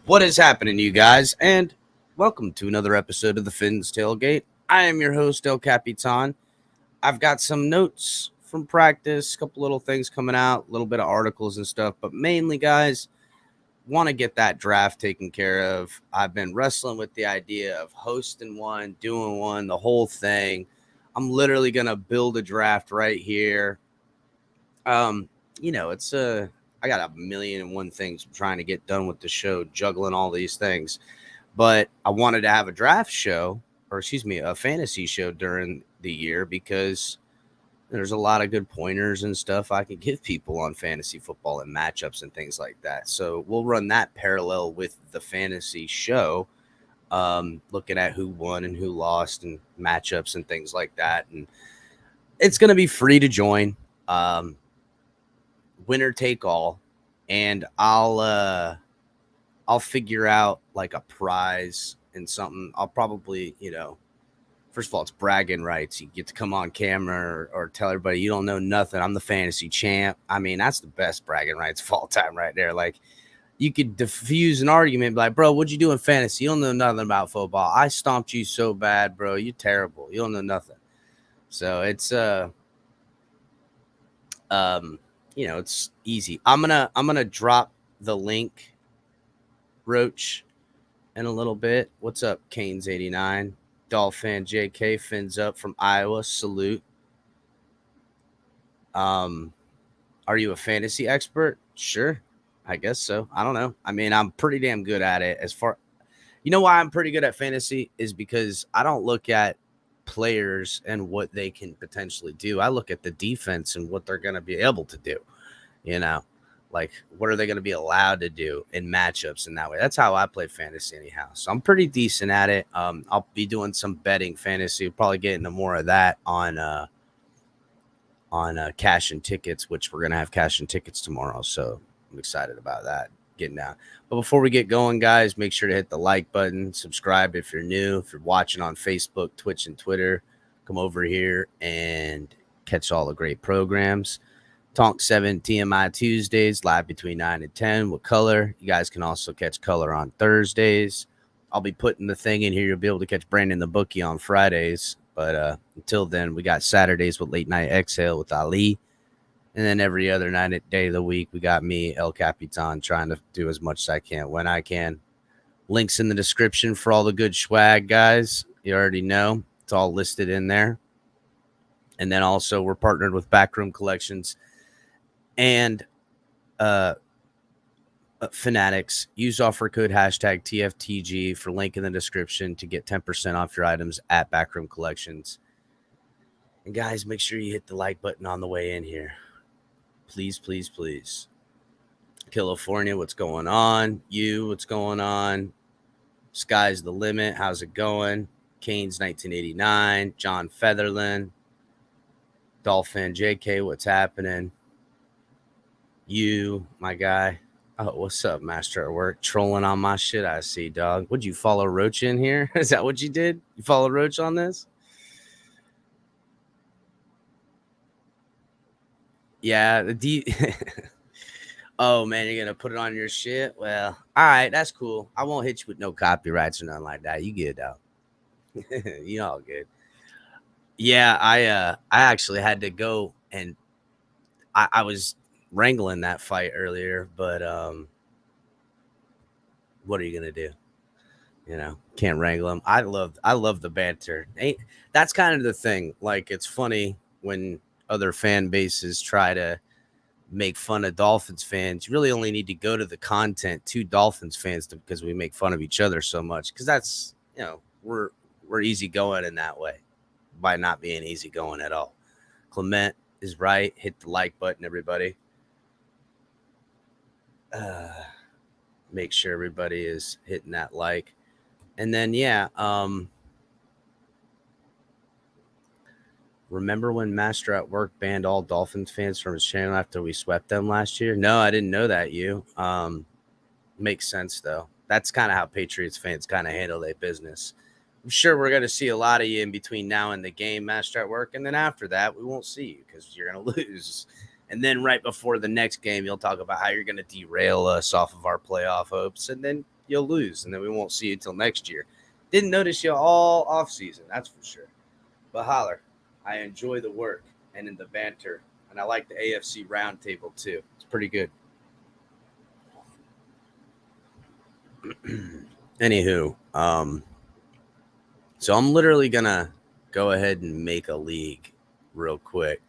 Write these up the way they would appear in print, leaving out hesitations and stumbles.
What is happening, you guys? And welcome to another episode of the Finn's Tailgate. I am your host, El Capitan. I've got some notes from practice, a couple little things coming out, a little bit of articles and stuff, but mainly, guys, want to get that draft taken care of. I've been wrestling with the idea of hosting one, doing one, the whole thing. I'm literally going to build a draft right here. I got a million and one things I'm trying to get done with the show, juggling all these things. But I wanted to have a draft show, a fantasy show during the year because there's a lot of good pointers and stuff I can give people on fantasy football and matchups and things like that. So we'll run that parallel with the fantasy show, looking at who won and who lost and matchups and things like that. And it's going to be free to join. Winner take all, and I'll figure out like a prize and something. I'll probably, first of all, it's bragging rights. You get to come on camera or tell everybody you don't know nothing. I'm the fantasy champ. I mean, that's the best bragging rights of all time right there. Like, you could diffuse an argument, be like, bro, what'd you do in fantasy? You don't know nothing about football. I stomped you so bad, bro. You're terrible. You don't know nothing. So it's it's easy. I'm gonna drop the link, Roach, in a little bit. What's up, Canes 89, DolPhan JK, fins up from Iowa. Salute. Are you a fantasy expert? Sure, I guess so. I don't know. I mean, I'm pretty damn good at it. Why I'm pretty good at fantasy is because I don't look at players and what they can potentially do. I look at the defense and what they're going to be able to do, like what are they going to be allowed to do in matchups in that way. That's how I play fantasy anyhow. So I'm pretty decent at it. I'll be doing some betting fantasy, probably get into more of that on cash and tickets, which we're going to have cash and tickets tomorrow. So I'm excited about that. Getting down. But before we get going, guys, make sure to hit the like button, subscribe if you're new. If you're watching on Facebook, Twitch, and Twitter, come over here and catch all the great programs. Tonk 7 TMI Tuesdays, live between 9 and 10 with Culler. You guys can also catch Culler on Thursdays. I'll be putting the thing in here. You'll be able to catch Brandon the Bookie on Fridays. But until then, we got Saturdays with Late Night Exhale with Ali. And then every other day of the week, we got me, El Capitan, trying to do as much as I can when I can. Links in the description for all the good swag, guys. You already know. It's all listed in there. And then also, we're partnered with Backroom Collections and Fanatics. Use offer code hashtag TFTG for link in the description to get 10% off your items at Backroom Collections. And guys, make sure you hit the like button on the way in here. Please, please, please. California, what's going on? What's going on? Sky's the limit. How's it going? Canes 1989. John Featherland. DolPhan JK, what's happening? My guy. Oh, what's up, Master at Work? Trolling on my shit, I see, dog. Would you follow Roach in here? Is that what you did? You follow Roach on this? Yeah, oh, man, you're going to put it on your shit? Well, all right, that's cool. I won't hit you with no copyrights or nothing like that. You good, though. You all good. Yeah, I actually had to go, and I was wrangling that fight earlier, but what are you going to do? Can't wrangle them. I love the banter. That's kind of the thing. Like, it's funny when other fan bases try to make fun of Dolphins fans. You really only need to go to the content to Dolphins fans because we make fun of each other so much. Because that's, we're easygoing in that way by not being easygoing at all. Clement is right. Hit the like button, everybody. Make sure everybody is hitting that like. And then, remember when Master at Work banned all Dolphins fans from his channel after we swept them last year? No, I didn't know that, Makes sense, though. That's kind of how Patriots fans kind of handle their business. I'm sure we're going to see a lot of you in between now and the game, Master at Work. And then after that, we won't see you because you're going to lose. And then right before the next game, you'll talk about how you're going to derail us off of our playoff hopes, and then you'll lose, and then we won't see you till next year. Didn't notice you all off season, that's for sure. But holler, I enjoy the work and in the banter, and I like the AFC roundtable too. It's pretty good. Anywho, so I'm literally gonna go ahead and make a league real quick.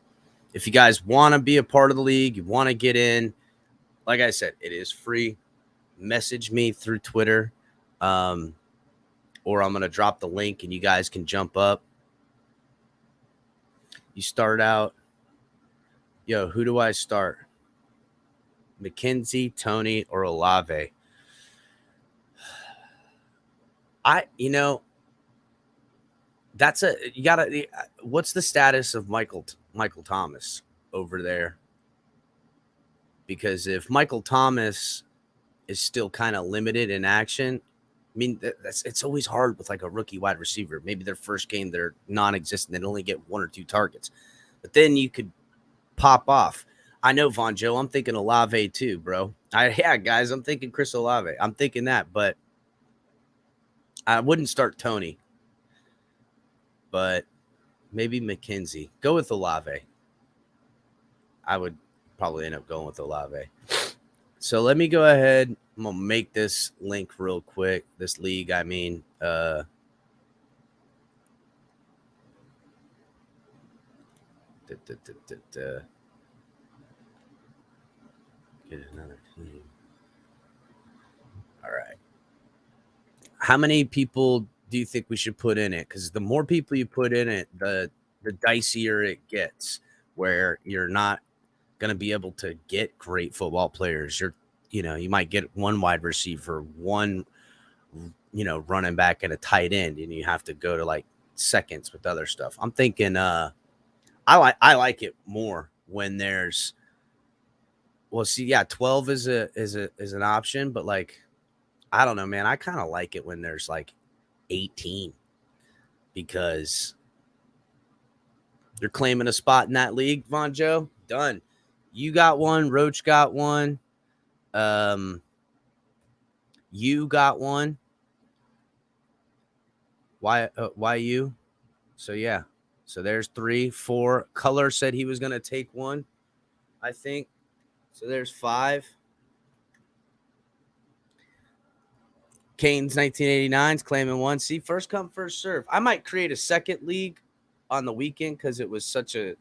If you guys want to be a part of the league, you want to get in, like I said, it is free. Message me through Twitter, or I'm gonna drop the link and you guys can jump up. You start out. Yo, who do I start? McKenzie, Tony, or Olave? That's you gotta. What's the status of Michael Thomas over there? Because if Michael Thomas is still kind of limited in action, I mean, it's always hard with like a rookie wide receiver. Maybe their first game they're non-existent; they only get 1 or 2 targets, but then you could pop off. I know, Von Joe. I'm thinking Olave too, bro. Guys, I'm thinking Chris Olave. I'm thinking that, but I wouldn't start Tony. But maybe McKenzie. Go with Olave. I would probably end up going with Olave. So let me go ahead. I'm going to make this link real quick. This league, I mean. Get another team. All right. How many people do you think we should put in it? Because the more people you put in it, the dicier it gets, where you're not going to be able to get great football players. You might get one wide receiver, one, running back and a tight end, and you have to go to like seconds with other stuff. I'm thinking I like it more when there's 12 is an option, but like I don't know, man. I kind of like it when there's like 18 because you're claiming a spot in that league, Von Joe. Done. You got one. Roach got one. You got one. Why you? So yeah. So there's 3, 4. Culler said he was gonna take one, I think. So there's 5. Kane's 1989's claiming one. See, first come, first serve. I might create a second league on the weekend because it was such a,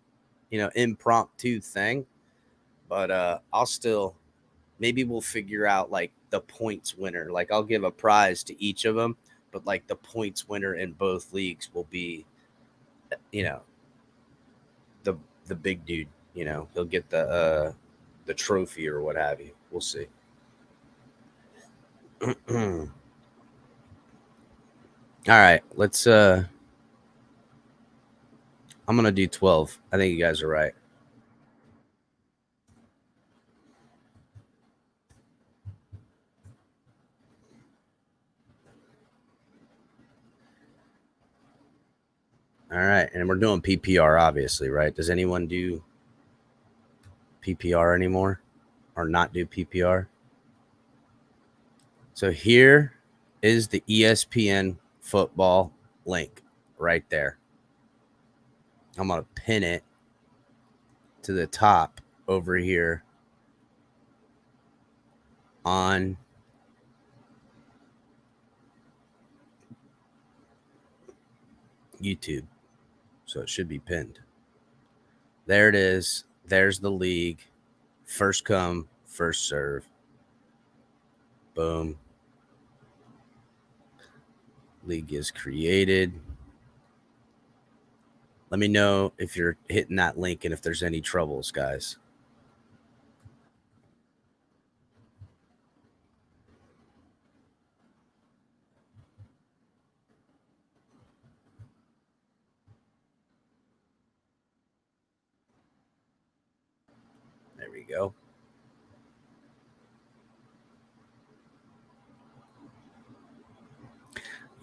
impromptu thing. But I'll still, maybe we'll figure out like the points winner. Like I'll give a prize to each of them, but like the points winner in both leagues will be, the big dude. He'll get the trophy or what have you. We'll see. All right, let's I'm gonna do 12. I think you guys are right. All right, and we're doing PPR, obviously, right? Does anyone do PPR anymore or not do PPR? So here is the ESPN football link right there. I'm going to pin it to the top over here on YouTube. So it should be pinned. There it is. There's the league. First come, first serve. Boom. League is created. Let me know if you're hitting that link and if there's any troubles, guys. There we go.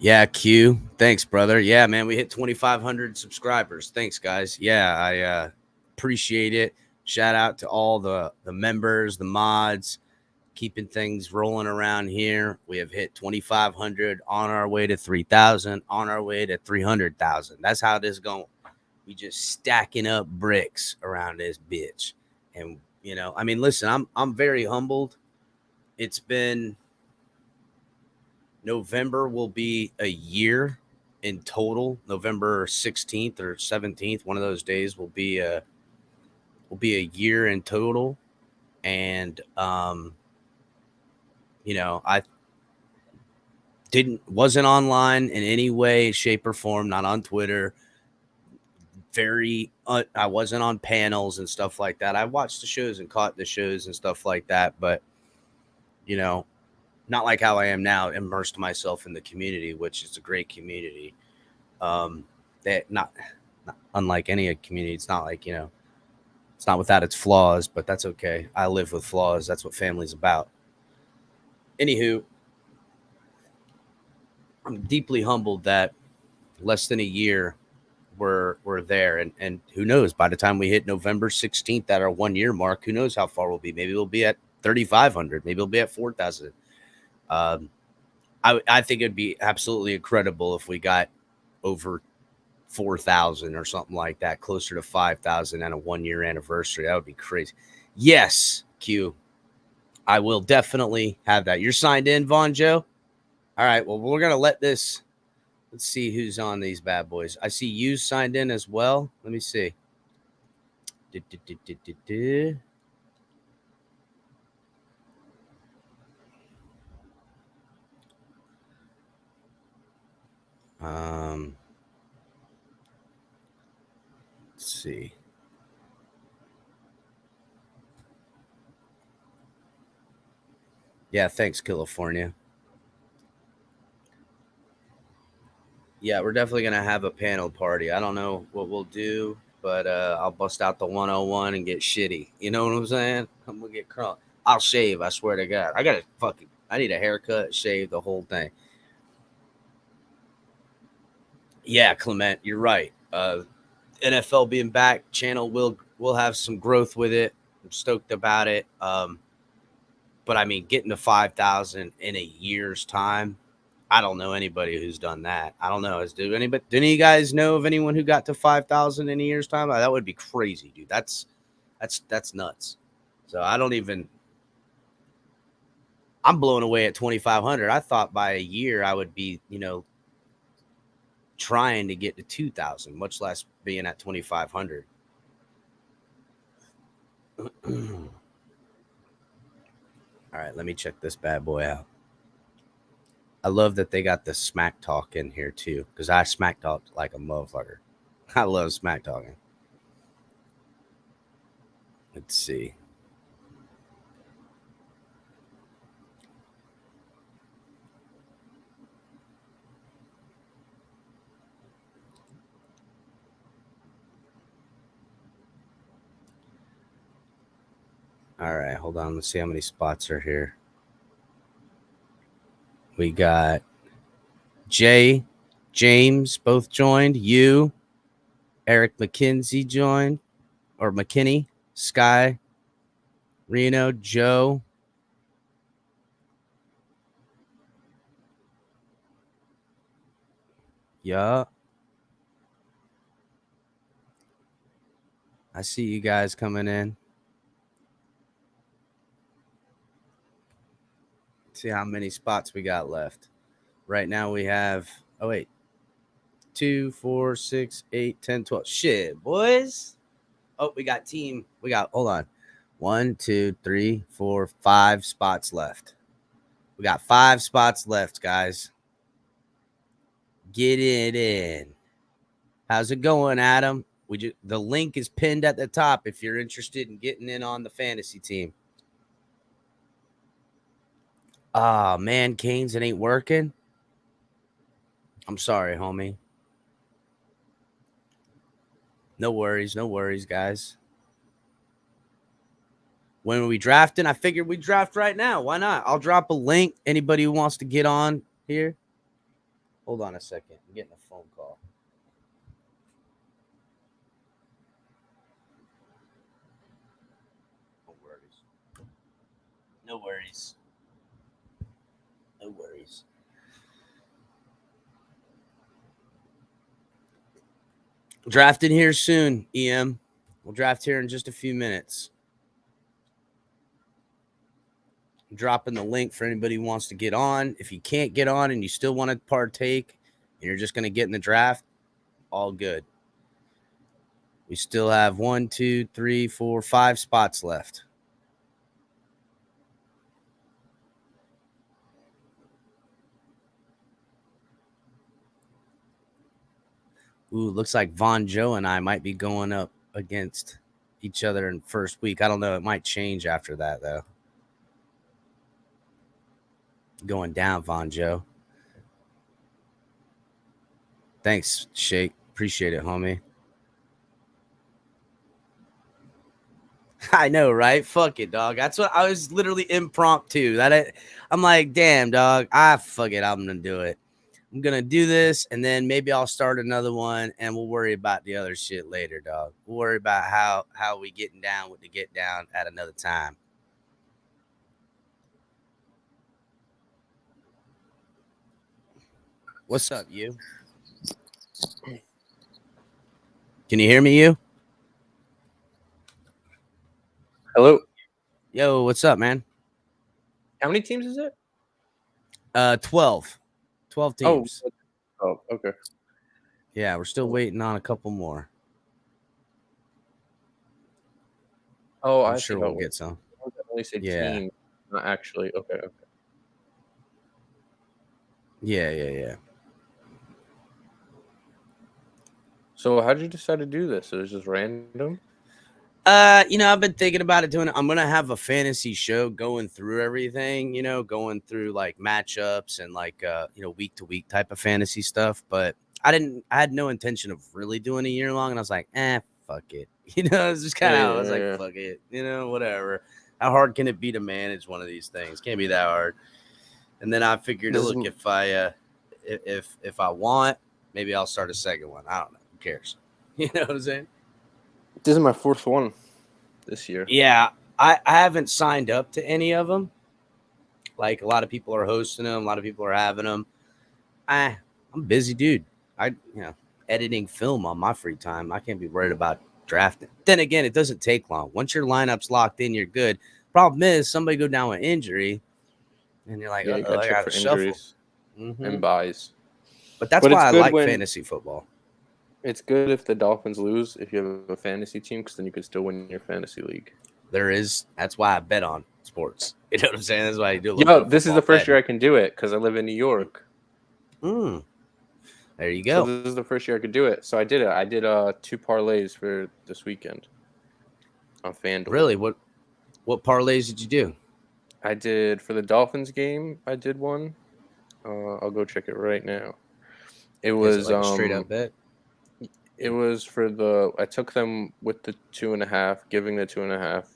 Yeah, Q. Thanks, brother. Yeah, man, we hit 2,500 subscribers. Thanks, guys. Yeah, I appreciate it. Shout out to all the members, the mods, keeping things rolling around here. We have hit 2,500, on our way to 3,000, on our way to 300,000. That's how this going. We just stacking up bricks around this bitch. And, you know, I mean, listen, I'm very humbled. It's been November will be a year in total. November 16th or 17th, one of those days will be a year in total. And you know, I wasn't online in any way, shape, or form, not on Twitter. I wasn't on panels and stuff like that. I watched the shows and caught the shows and stuff like that, but you know, not like how I am now, immersed myself in the community, which is a great community. That not unlike any community. It's not like, you know, it's not without its flaws, but that's okay. I live with flaws. That's what family's about. Anywho, I'm deeply humbled that less than a year we're there, and who knows, by the time we hit November 16th at our 1 year mark, who knows how far we'll be. Maybe we'll be at 3,500, maybe we'll be at 4,000. I think it'd be absolutely incredible if we got over 4,000 or something like that, closer to 5,000 and a 1 year anniversary. That would be crazy. Yes, Q, I will definitely have that. You're signed in, Von Joe? All right, well, we're gonna let this. Let's see who's on these bad boys. I see you signed in as well. Let me see. Let's see. Yeah, thanks, California. Yeah, we're definitely gonna have a panel party. I don't know what we'll do, but I'll bust out the 101 and get shitty. You know what I'm saying? I'm gonna get crunk. I'll shave. I swear to God. I need a haircut, shave, the whole thing. Yeah, Clement, you're right. NFL being back, channel will have some growth with it. I'm stoked about it. But I mean, getting to 5,000 in a year's time, I don't know anybody who's done that. I don't know. Do any of you guys know of anyone who got to 5,000 in a year's time? That would be crazy, dude. That's nuts. So I'm blown away at 2,500. I thought by a year I would be, you know, trying to get to 2,000, much less being at 2,500. All right, let me check this bad boy out. I love that they got the smack talk in here too, because I smack talk like a motherfucker. I love smack talking. Let's see. All right, hold on. Let's see how many spots are here. We got Jay, James both joined. You, Eric McKinsey joined, or McKinney, Sky, Reno, Joe. Yeah. I see you guys coming in. See how many spots we got left. Right now we have, 2, 4, 6, 8, 10, 12. Shit, boys. Oh, hold on. 1, 2, 3, 4, 5 spots left. We got 5 spots left, guys. Get it in. How's it going, Adam? The link is pinned at the top if you're interested in getting in on the fantasy team. Ah, man, Canes, it ain't working. I'm sorry, homie. No worries, guys. When are we drafting? I figured we'd draft right now. Why not? I'll drop a link. Anybody who wants to get on here. Hold on a second. I'm getting a phone call. No worries. No worries. Drafting here soon, EM. We'll draft here in just a few minutes. I'm dropping the link for anybody who wants to get on. If you can't get on and you still want to partake and you're just going to get in the draft, all good. We still have 1, 2, 3, 4, 5 spots left. Ooh, looks like Von Joe and I might be going up against each other in first week. I don't know. It might change after that, though. Going down, Von Joe. Thanks, Shake. Appreciate it, homie. I know, right? Fuck it, dog. That's what I was literally impromptu. I'm like, damn, dog. Fuck it. I'm gonna do it. I'm gonna do this, and then maybe I'll start another one, and we'll worry about the other shit later, dog. We'll worry about how we getting down with the get down at another time. What's up, you? Can you hear me, you? Hello. Yo, what's up, man? How many teams is it? 12. 12 teams. Oh, okay. Yeah, we're still waiting on a couple more. Oh, I'm sure we'll get some. I only said team, not actually. Okay. Yeah. So how did you decide to do this? It was just random? I've been thinking about it doing it. I'm gonna have a fantasy show going through everything, going through like matchups and like week to week type of fantasy stuff. But I had no intention of really doing a year long, and I was like, fuck it. It's just kind of I was like, fuck it, whatever. How hard can it be to manage one of these things? Can't be that hard. And then I figured, look, if I want, maybe I'll start a second one. I don't know. Who cares? You know what I'm saying? This is my fourth one this year. Yeah, I haven't signed up to any of them. Like a lot of people are hosting them, a lot of people are having them. I'm a busy dude. Editing film on my free time. I can't be worried about drafting. Then again, it doesn't take long. Once your lineup's locked in, you're good. Problem is, somebody go down with injury, and you're like, you got check for injuries and buys. But that's why I like fantasy football. It's good if the Dolphins lose if you have a fantasy team, because then you can still win your fantasy league. That's why I bet on sports. You know what I'm saying? That's why I do. This is the first year I can do it because I live in New York. There you go. So this is the first year I could do it. So I did it. I did 2 parlays for this weekend on FanDuel. Really? What parlays did you do? I did for the Dolphins game. I did one. I'll go check it right now. It was like a straight up bet. It was I took them with the 2.5, giving the 2.5.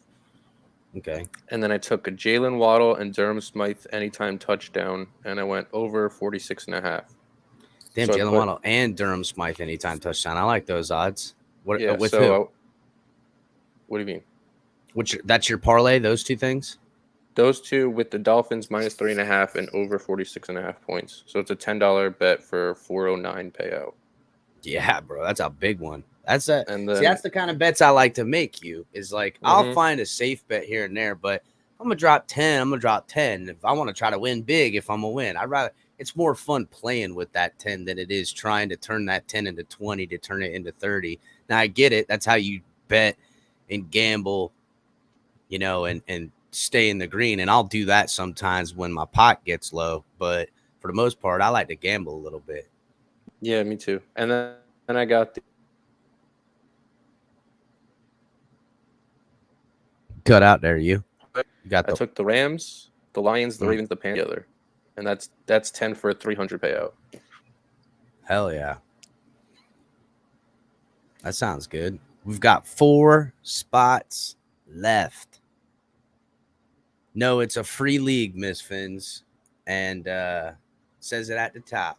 Okay. And then I took a Jalen Waddle and Durham Smythe anytime touchdown, and I went over 46.5. Damn, so Jalen Waddle and Durham Smythe anytime touchdown. I like those odds. What who? What do you mean? That's your parlay, those two things? Those two with the Dolphins minus 3.5 and over 46.5 points. So it's a $10 bet for 409 payout. Yeah, bro, that's a big one. That's the kind of bets I like to make. Is like I'll find a safe bet here and there, but I'm gonna drop 10. I'm gonna drop 10 if I want to try to win big. If I'm gonna win, it's more fun playing with that 10 than it is trying to turn that 10 into 20 to turn it into 30. Now I get it. That's how you bet and gamble, and stay in the green. And I'll do that sometimes when my pot gets low. But for the most part, I like to gamble a little bit. Yeah, me too. And then I got cut out there. You got I took the Rams, the Lions, the Ravens, the Panthers together. And that's 10 for a 300 payout. Hell yeah. That sounds good. We've got 4 spots left. No, it's a free league, Miss Fins. And says it at the top.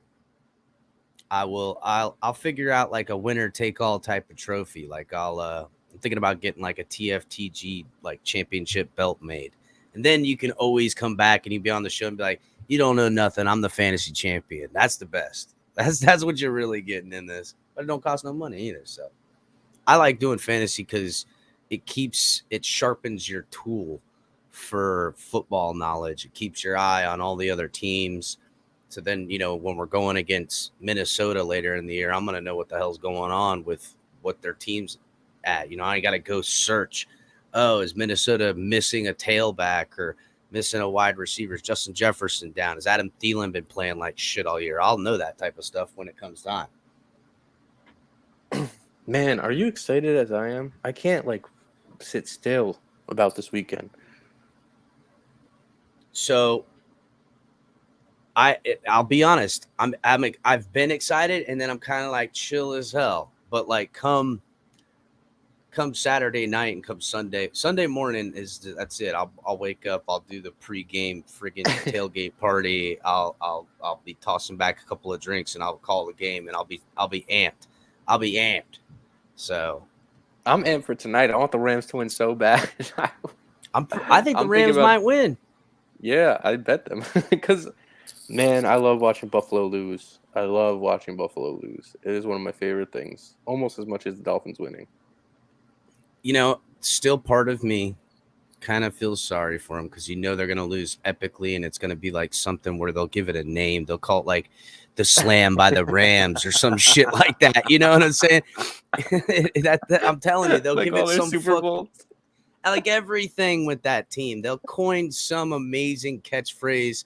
I'll figure out like a winner take all type of trophy. Like I'm thinking about getting like a TFTG like championship belt made. And then you can always come back and you be on the show and be like, you don't know nothing. I'm the fantasy champion. That's the best. That's what you're really getting in this. But it don't cost no money either. So I like doing fantasy because it sharpens your tool for football knowledge. It keeps your eye on all the other teams. So then, when we're going against Minnesota later in the year, I'm going to know what the hell's going on with what their team's at. I got to go search. Oh, is Minnesota missing a tailback or missing a wide receiver? Is Justin Jefferson down? Has Adam Thielen been playing like shit all year? I'll know that type of stuff when it comes time. Man, are you excited as I am? I can't sit still about this weekend. So I'll be honest. I've been excited, and then I'm kind of chill as hell. But come Saturday night and come Sunday morning that's it. I'll wake up. I'll do the pregame friggin' tailgate party. I'll be tossing back a couple of drinks, and I'll call the game, and I'll be amped. I'll be amped. So I'm amped for tonight. I want the Rams to win so bad. I think the Rams might win. Yeah, I bet them because. Man, I love watching Buffalo lose. It is one of my favorite things, almost as much as the Dolphins winning. Still part of me kind of feels sorry for them because they're going to lose epically, and it's going to be something where they'll give it a name. They'll call it the Slam by the Rams or some shit like that. You know what I'm saying? I'm telling you, they'll give it some Superbowl. Everything with that team. They'll coin some amazing catchphrase.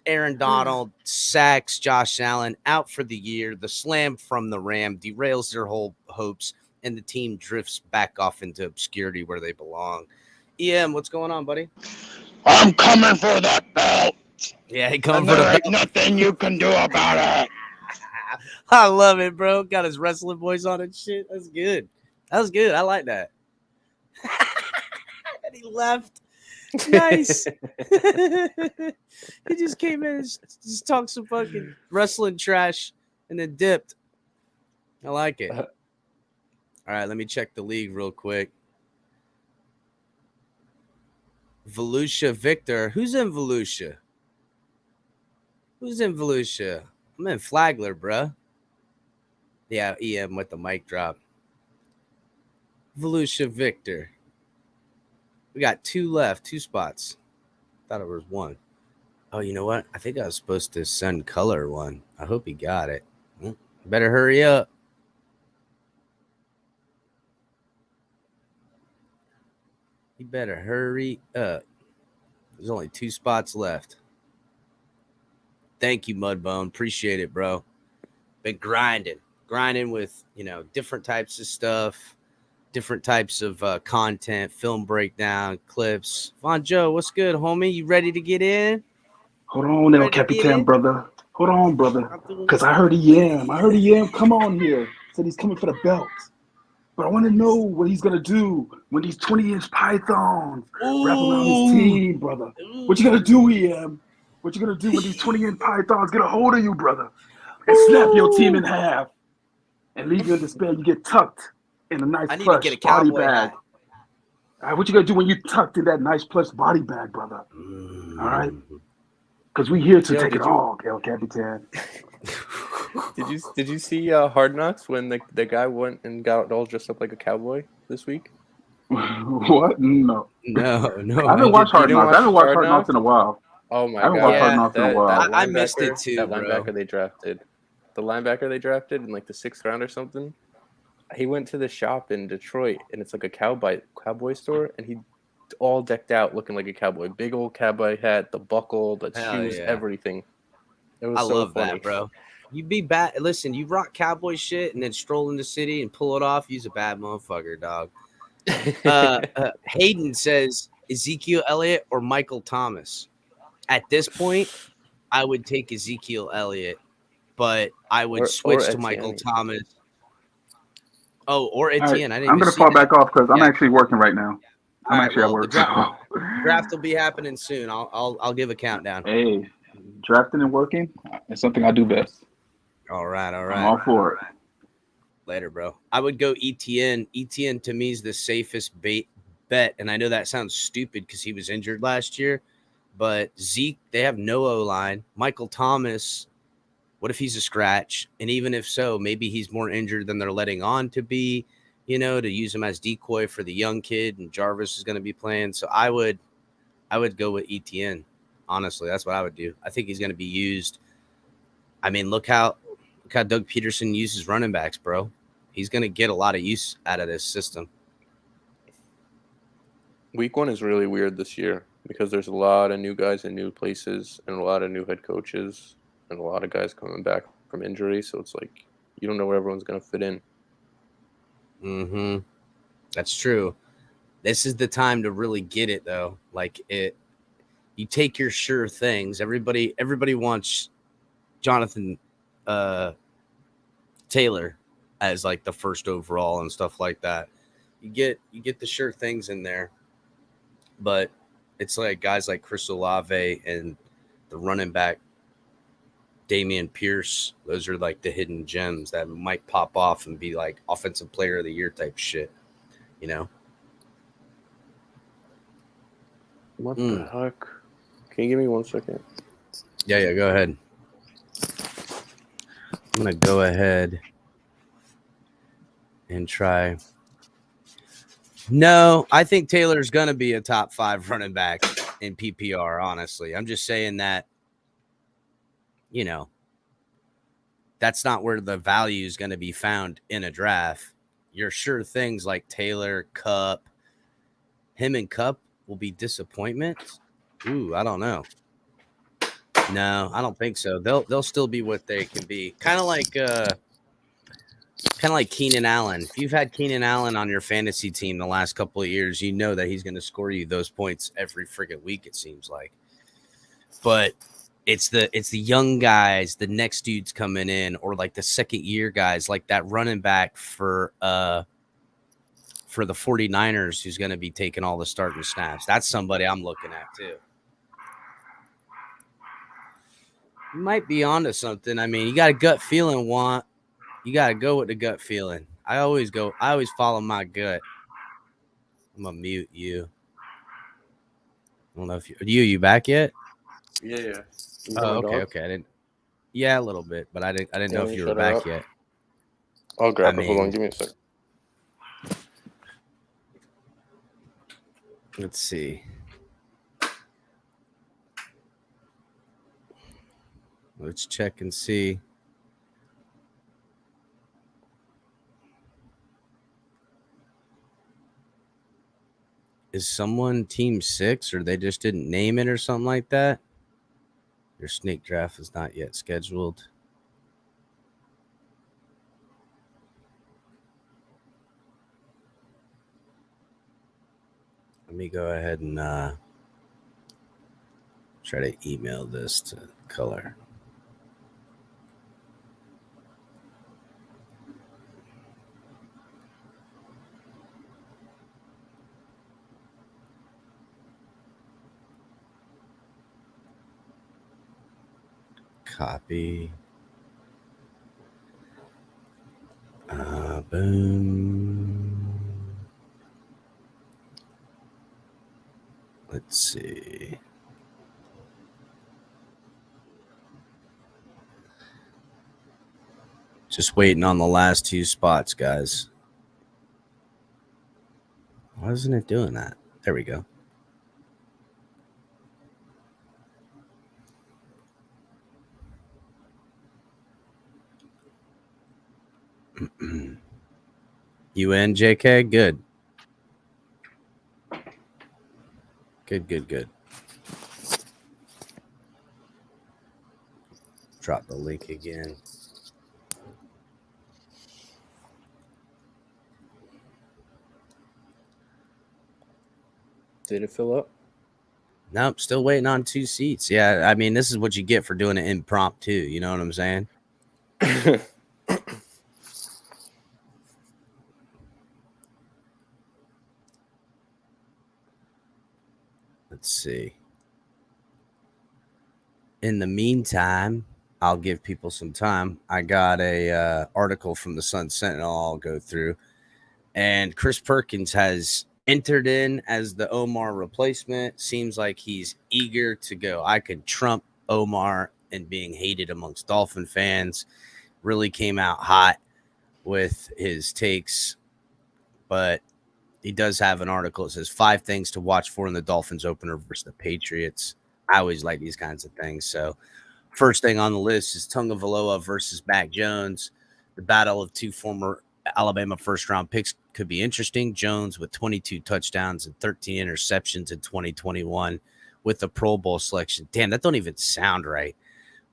Aaron Donald sacks Josh Allen out for the year. The slam from the Ram derails their whole hopes, and the team drifts back off into obscurity where they belong. EM, what's going on, buddy? I'm coming for that belt. Yeah, he coming for the belt. belt. Nothing you can do about it. I love it, bro. Got his wrestling voice on and shit. That's good. I like that. And he left. Nice. He just came in and just talked some fucking wrestling trash and then dipped. I like it. All right, let me check the league real quick. Volusia Victor. Who's in Volusia? I'm in Flagler, bruh. Yeah, EM with the mic drop. Volusia Victor. We got 2 left, 2 spots. Thought it was 1. Oh, you know what? I think I was supposed to send Culler one. I hope he got it. Better hurry up. You better hurry up. There's only 2 spots left. Thank you, Mudbone. Appreciate it, bro. Been grinding with, different types of stuff. Different types of content, film breakdown, clips. Von Joe, what's good, homie? You ready to get in? Hold on, El Capitan, brother. Hold on, brother. Because I heard EM come on here. Said he's coming for the belt. But I want to know what he's going to do when these 20-inch pythons wrap around his team, brother. What you going to do, EM? What you going to do when these 20-inch pythons get a hold of you, brother? And snap your team in half and leave you in despair. You get tucked in a nice plush body bag. All right, what you gonna do when you tucked in that nice plush body bag, brother? All right, because we here to take it all, El Capitan. Did you see Hard Knocks when the guy went and got all dressed up like a cowboy this week? What? No. I haven't watched Hard Knocks. I haven't watched Hard Knocks in a while. Oh my God! I haven't watched Hard Knocks in a while. I missed it too, that bro. linebacker they drafted in the 6th round or something. He went to the shop in Detroit, and it's like a cowboy store, and he all decked out looking like a cowboy. Big old cowboy hat, the buckle, the shoes, everything. It was so love funny. that, bro. You be bad. Listen, you rock cowboy shit and then stroll in the city and pull it off. You's a bad motherfucker, dog. Hayden says Ezekiel Elliott or Michael Thomas. At this point, I would take Ezekiel Elliott, but I would switch to Michael Thomas. Oh, or Etienne. Right. I'm going to fall back off because I'm actually working right now. I'm actually at work. The draft will be happening soon. I'll give a countdown. Hey, drafting and working is something I do best. All right. I'm all for it. Later, bro. I would go Etienne. Etienne to me is the safest bet, and I know that sounds stupid because he was injured last year, but Zeke, they have no O-line. Michael Thomas, what if he's a scratch? And even if so, maybe he's more injured than they're letting on to be, to use him as decoy for the young kid, and Jarvis is going to be playing. So I would go with ETN. Honestly, that's what I would do. I think he's going to be used. I mean, look how Doug Peterson uses running backs, bro. He's going to get a lot of use out of this system. Week 1 is really weird this year because there's a lot of new guys in new places and a lot of new head coaches and a lot of guys coming back from injury. So it's like you don't know where everyone's going to fit in. Mm-hmm. That's true. This is the time to really get it, though. You take your sure things. Everybody wants Jonathan Taylor as like the first overall and stuff like that. You get the sure things in there, but it's like guys like Chris Olave and the running back Damian Pierce. Those are like the hidden gems that might pop off and be like offensive player of the year type shit, What the heck? Can you give me 1 second? Yeah, go ahead. I'm going to go ahead and try. No, I think Taylor's going to be a top 5 running back in PPR, honestly. I'm just saying that, that's not where the value is going to be found in a draft. You're sure things like Taylor, Cup, him and Cup will be disappointments. Ooh, I don't know. No, I don't think so. They'll still be what they can be. Kind of like Keenan Allen. If you've had Keenan Allen on your fantasy team the last couple of years, you know that he's going to score you those points every friggin' week, it seems like. But it's the young guys, the next dudes coming in, or like the second year guys, like that running back for the 49ers who's going to be taking all the starting snaps. That's somebody I'm looking at too. You might be onto something. I mean, you got a gut feeling, you got to go with the gut feeling. I always follow my gut. I'm going to mute you. I don't know if you back yet? Yeah. Oh, okay. I didn't. Yeah, a little bit, but I didn't know if you were back yet. I'll grab it. Hold on, give me a sec. Let's see. Let's check and see. Is someone team 6 or they just didn't name it or something like that? Your snake draft is not yet scheduled. Let me go ahead and try to email this to Culler. Copy. Boom. Let's see. Just waiting on the last 2 spots, guys. Why isn't it doing that? There we go. You in, JK? Good. Good. Drop the link again. Did it fill up? Nope, still waiting on 2 seats. Yeah, I mean, this is what you get for doing it impromptu. You know what I'm saying? Let's see. In the meantime, I'll give people some time. I got a article from the Sun Sentinel I'll go through. And Chris Perkins has entered in as the Omar replacement. Seems like he's eager to go. I could trump Omar and being hated amongst Dolphin fans. Really came out hot with his takes, but he does have an article. It says 5 things to watch for in the Dolphins opener versus the Patriots. I always like these kinds of things. So first thing on the list is Tagovailoa versus Mac Jones. The battle of 2 former Alabama first-round picks could be interesting. Jones with 22 touchdowns and 13 interceptions in 2021 with a Pro Bowl selection. Damn, that don't even sound right.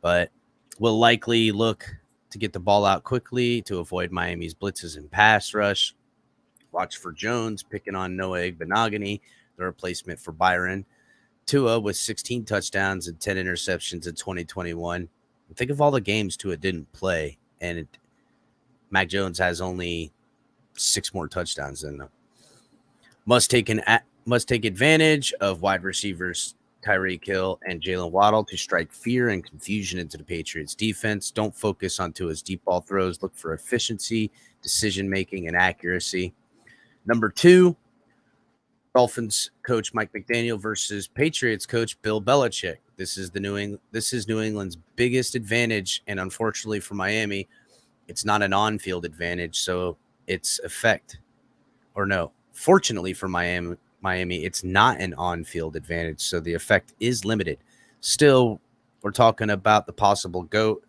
But will likely look to get the ball out quickly to avoid Miami's blitzes and pass rush. Watch for Jones picking on Noah Igbenogany, the replacement for Byron. Tua with 16 touchdowns and 10 interceptions in 2021. Think of all the games Tua didn't play, and Mac Jones has only 6 more touchdowns than them. Must take advantage of wide receivers Tyreek Hill and Jalen Waddle to strike fear and confusion into the Patriots defense. Don't focus on Tua's deep ball throws. Look for efficiency, decision-making, and accuracy. Number 2, Dolphins coach Mike McDaniel versus Patriots coach Bill Belichick. This is New England's biggest advantage, and unfortunately for Miami, it's not an on-field advantage, so it's fortunately for Miami, it's not an on-field advantage, so the effect is limited. Still, we're talking about the possible GOAT,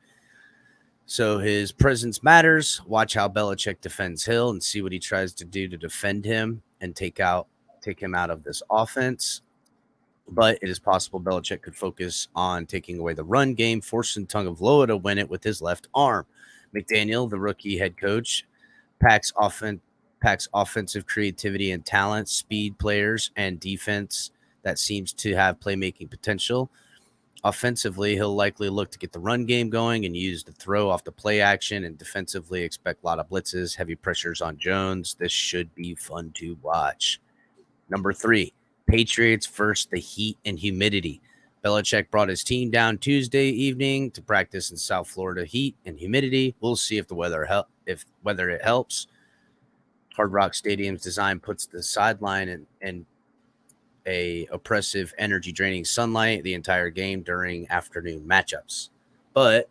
so his presence matters. Watch how Belichick defends Hill and see what he tries to do to defend him and take him out of this offense. But it is possible Belichick could focus on taking away the run game, forcing Tagovailoa to win it with his left arm. McDaniel, the rookie head coach, packs offensive creativity and talent, speed players, and defense that seems to have playmaking potential. Offensively, he'll likely look to get the run game going and use the throw off the play action, and defensively expect a lot of blitzes, heavy pressures on Jones. This should be fun to watch. Number 3, Patriots versus the heat and humidity. Belichick brought his team down Tuesday evening to practice in South Florida heat and humidity. We'll see if whether it helps. Hard Rock Stadium's design puts the sideline in a oppressive, energy-draining sunlight the entire game during afternoon matchups. But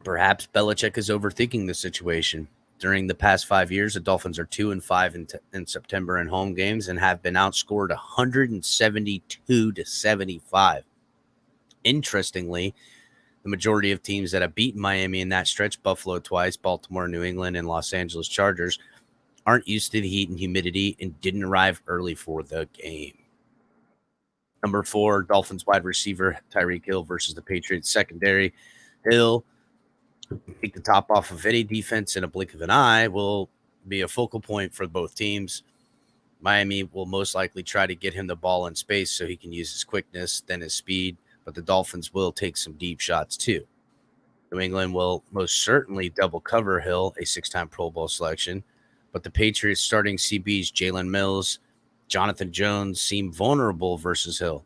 perhaps Belichick is overthinking the situation. During the past 5 years, the Dolphins are 2-5 in September in home games and have been outscored 172-75. Interestingly, the majority of teams that have beaten Miami in that stretch, Buffalo twice, Baltimore, New England, and Los Angeles Chargers, aren't used to the heat and humidity and didn't arrive early for the game. Number 4, Dolphins wide receiver Tyreek Hill versus the Patriots secondary. Hill, take the top off of any defense in a blink of an eye, will be a focal point for both teams. Miami will most likely try to get him the ball in space so he can use his quickness, then his speed, but the Dolphins will take some deep shots too. New England will most certainly double cover Hill, a 6-time Pro Bowl selection, but the Patriots starting CBs Jalen Mills, Jonathan Jones seem vulnerable versus Hill.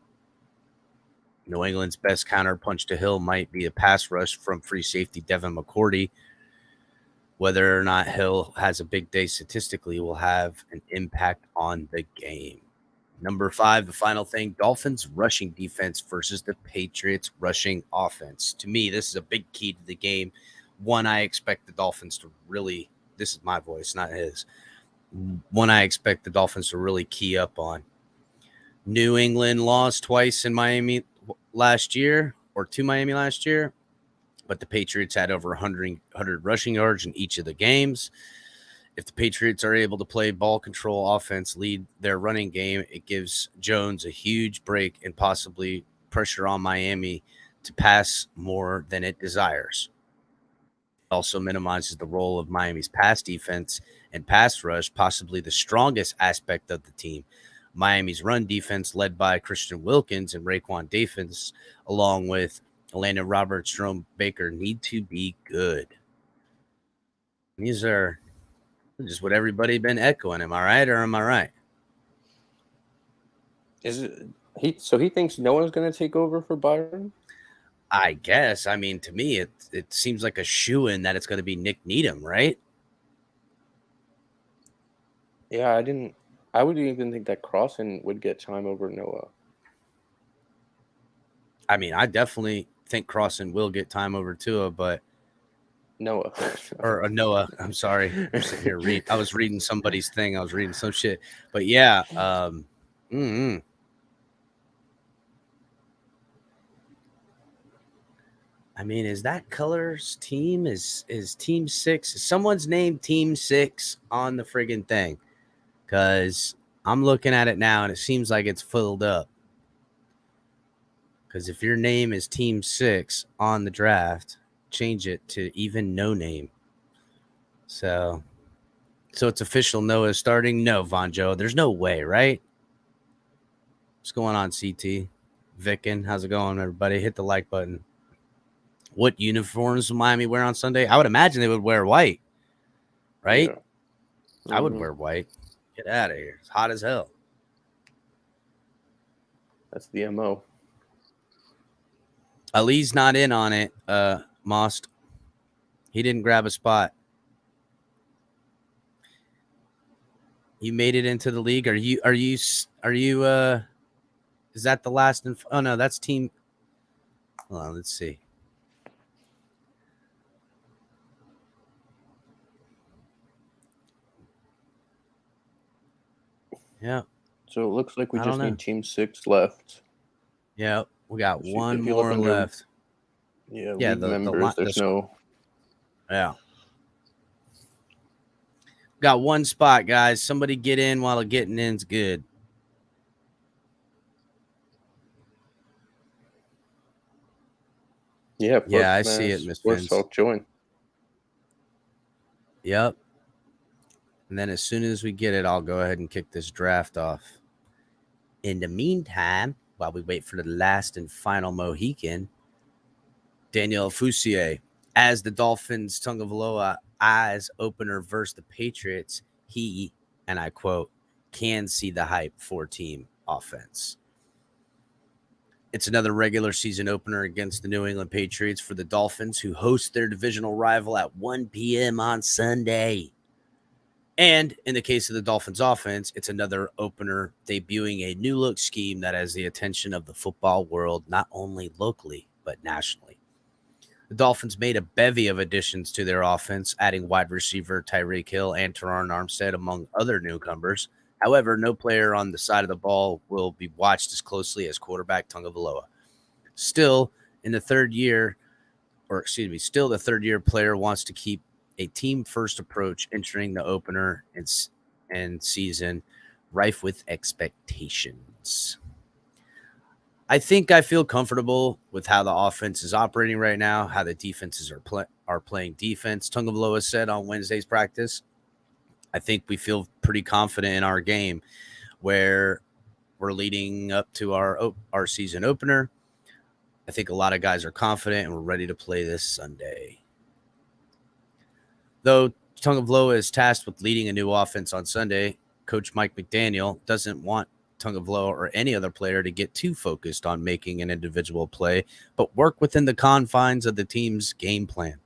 New England's best counterpunch to Hill might be a pass rush from free safety Devin McCourty. Whether or not Hill has a big day statistically will have an impact on the game. Number 5, the final thing, Dolphins rushing defense versus the Patriots rushing offense. To me, this is a big key to the game. One, I expect the Dolphins to really, this is my voice, not his. One, I expect the Dolphins to really key up on. New England lost twice in Miami last year, or to Miami last year, but the Patriots had over 100 rushing yards in each of the games. If the Patriots are able to play ball control offense, lead their running game, it gives Jones a huge break and possibly pressure on Miami to pass more than it desires. It also minimizes the role of Miami's pass defense and pass rush, possibly the strongest aspect of the team. Miami's run defense, led by Christian Wilkins and Raekwon Davis, along with Landon Roberts, Jerome Baker, need to be good. These are just what everybody been echoing. Am I right or am I right? So he thinks no one's going to take over for Byron? I guess. I mean, to me, it seems like a shoo-in that it's going to be Nick Needham, right? Yeah, I wouldn't even think that Crossan would get time over Noah. I mean, I definitely think Crossan will get time over Tua, but Noah. or Noah. I'm sorry. I'm sitting here I was reading somebody's thing. I was reading some shit. But yeah, I mean, is that Culler's team? Is Team 6? Is someone's name Team 6 on the friggin' thing? Because I'm looking at it now and it seems like it's filled up. Because if your name is Team 6 on the draft, change it to even no name. So it's official. Noah's starting. No, Vonjo. There's no way, right? What's going on, CT? Vicken, how's it going, everybody? Hit the like button. What uniforms will Miami wear on Sunday? I would imagine they would wear white, right? Yeah. I would wear white. Get out of here. It's hot as hell. That's the MO. Ali's not in on it, Most. He didn't grab a spot. You made it into the league. Are you is that the last oh no, that's team. Hold on, let's see. Yeah. So it looks like we just need Team 6 left. Yeah, we got one more left. Yeah, members, there's no. Yeah. Got one spot, guys. Somebody get in while the getting in's good. Yeah, I see it, Miss SportsTalk join. Yep. And then as soon as we get it, I'll go ahead and kick this draft off. In the meantime, while we wait for the last and final Mohican, Daniel Foussier, as the Dolphins' Tagovailoa eyes opener versus the Patriots, he, and I quote, can see the hype for team offense. It's another regular season opener against the New England Patriots for the Dolphins, who host their divisional rival at 1 p.m. on Sunday. And in the case of the Dolphins offense, it's another opener debuting a new look scheme that has the attention of the football world, not only locally, but nationally. The Dolphins made a bevy of additions to their offense, adding wide receiver Tyreek Hill and Teron Armstead, among other newcomers. However, no player on the side of the ball will be watched as closely as quarterback Tagovailoa. Still, the third year player wants to keep a team-first approach entering the opener and season rife with expectations. I think I feel comfortable with how the offense is operating right now, how the defenses are playing defense. Tagovailoa said on Wednesday's practice, I think we feel pretty confident in our game where we're leading up to our season opener. I think a lot of guys are confident and we're ready to play this Sunday. Though Tagovailoa is tasked with leading a new offense on Sunday, Coach Mike McDaniel doesn't want Tagovailoa or any other player to get too focused on making an individual play, but work within the confines of the team's game plan.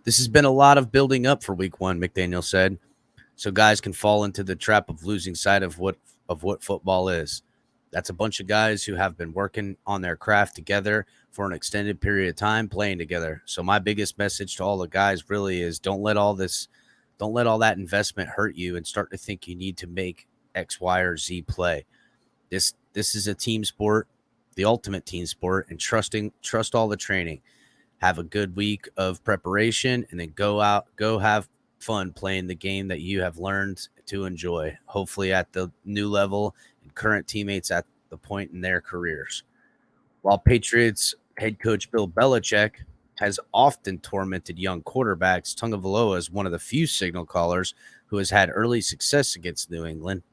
This has been a lot of building up for week one, McDaniel said, so guys can fall into the trap of losing sight of what football is. That's a bunch of guys who have been working on their craft together for an extended period of time, playing together. So my biggest message to all the guys really is don't let all that investment hurt you and start to think you need to make X, Y, or Z play. This is a team sport, the ultimate team sport, and trust all the training. Have a good week of preparation and then go have fun playing the game that you have learned to enjoy, hopefully at the new level and current teammates at the point in their careers. While Patriots head coach Bill Belichick has often tormented young quarterbacks, Tagovailoa is one of the few signal callers who has had early success against New England.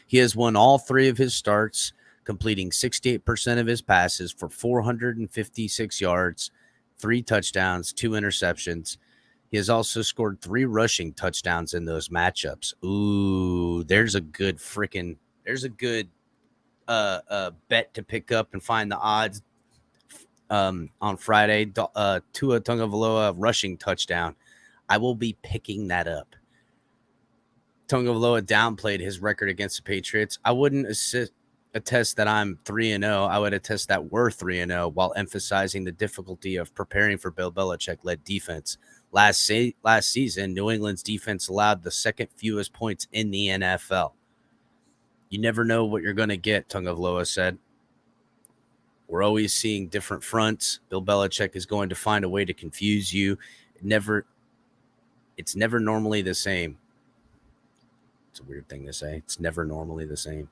He has won all three of his starts, completing 68% of his passes for 456 yards, 3 touchdowns, 2 interceptions. He has also scored 3 rushing touchdowns in those matchups. Ooh, there's a good bet to pick up and find the odds on Friday. Tua Tagovailoa rushing touchdown. I will be picking that up. Tagovailoa downplayed his record against the Patriots. I wouldn't attest that I'm 3-0. I would attest that we're 3-0 while emphasizing the difficulty of preparing for Bill Belichick-led defense. Last season, New England's defense allowed the second fewest points in the NFL. You never know what you're going to get, Tagovailoa said. We're always seeing different fronts. Bill Belichick is going to find a way to confuse you. It's never normally the same. It's a weird thing to say. It's never normally the same.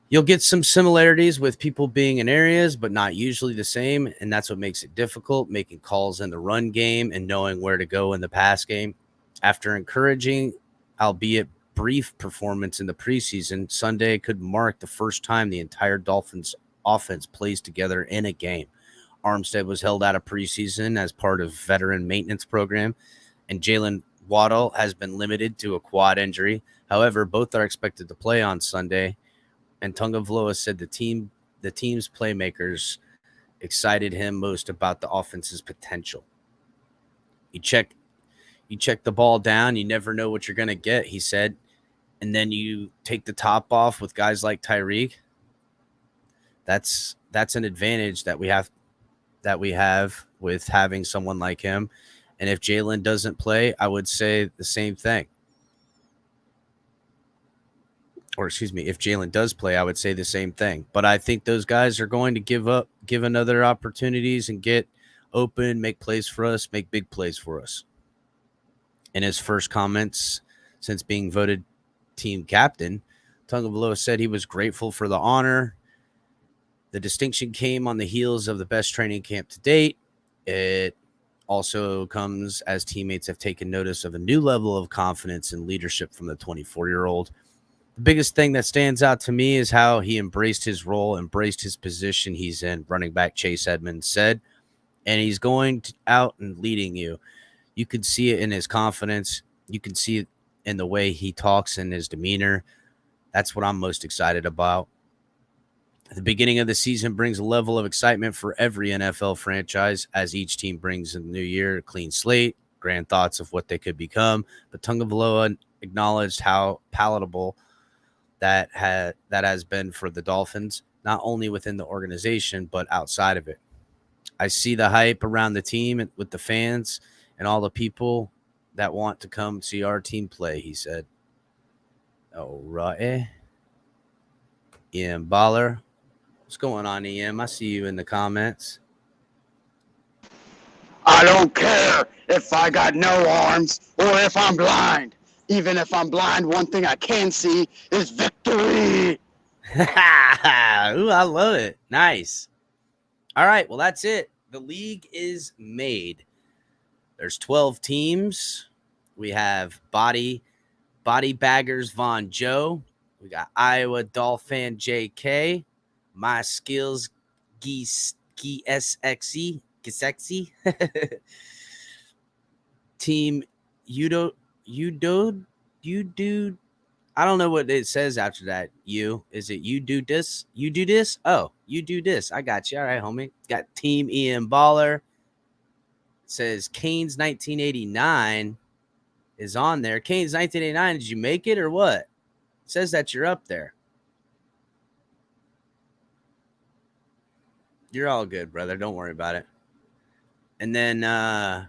You'll get some similarities with people being in areas, but not usually the same, and that's what makes it difficult, making calls in the run game and knowing where to go in the pass game. After encouraging, albeit brief performance in the preseason, Sunday could mark the first time the entire Dolphins offense plays together in a game. Armstead was held out of preseason as part of veteran maintenance program, and Jalen Waddle has been limited to a quad injury. However, both are expected to play on Sunday, and Tagovailoa said the team's playmakers excited him most about the offense's potential. You check the ball down, you never know what you're going to get, he said, and then you take the top off with guys like Tyreek. That's an advantage that we have with having someone like him. And if Jalen doesn't play, I would say the same thing. Or excuse me, if Jalen does play, I would say the same thing. But I think those guys are going to give another opportunities and get open, make plays for us, make big plays for us. In his first comments since being voted team captain, Tagovailoa said he was grateful for the honor. The distinction came on the heels of the best training camp to date. It also comes as teammates have taken notice of a new level of confidence and leadership from the 24-year-old. The biggest thing that stands out to me is how he embraced his role, embraced his position he's in, running back Chase Edmonds said, and he's going out and leading you. You could see it in his confidence. You can see it in the way he talks and his demeanor. That's what I'm most excited about. The beginning of the season brings a level of excitement for every NFL franchise as each team brings in the new year a clean slate, grand thoughts of what they could become. But Tagovailoa acknowledged how palatable that has been for the Dolphins, not only within the organization, but outside of it. I see the hype around the team with the fans and all the people that want to come see our team play, he said. All right. Ian Baller. What's going on, EM? I see you in the comments. I don't care if I got no arms or if I'm blind. Even if I'm blind, one thing I can see is victory. Ooh, I love it. Nice. All right, well, that's it. The league is made. There's 12 teams. We have Body Baggers Von Joe. We got Iowa DolPhan JK. My Skills Gisexy. Team You do. I don't know what it says after that. Is it you do this? You do this? Oh, you do this. I got you. All right, homie. Got Team Ian Baller. It says Canes 1989 is on there. Canes 1989. Did you make it or what? It says that you're up there. You're all good, brother. Don't worry about it. And then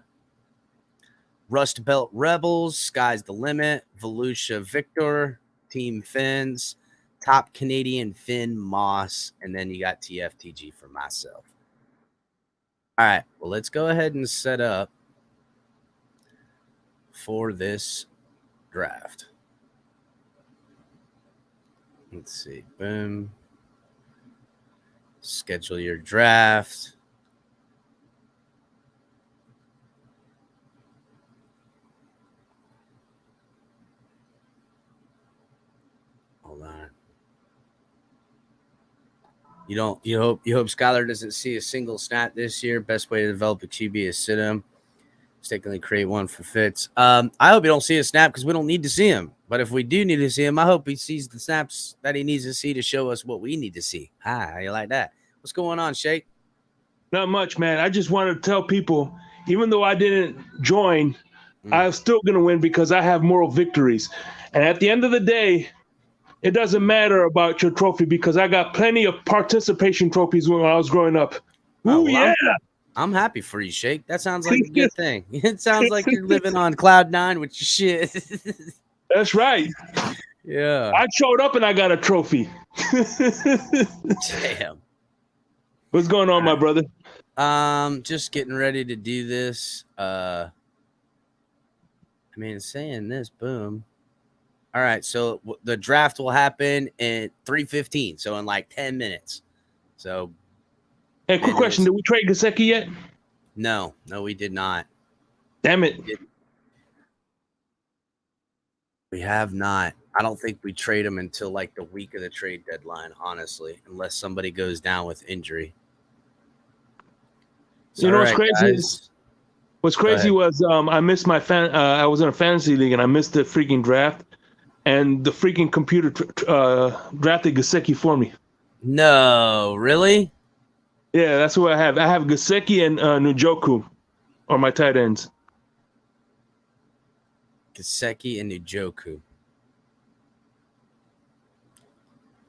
Rust Belt Rebels, Sky's the Limit, Volusia Victor, Team Fins, Top Canadian Finn Moss, and then you got TFTG for myself. All right, well, let's go ahead and set up for this draft. Let's see. Boom. Schedule your draft. Hold on. You hope Skylar doesn't see a single snap this year. Best way to develop a QB is sit him. Mistakenly create one for Fitz. I hope you don't see a snap because we don't need to see him. But if we do need to see him, I hope he sees the snaps that he needs to see to show us what we need to see. How you like that? What's going on, Shake? Not much, man. I just wanted to tell people even though I didn't join, I'm still going to win because I have moral victories. And at the end of the day, it doesn't matter about your trophy because I got plenty of participation trophies when I was growing up. Oh, Ooh, well, yeah. I'm happy for you, Shake. That sounds like a good thing. It sounds like you're living on cloud nine with your shit. That's right. Yeah. I showed up and I got a trophy. Damn. What's going on, my brother? Just getting ready to do this. I mean, saying this, boom. All right, so the draft will happen at 3:15, so in like 10 minutes. So, hey, quick question: did we trade Gesicki yet? No, we did not. Damn it, we have not. I don't think we trade him until like the week of the trade deadline, honestly, unless somebody goes down with injury. So, you know what's crazy? What's crazy was I missed my I was in a fantasy league and I missed the freaking draft. And the freaking computer drafted Gesicki for me. No, really? Yeah, that's what I have. I have Gesicki and Njoku are my tight ends. Gesicki and Njoku.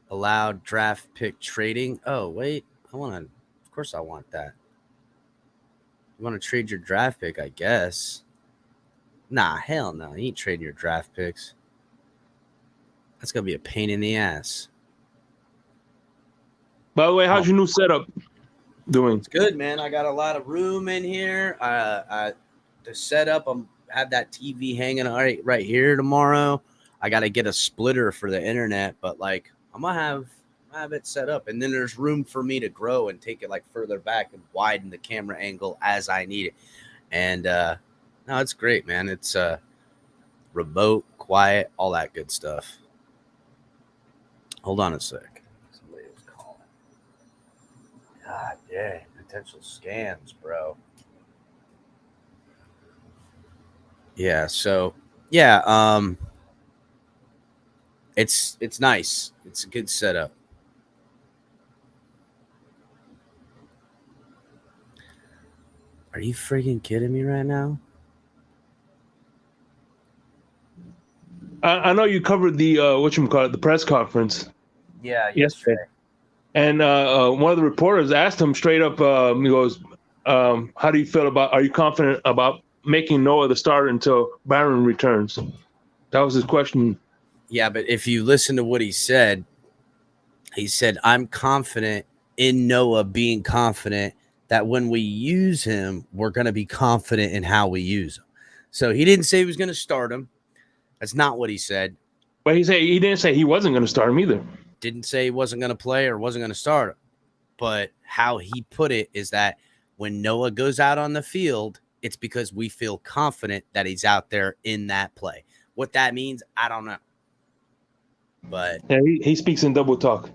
Allowed draft pick trading. Oh, wait. Of course I want that. You want to trade your draft pick, I guess. Nah, hell no. You ain't trading your draft picks. That's going to be a pain in the ass. By the way, how's your new setup doing? It's good, man. I got a lot of room in here. The setup, have that TV hanging right here tomorrow. I got to get a splitter for the internet, but like I'm going to have it set up. And then there's room for me to grow and take it like further back and widen the camera angle as I need it. And no, it's great, man. It's remote, quiet, all that good stuff. Hold on a sec. Somebody was calling. God dang, potential scams, bro. Yeah, so yeah, it's nice. It's a good setup. Are you freaking kidding me right now? I know you covered the the press conference. Yeah, yesterday. And one of the reporters asked him straight up. He goes, "How do you feel about? Are you confident about making Noah the starter until Byron returns?" That was his question. Yeah, but if you listen to what he said, "I'm confident in Noah being confident that when we use him, we're going to be confident in how we use him." So he didn't say he was going to start him. That's not what he said. But he didn't say he wasn't going to start him either. Didn't say he wasn't going to play or wasn't going to start him. But how he put it is that when Noah goes out on the field, it's because we feel confident that he's out there in that play. What that means, I don't know. But yeah, he speaks in double talk.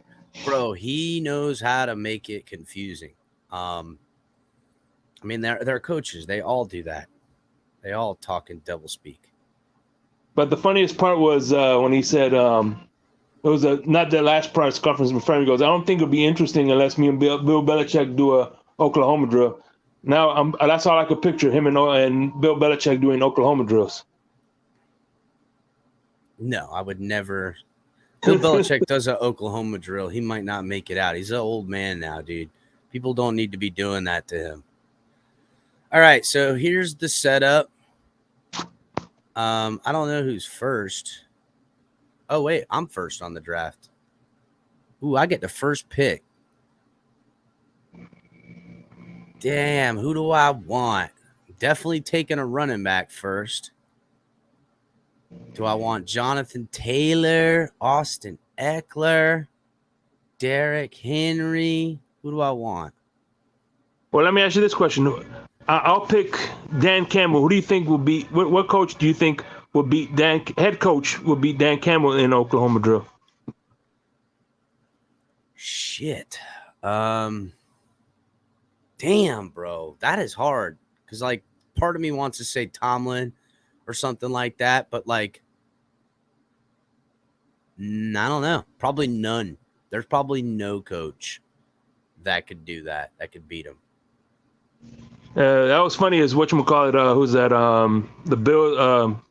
Bro, he knows how to make it confusing. I mean, they're coaches. They all do that. They all talk in double speak. But the funniest part was when he said, it was not the last press conference before he goes, "I don't think it'll be interesting unless me and Bill Belichick do a Oklahoma drill." Now that's all I could picture, him and Bill Belichick doing Oklahoma drills. No, I would never. Bill Belichick does an Oklahoma drill. He might not make it out. He's an old man now, dude. People don't need to be doing that to him. All right, so here's the setup. I don't know who's first. Oh, wait, I'm first on the draft. Ooh, I get the first pick. Damn, who do I want? Definitely taking a running back first. Do I want Jonathan Taylor, Austin Eckler, Derrick Henry? Who do I want? Well, let me ask you this question. I'll pick Dan Campbell. Who do you think will be? What coach do you think will beat Dan? Head coach will beat Dan Campbell in Oklahoma drill. Shit. Damn, bro, that is hard because like part of me wants to say Tomlin or something like that, but like, I don't know. Probably none. There's probably no coach that could do that. That could beat him. That was funny. Is whatchamacallit, who's that? The Bill,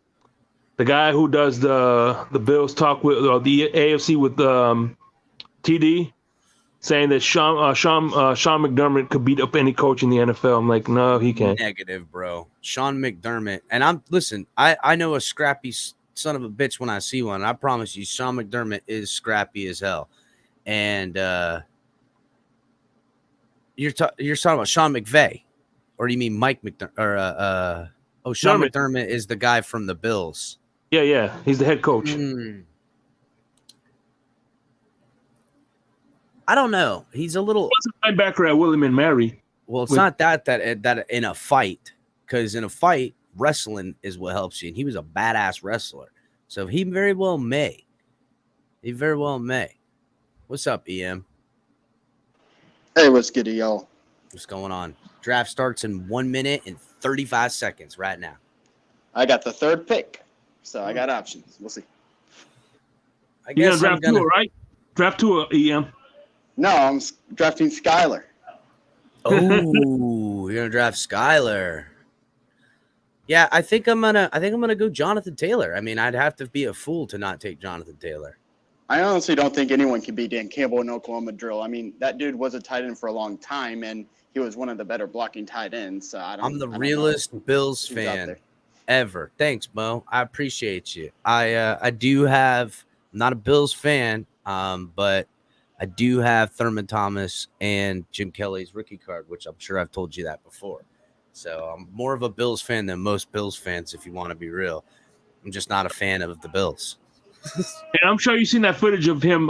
the guy who does the Bills talk with the AFC with TD, saying that Sean McDermott could beat up any coach in the NFL. I'm like, no, he can't. Negative, bro. Sean McDermott, and I know a scrappy son of a bitch when I see one. I promise you, Sean McDermott is scrappy as hell. And you're talking about Sean McVay, or do you mean Mike McDermott? Or Sean McDermott is the guy from the Bills. Yeah, he's the head coach. I don't know. He's a little. He was a linebacker at William and Mary. Well, it's not that in a fight, because in a fight, wrestling is what helps you, and he was a badass wrestler. So he very well may. He very well may. What's up, EM? Hey, what's good, y'all? What's going on? Draft starts in 1 minute and 35 seconds right now. I got the third pick, so I got options. We'll see. I guess You're gonna draft Tua, right? Draft Tua, EM. No, I'm drafting Skyler. Oh, you're gonna draft Skyler. Yeah, I think I'm gonna go Jonathan Taylor. I mean, I'd have to be a fool to not take Jonathan Taylor. I honestly don't think anyone can beat Dan Campbell in Oklahoma drill. I mean, that dude was a tight end for a long time, and he was one of the better blocking tight ends. So I'm the realest Bills fan ever. Thanks, Mo. I appreciate you. I do have. I'm not a Bills fan, but I do have Thurman Thomas and Jim Kelly's rookie card, which I'm sure I've told you that before. So I'm more of a Bills fan than most Bills fans, if you want to be real. I'm just not a fan of the Bills. And I'm sure you've seen that footage of him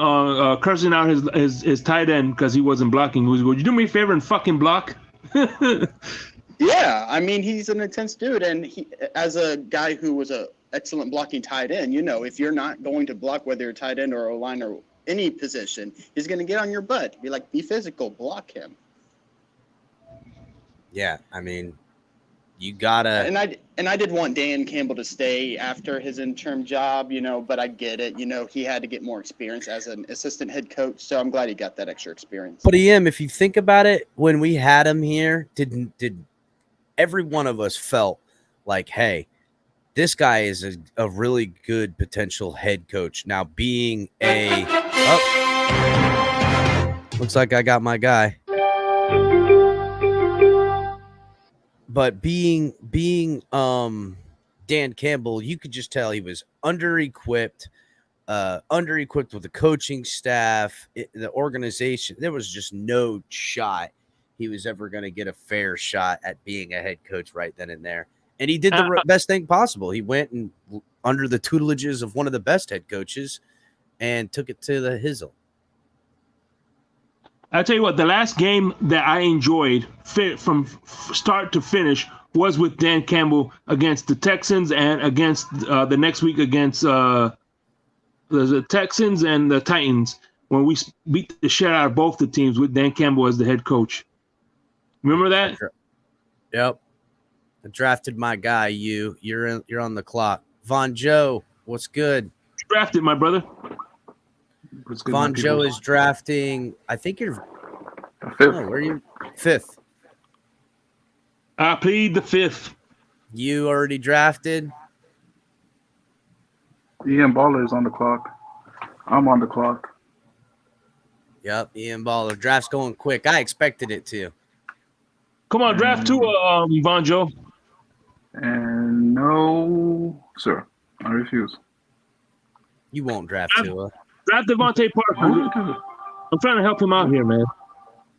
cursing out his tight end because he wasn't blocking. Would you do me a favor and fucking block? Yeah, I mean, he's an intense dude, and he, as a guy who was an excellent blocking tight end, if you're not going to block, whether you're tight end or O-line or any position, he's going to get on your butt. Be physical, block him. Yeah, I mean, you gotta. And I did want Dan Campbell to stay after his interim job, but I get it. He had to get more experience as an assistant head coach, so I'm glad he got that extra experience. But if you think about it, when we had him here, did every one of us felt like, hey, this guy is a really good potential head coach. Now, being looks like I got my guy. But being Dan Campbell, you could just tell he was under-equipped with the coaching staff, the organization. There was just no shot he was ever going to get a fair shot at being a head coach right then and there. And he did the best thing possible. He went and under the tutelages of one of the best head coaches and took it to the hizzle. I'll tell you what, the last game that I enjoyed from start to finish was with Dan Campbell against the Texans and against the next week against the Texans and the Titans when we beat the shit out of both the teams with Dan Campbell as the head coach. Remember that? Yep. I drafted my guy. You're on the clock. Von Joe, what's good? Drafted, my brother. Von Joe is drafting. I think you're fifth. Where are you? Fifth. I plead the fifth. You already drafted? Ian Baller is on the clock. I'm on the clock. Yep, Ian Baller. Draft's going quick. I expected it to. Come on, draft two, Von Joe. And no, sir. I refuse. You won't draft Tua. Draft Devontae Parker. I'm trying to help him out here, man.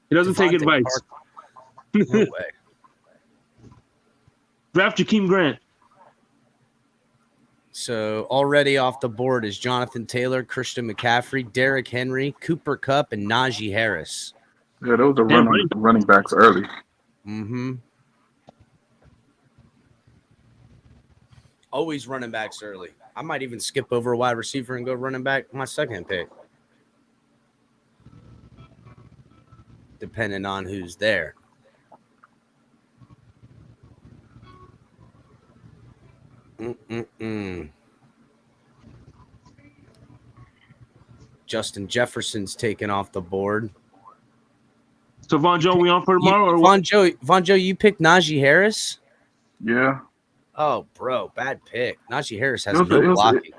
He doesn't take advice. No way. Draft Jakeem Grant. So already off the board is Jonathan Taylor, Christian McCaffrey, Derrick Henry, Cooper Kupp, and Najee Harris. Yeah, those are running backs early. Mm-hmm. Always running backs early. I might even skip over a wide receiver and go running back my second pick. Depending on who's there. Justin Jefferson's taken off the board. So Von Joe, we on for tomorrow or what? Von Joe, you picked Najee Harris? Yeah. Oh, bro, bad pick. Najee Harris has no blocking.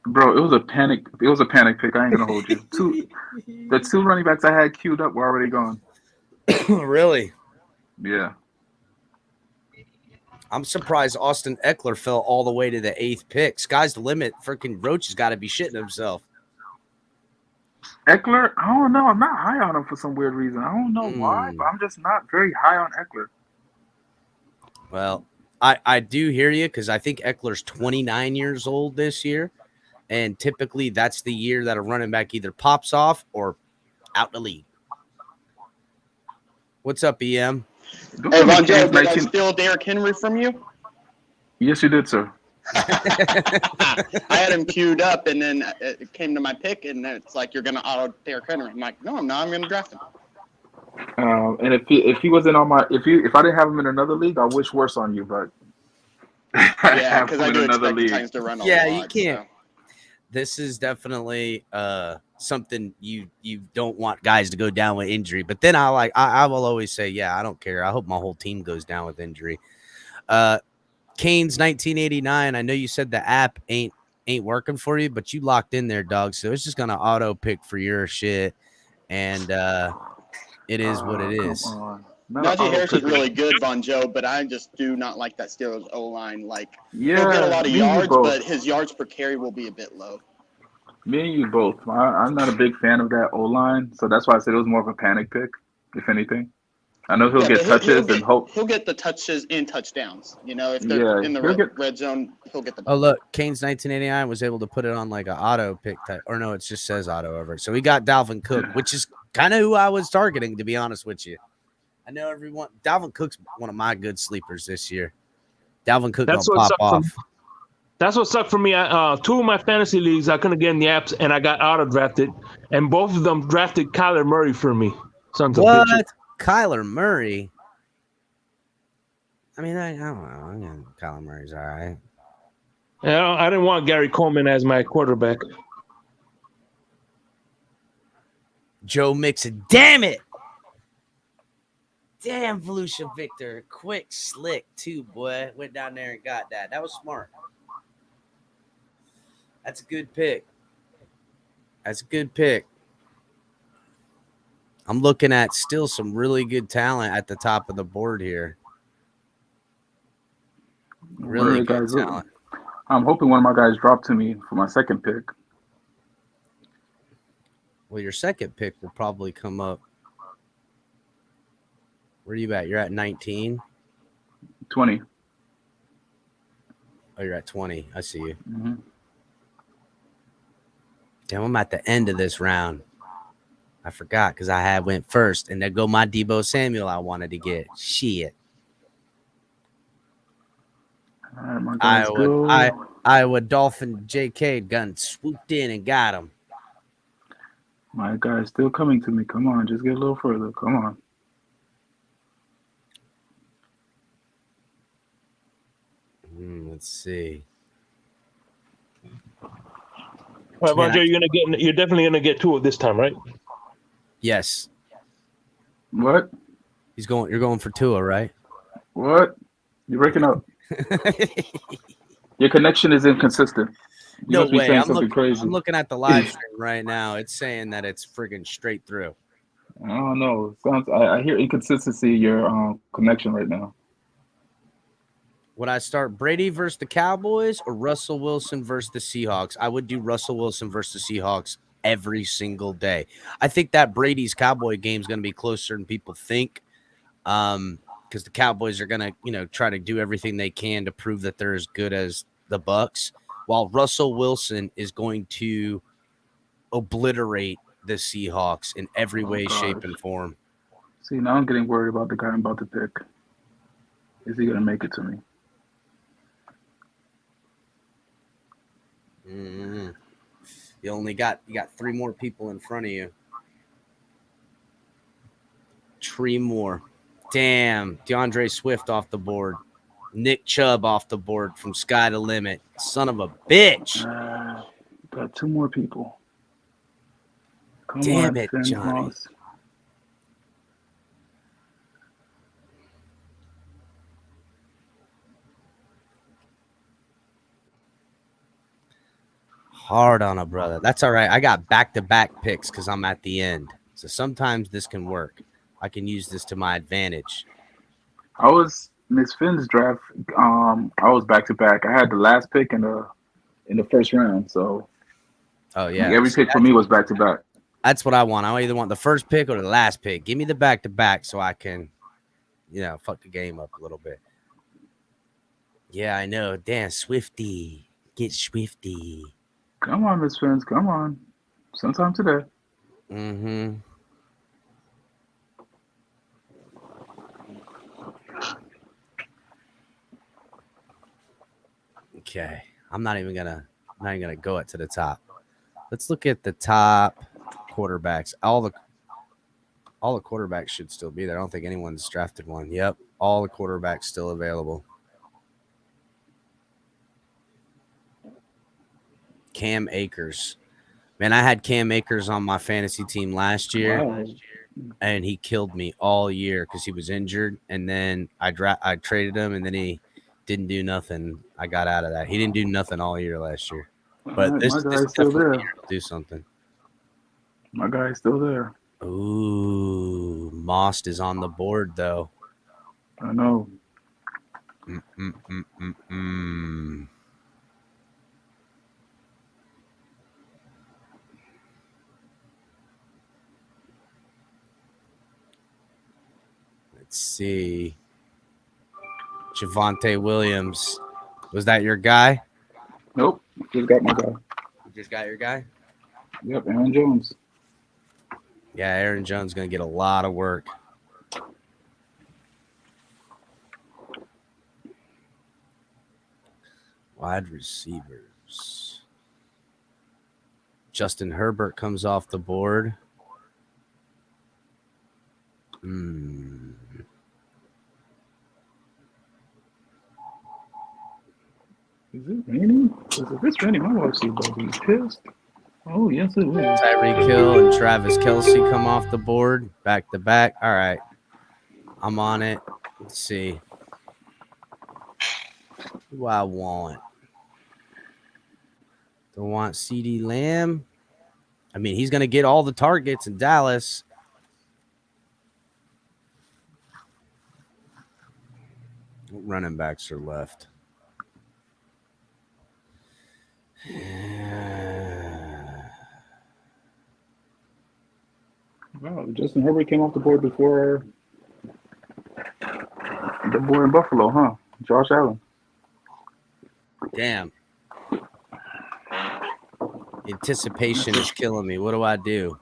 Bro, it was a panic. It was a panic pick. I ain't gonna hold you. The two running backs I had queued up were already gone. Really? Yeah. I'm surprised Austin Eckler fell all the way to the 8th pick. Sky's the limit. Freaking Roach has got to be shitting himself. Eckler, I don't know. I'm not high on him for some weird reason. I don't know why, but I'm just not very high on Eckler. Well, I do hear you because I think Eckler's 29 years old this year. And typically that's the year that a running back either pops off or out the league. What's up, EM? Hey, Von Joe, did I steal Derrick Henry from you? Yes, you did, sir. I had him queued up, and then it came to my pick, and then it's like, you're going to auto Derrick Henry. I'm like, no, I'm not. I'm going to draft him. And if he wasn't on my if I didn't have him in another league, I wish worse on you, but yeah, because I do expect the Titans to run a lot. You can't. So. This is definitely something you don't want guys to go down with injury. But then I will always say, yeah, I don't care. I hope my whole team goes down with injury. Canes 1989. I know you said the app ain't working for you, but you locked in there, dog. So it's just gonna auto pick for your shit, and it is what it is. Najee Harris is really good, Von Joe, but I just do not like that Steelers O-line. Like, yeah, he'll get a lot of yards, but his yards per carry will be a bit low. Me and you both. I'm not a big fan of that O-line, so that's why I said it was more of a panic pick, if anything. I know he'll get touches and hope. He'll get the touches and touchdowns. You know, if they're in the red zone, he'll get the. Oh, look, Canes 1989 was able to put it on like an auto pick type. Or no, it just says auto over. So we got Dalvin Cook, which is kind of who I was targeting, to be honest with you. I know everyone. Dalvin Cook's one of my good sleepers this year. Dalvin Cook gonna pop off. That's what sucked for me. Two of my fantasy leagues I couldn't get in the apps, and I got auto drafted, and both of them drafted Kyler Murray for me. What? Kyler Murray? I mean, I don't know. Kyler Murray's all right. I didn't want Gary Coleman as my quarterback. Joe Mixon. Damn it! Damn, Volusia Victor. Quick, slick, too, boy. Went down there and got that. That was smart. That's a good pick. I'm looking at still some really good talent at the top of the board here. Really good talent. I'm hoping one of my guys dropped to me for my second pick. Well, your second pick will probably come up. Where are you at? You're at 19? 20. Oh, you're at 20. I see you. Mm-hmm. Damn, I'm at the end of this round. I forgot because I went first, and there go my Deebo Samuel I wanted to get. Shit. All right, Iowa Dolphin JK gun swooped in and got him. My guy's still coming to me. Come on, just get a little further. Come on. Let's see. Well, Roger, you're definitely gonna get two this time, right? Yes. What? You're going for Tua, right? What? You're breaking up. Your connection is inconsistent. You no way. I'm crazy. looking at the live stream right now. It's saying that it's friggin' straight through. I don't know. I hear inconsistency in your connection right now. Would I start Brady versus the Cowboys or Russell Wilson versus the Seahawks? I would do Russell Wilson versus the Seahawks every single day. I think that Brady's Cowboy game is going to be closer than people think, because the Cowboys are going to, try to do everything they can to prove that they're as good as the Bucs, while Russell Wilson is going to obliterate the Seahawks in every way, shape, and form. See, now I'm getting worried about the guy I'm about to pick. Is he going to make it to me? Mm-hmm. You got three more people in front of you. Three more. Damn. DeAndre Swift off the board. Nick Chubb off the board from Sky to Limit. Son of a bitch. Got two more people. Damn it, Johnny. hard on a brother. That's all right. I got back-to-back picks because I'm at the end. So sometimes this can work. I can use this to my advantage. I was Miss Finn's draft. I was back to back. I had the last pick in the first round. So Yeah, every pick for me was back to back. That's what I want. I either want the first pick or the last pick. Give me the back-to-back so I can, fuck the game up a little bit. Yeah, I know. Damn, Swifty. Get Swifty. Come on, Miss Fins. Come on. Sometime today. Mm-hmm. Okay. I'm not even gonna go it to the top. Let's look at the top quarterbacks. All the quarterbacks should still be there. I don't think anyone's drafted one. Yep. All the quarterbacks still available. Cam Akers. Man, I had Cam Akers on my fantasy team last year, and he killed me all year because he was injured. And then I traded him, and then he didn't do nothing. I got out of that. He didn't do nothing all year last year. But this is still there. Do something. My guy's still there. Ooh, Most is on the board though. I know. Let's see. Javonte Williams. Was that your guy? Nope. Just got my guy. You just got your guy? Yep, Aaron Jones. Yeah, Aaron Jones is going to get a lot of work. Wide receivers. Justin Herbert comes off the board. Is it raining? If it's raining, my wife's about to be pissed. Oh, yes, it is. Tyreek Hill and Travis Kelce come off the board back to back. All right. I'm on it. Let's see. Who do I want? Do I want CeeDee Lamb? I mean, he's going to get all the targets in Dallas. What running backs are left? Wow, Justin Herbert came off the board before the boy in Buffalo, huh? Josh Allen. Damn. Anticipation is killing me. What do I do?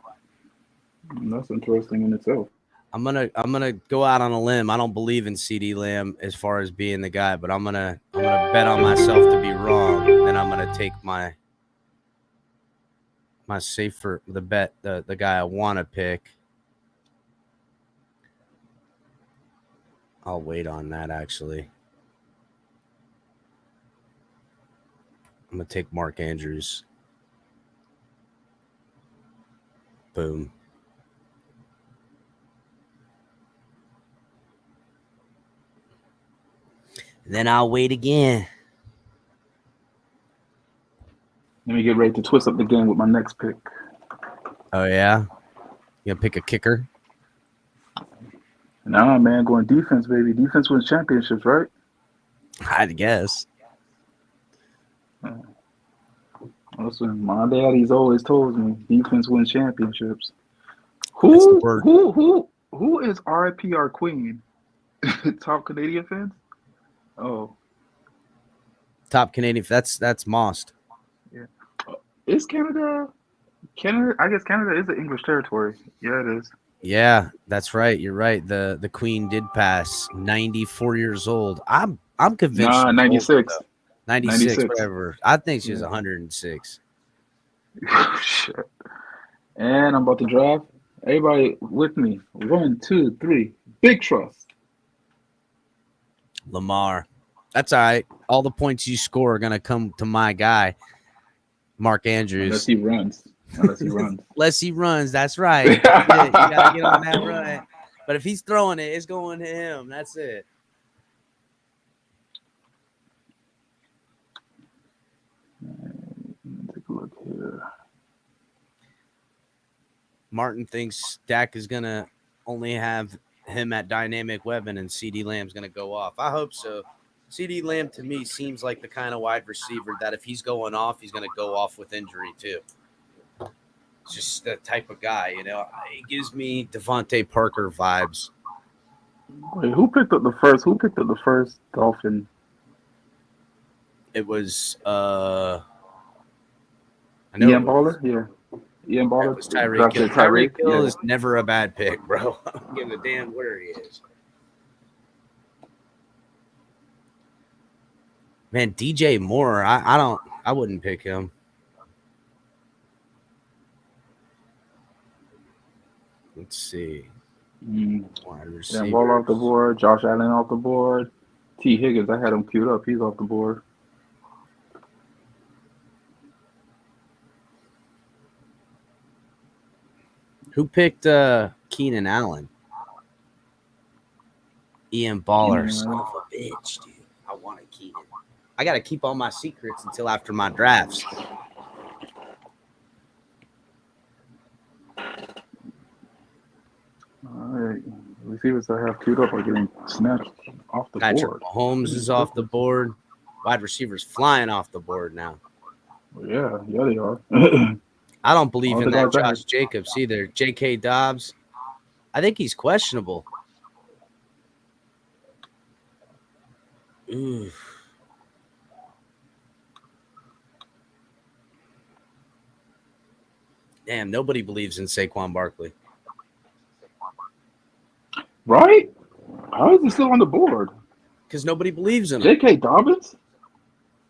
That's interesting in itself. I'm gonna go out on a limb. I don't believe in CeeDee Lamb as far as being the guy, but I'm gonna bet on myself to be wrong. And then I'm gonna take my safer the guy I want to pick. I'll wait on that actually. I'm gonna take Mark Andrews. Boom. And then I'll wait again. Let me get ready to twist up the game with my next pick. Oh, yeah? You gonna pick a kicker? Nah, man, going defense, baby. Defense wins championships, right? I'd guess. Listen, my daddy's always told me defense wins championships. Who is RIP our queen? Top Canadian fans? Oh. Top Canadian. That's Most. Yeah. Is Canada? I guess Canada is an English territory. Yeah, it is. Yeah, that's right. You're right. The Queen did pass. 94 years old. I'm convinced. Nah, 96. 96, whatever. I think she's 106. Shit. And I'm about to draft. Everybody with me. 1, 2, 3. Big trust. Lamar. That's all right. All the points you score are going to come to my guy, Mark Andrews. Unless he runs. Unless he runs. That's right. You got to get on that run. But if he's throwing it, it's going to him. That's it. Take a look Martin thinks Dak is going to only have him at dynamic weapon and CD Lamb's going to go off. I hope so. CD Lamb to me seems like the kind of wide receiver that if he's going off, he's going to go off with injury too. It's just the type of guy, you know. It gives me Devontae Parker vibes. Wait, who picked up the first? Who picked up the first Dolphin? It was I know Ian Baller? Yeah. Ian Baller? it was Tyreek Hill. Tyreek Hill is never a bad pick, bro. I don't give a damn where he is. Man, DJ Moore, I wouldn't pick him. Let's see. Wide Yeah, Ball off the board. Josh Allen off the board. T. Higgins, I had him queued up. He's off the board. Who picked Keenan Allen? Ian Baller. Son of a bitch, dude. I wanted Keenan. I got to keep all my secrets until after my drafts. All right. Receivers I have queued up are getting snatched off the Patrick board. Mahomes is off the board. Wide receivers flying off the board now. Yeah, they are. I don't believe All in the that guys back. Josh Jacobs either. J.K. Dobbs, I think he's questionable. Ooh. Damn, nobody believes in Saquon Barkley. Right? How is he still on the board? Because nobody believes in him. J.K. Dobbins?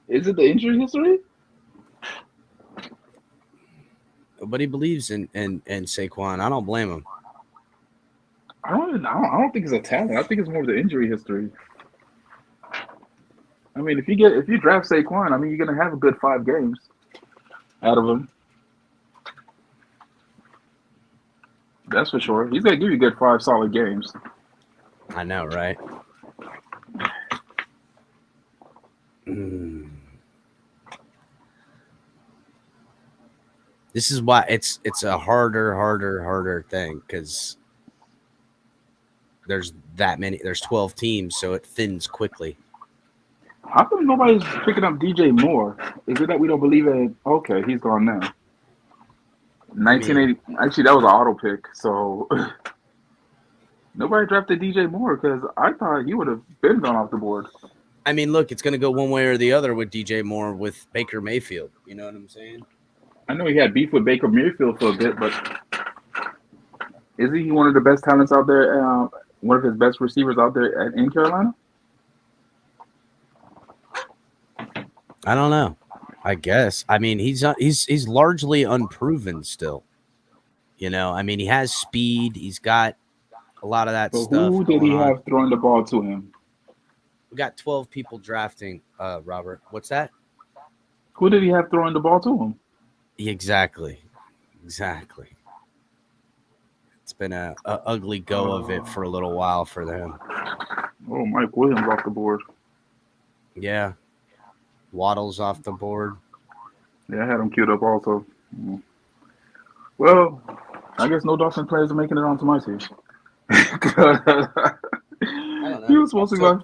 Is it the injury history? Nobody believes in Saquon. I don't blame him. I don't think it's a talent. I think it's more of the injury history. I mean, if you draft Saquon, I mean, you're gonna have a good 5 games out of him. That's for sure. He's gonna give you good 5 solid games. I know, right? This is why it's a harder thing because there's 12 teams, so it thins quickly. How come nobody's picking up DJ Moore? Is it that we don't believe in? Okay, he's gone now. 1980. Actually, that was an auto pick, so nobody drafted DJ Moore because I thought he would have been gone off the board. I mean, look, it's going to go one way or the other with DJ Moore with Baker Mayfield. You know what I'm saying? I know he had beef with Baker Mayfield for a bit, but is he one of the best talents out there? One of his best receivers out there in Carolina? I don't know. I guess. I mean, he's largely unproven still. You know, I mean, he has speed. He's got a lot of that stuff. Who did he have throwing the ball to him? We got 12 people drafting, Robert. What's that? Who did he have throwing the ball to him? Exactly. It's been a ugly go of it for a little while for them. Oh, Mike Williams off the board. Yeah. Waddle's off the board. Yeah, I had him queued up also. Well, I guess no Dolphin players are making it onto my team. He was supposed to go.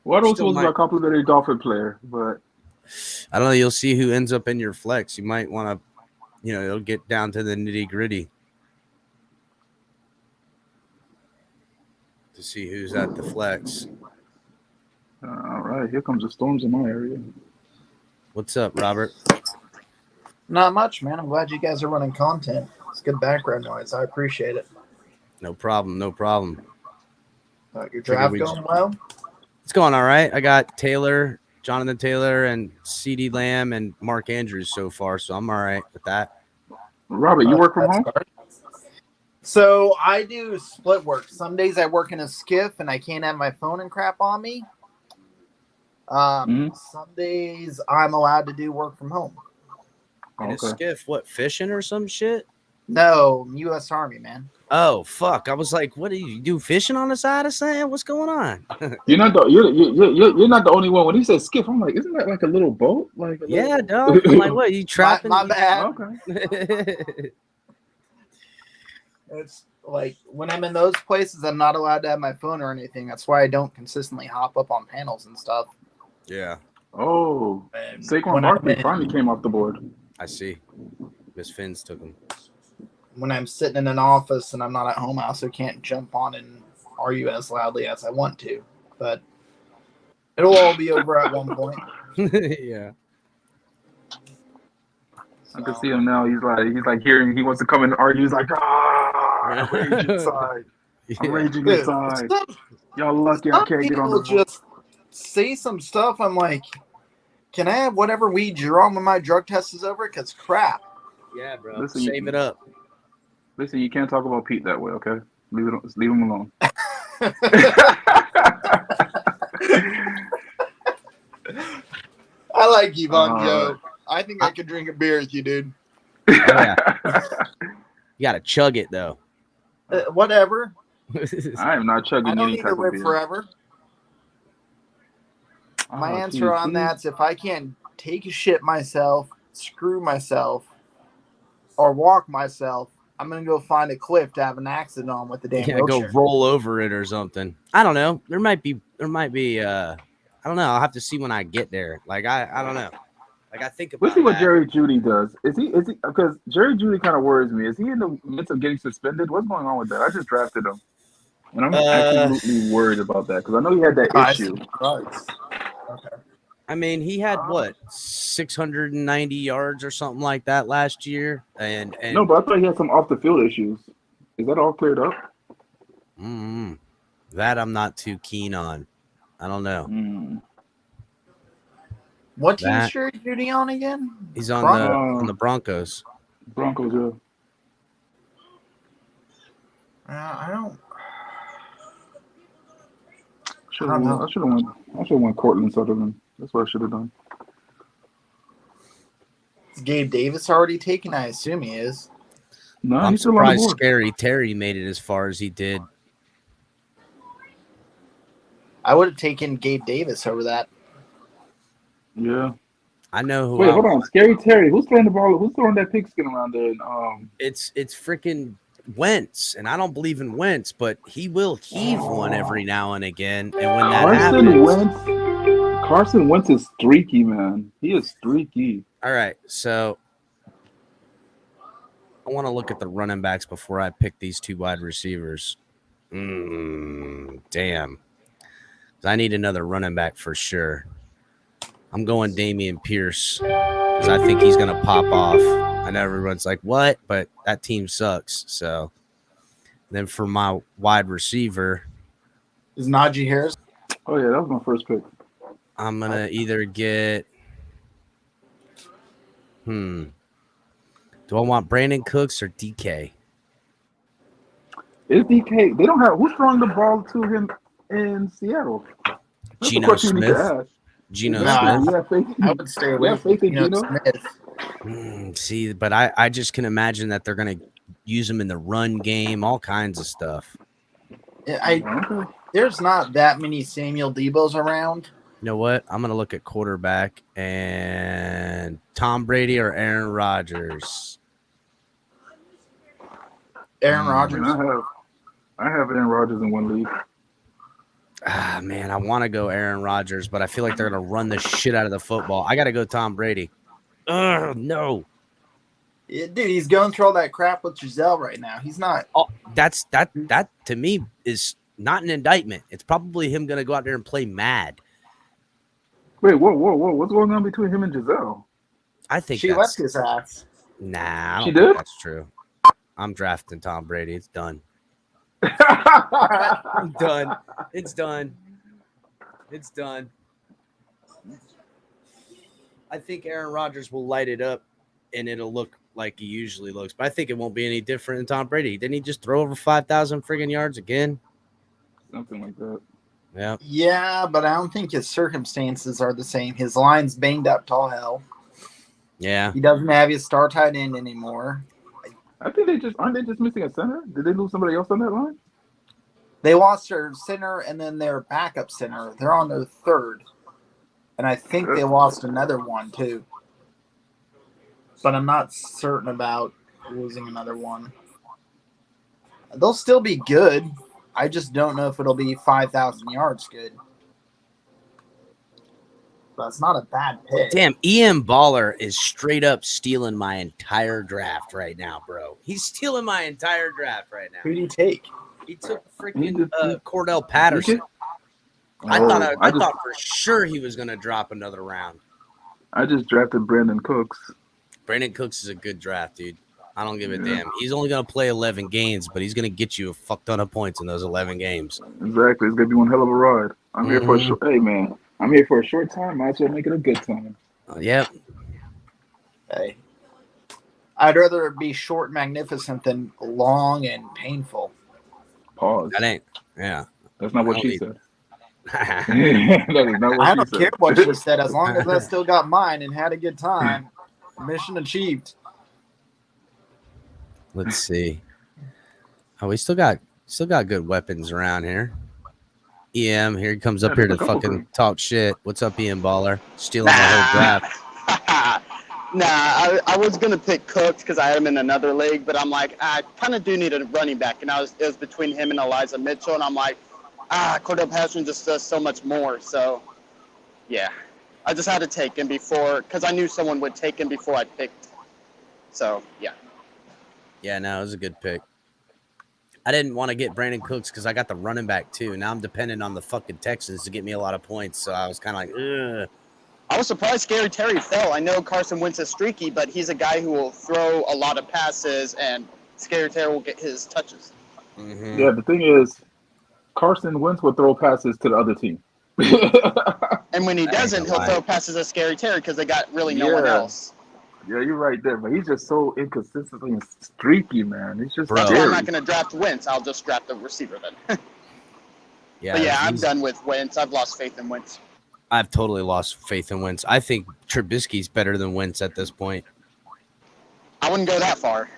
Waddle was supposed to be a complimentary Dolphin player, but I don't know. You'll see who ends up in your flex. You might want to, it'll get down to the nitty gritty to see who's at the flex. All right, here comes the storms in my area. What's up, Robert? Not much, man. I'm glad you guys are running content. It's good background noise. I appreciate it. No problem. Your draft going well? It's going all right. I got Jonathan Taylor, and CD Lamb and Mark Andrews so far, so I'm all right with that. Robert, you work from home? So I do split work. Some days I work in a skiff and I can't have my phone and crap on me. Some days I'm allowed to do work from home. In a skiff, what, fishing or some shit? No, U.S. Army, man. Oh fuck! I was like, "What do you do? Fishing on the side of sand? What's going on?" You're not the only one. When he said skiff, I'm like, isn't that like a little boat? Like Yeah, dog. I'm like, what? You trapping? My bad. Okay. It's like when I'm in those places, I'm not allowed to have my phone or anything. That's why I don't consistently hop up on panels and stuff. Yeah. Oh, And Saquon Barkley finally came off the board. I see. Miss Finns took him. When I'm sitting in an office and I'm not at home, I also can't jump on and argue as loudly as I want to. But it'll all be over at one point. Yeah. I can see him now. He's like hearing. He wants to come and argue. He's like, I'm raging inside. I'm raging inside. Y'all lucky I can't get on the just say some stuff. I'm like, can I have whatever weed you're on when my drug test is over? Because crap. Yeah, bro. Listen, Save it up. Listen, you can't talk about Pete that way, okay? Leave him alone. I like Yvonne Joe. I think I could drink a beer with you, dude. Oh, yeah. You gotta chug it though. Whatever. I am not chugging I don't any need type to of live beer. forever. My answer on that's if I can't take a shit myself, screw myself, or walk myself, I'm gonna go find a cliff to have an accident on with the damn go roll over it or something. I don't know. There might be I don't know. I'll have to see when I get there. Like I don't know. Like I think about Let's see what that. Jerry Jeudy does. Is he because Jerry Jeudy kind of worries me. Is he in the midst of getting suspended? What's going on with that? I just drafted him. And I'm absolutely worried about that because I know he had that issue. Okay. I mean, he had what 690 yards or something like that last year, and no, but I thought he had some off the field issues. Is that all cleared up? That I'm not too keen on. I don't know. What team is Jerry Jeudy on again? He's on the Broncos. Broncos, yeah. I don't. I should have went Cortland Sutherland. That's what I should have done. Is Gabe Davis already taken? I assume he is. No, I'm he's still on the surprised board. Scary Terry made it as far as he did. I would have taken Gabe Davis over that. Yeah. I know who. Wait, hold on. Scary Terry. Who's throwing the ball? Who's throwing that pigskin around there? It's freaking Wentz, and I don't believe in Wentz, but he will heave one every now and again. And when that happens, Carson Wentz is streaky, man. He is streaky. All right, so I want to look at the running backs before I pick these two wide receivers. Damn. I need another running back for sure. I'm going Damian Pierce because I think he's going to pop off. I know everyone's like, what? But that team sucks. So then for my wide receiver. Is Najee Harris? Oh, yeah, that was my first pick. I'm going to either get do I want Brandon Cooks or DK? Is DK? They don't have who's throwing the ball to him in Seattle? That's Geno Smith. Geno Smith. I would stay away from Geno Smith. See, but I just can imagine that they're going to use him in the run game, all kinds of stuff. There's not that many Samuel Debos around. You know what? I'm going to look at quarterback and Tom Brady or Aaron Rodgers. Aaron Rodgers. I have Aaron Rodgers in one league. Man, I want to go Aaron Rodgers, but I feel like they're going to run the shit out of the football. I got to go Tom Brady. No. Yeah, dude, he's going through all that crap with Giselle right now. He's not. Oh, that to me is not an indictment. It's probably him going to go out there and play mad. Wait, whoa. What's going on between him and Giselle? I think she left his ass. Nah, I she don't think did? that's true. I'm drafting Tom Brady. It's done. I'm done. It's done. It's done. I think Aaron Rodgers will light it up, and it'll look like he usually looks. But I think it won't be any different than Tom Brady. Didn't he just throw over 5,000 friggin' yards again? Something like that. Yeah. Yeah, but I don't think his circumstances are the same. His line's banged up to all hell. Yeah. He doesn't have his star tight end anymore. I think aren't they just missing a center? Did they lose somebody else on that line? They lost their center and then their backup center. They're on their third. And I think they lost another one, too. But I'm not certain about losing another one. They'll still be good. I just don't know if it'll be 5,000 yards good. But it's not a bad pick. Damn, EM Baller is straight up stealing my entire draft right now, bro. He's stealing my entire draft right now. Who do you take? He took freaking Cordell Patterson. I thought for sure he was going to drop another round. I just drafted Brandon Cooks. Brandon Cooks is a good draft, dude. I don't give a damn. He's only going to play 11 games, but he's going to get you a fuck ton of points in those 11 games. Exactly. It's going to be one hell of a ride. I'm here for a short. Hey, man. I'm here for a short time. Might as well make it a good time. Yep. Hey. I'd rather it be short and magnificent than long and painful. Pause. That ain't. Yeah. That's not what she said. That is not what I don't care what she said. As long as I still got mine and had a good time, mission achieved. Let's see. Oh, we still got good weapons around here. EM, here he comes up here to fucking talk shit. What's up, EM Baller? Stealing my whole draft. I was gonna pick Cooks because I had him in another league, but I'm like, I kind of do need a running back, and it was between him and Elijah Mitchell, and I'm like, Cordell Patterson just does so much more. So, yeah, I just had to take him before because I knew someone would take him before I picked. So, yeah. Yeah, no, it was a good pick. I didn't want to get Brandon Cooks because I got the running back too. Now I'm dependent on the fucking Texans to get me a lot of points. So I was kind of like, ugh. I was surprised Scary Terry fell. I know Carson Wentz is streaky, but he's a guy who will throw a lot of passes, and Scary Terry will get his touches. Mm-hmm. Yeah, the thing is, Carson Wentz will throw passes to the other team. And when he doesn't, he'll throw passes at Scary Terry because they got really no one else. Yeah, you're right there, but he's just so inconsistently and streaky, man. He's just That's why I'm not going to draft Wentz. I'll just draft the receiver then. Yeah, but yeah, I'm done with Wentz. I've lost faith in Wentz. I've totally lost faith in Wentz. I think Trubisky's better than Wentz at this point. I wouldn't go that far.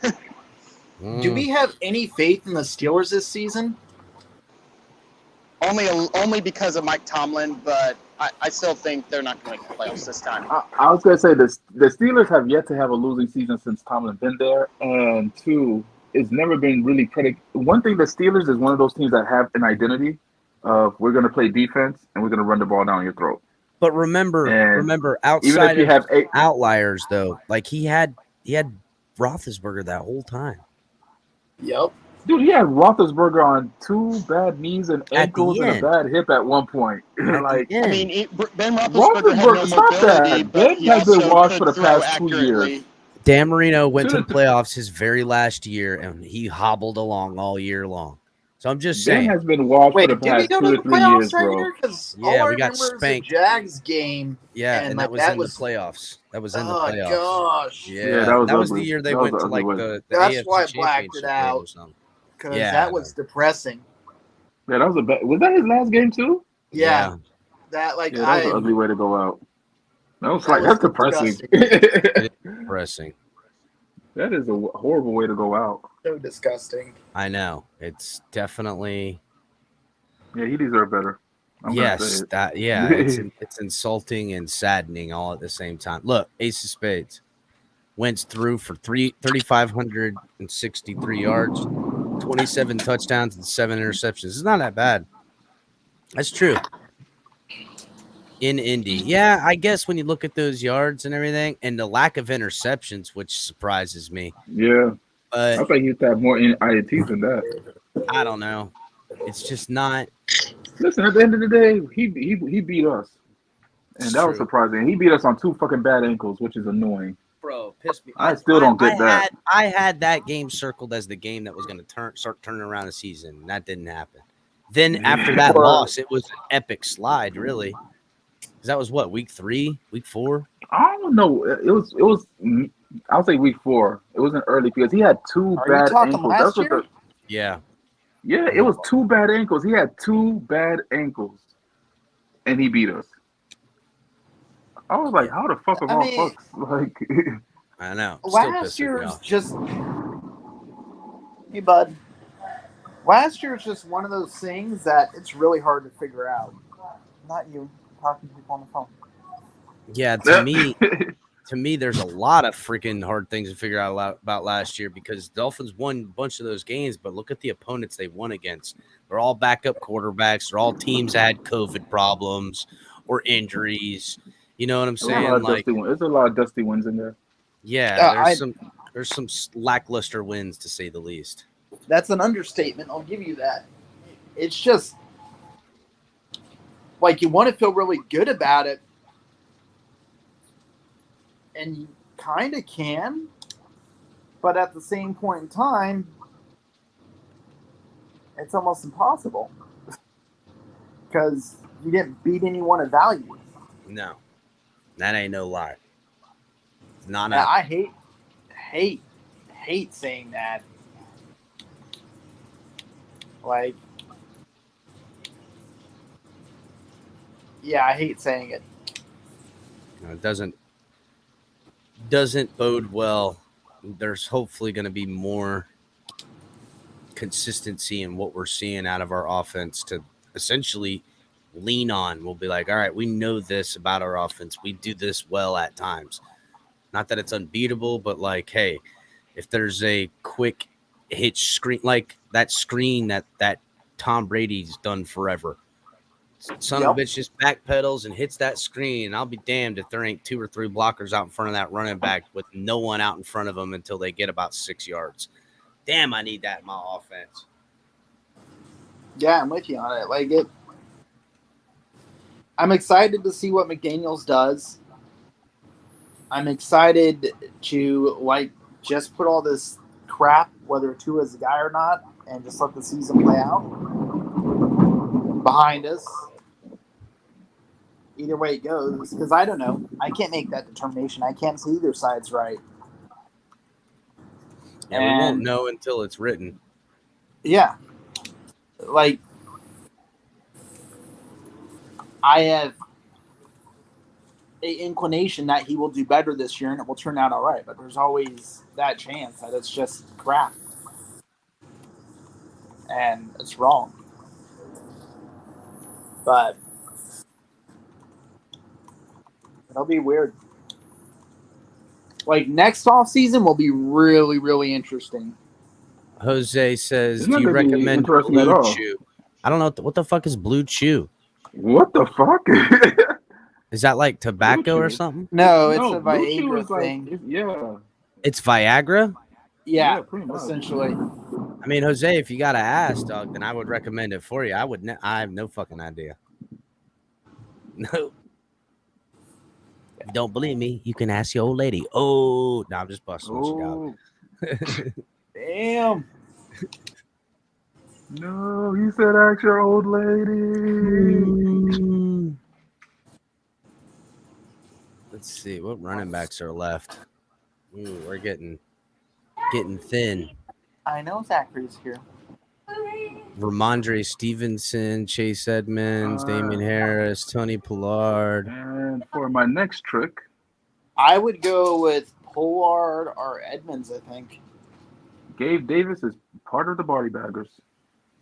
Do we have any faith in the Steelers this season? Only because of Mike Tomlin, but I still think they're not going to make the playoffs this time. I was going to say this: the Steelers have yet to have a losing season since Tomlin's been there, and two, it's never been really One thing, the Steelers is one of those teams that have an identity of we're going to play defense and we're going to run the ball down your throat. But remember, outside of outliers though, like he had Roethlisberger that whole time. Yep. Dude, he had Roethlisberger on 2 bad knees and ankles and a bad hip at one point. Like, I mean, Ben Roethlisberger had no stop mobility, that. but Ben has been washed for the past 2 years. Dan Marino went to the playoffs his very last year, and he hobbled along all year long. So I'm just saying. Ben has been washed for the past 2 or 3 years, bro. Yeah, we got spanked. Jags game. Yeah, and that was in the playoffs. That was in the playoffs. Oh, gosh. Yeah, that was the year they went to like the That's AFC why I blacked it out. Because that was depressing. Yeah, that was was that his last game too? Yeah. That was an ugly way to go out. That's depressing. Depressing. That is a horrible way to go out. So disgusting. I know. It's definitely. Yeah, he deserved better. It's insulting and saddening all at the same time. Look, Ace of Spades. Wentz threw for 3,563 yards, 27 touchdowns, and 7 interceptions. It's not that bad. That's true. In Indy. Yeah, I guess when you look at those yards and everything and the lack of interceptions, which surprises me. Yeah. I think he'd have more INTs than that. I don't know. It's just not. Listen, at the end of the day, he beat us. And that was surprising. He beat us on 2 fucking bad ankles, which is annoying. Bro, pissed me. I still don't get that. I had that game circled as the game that was going to start turning around the season. And that didn't happen. Then after that loss, it was an epic slide, really. Because that was what, week 3, week 4? I don't know. It was. I'll say week 4. It wasn't early because he had 2 bad ankles. That's what Yeah, it was 2 bad ankles. He had 2 bad ankles, and he beat us. I was like, how the fuck of all fucks? Like, I know. Last year was just Hey, bud. Last year is just one of those things that it's really hard to figure out. Not you talking to people on the phone. Yeah, to me, there's a lot of freaking hard things to figure out about last year because Dolphins won a bunch of those games, but look at the opponents they won against. They're all backup quarterbacks. They're all teams that had COVID problems or injuries. You know what I'm saying? There's a lot of dusty ones in there. Yeah, there's some lackluster wins to say the least. That's an understatement. I'll give you that. It's just like you want to feel really good about it, and you kind of can, but at the same point in time, it's almost impossible because you didn't beat anyone of value. No, that ain't no lie. Not. I hate saying that. Like, yeah, I hate saying it. It doesn't bode well. There's hopefully going to be more consistency in what we're seeing out of our offense to essentially lean on. We'll be like, all right, we know this about our offense. We do this well at times. Not that it's unbeatable, but like, hey, if there's a quick hitch screen, like that screen that Tom Brady's done forever. Son of a bitch just backpedals and hits that screen. I'll be damned if there ain't 2 or 3 blockers out in front of that running back with no one out in front of them until they get about 6 yards. Damn, I need that in my offense. Yeah, I'm with you on it. Like it. I'm excited to see what McDaniels does. I'm excited to just put all this crap, whether Tua's the guy or not, and just let the season play out behind us. Either way it goes, because I don't know. I can't make that determination. I can't see either side's right. And we won't know until it's written. Yeah. Like, I have an inclination that he will do better this year and it will turn out all right. But there's always that chance that it's just crap. And it's wrong. But it'll be weird. Like, next offseason will be really, really interesting. Jose says, It's do not you gonna be recommend interesting at Blue all. Chew? I don't know. What the fuck is Blue Chew? What the fuck? Is that like tobacco or Chew? something? No, it's a Blue Chew Viagra is like, thing. yeah. It's Viagra? Yeah, pretty much. essentially. I mean, Jose, if you got to ask, dog, then I would recommend it for you. I have no fucking idea. No. If you don't believe me, you can ask your old lady. Oh, no, I'm just busting what you got. Damn. No, you said ask your old lady. Let's see. What running backs are left? Ooh, we're getting thin. I know Zachary's here. Ramondre Stevenson, Chase Edmonds, Damian Harris, Tony Pollard. And for my next trick, I would go with Pollard or Edmonds, I think. Gabe Davis is part of the Body Baggers.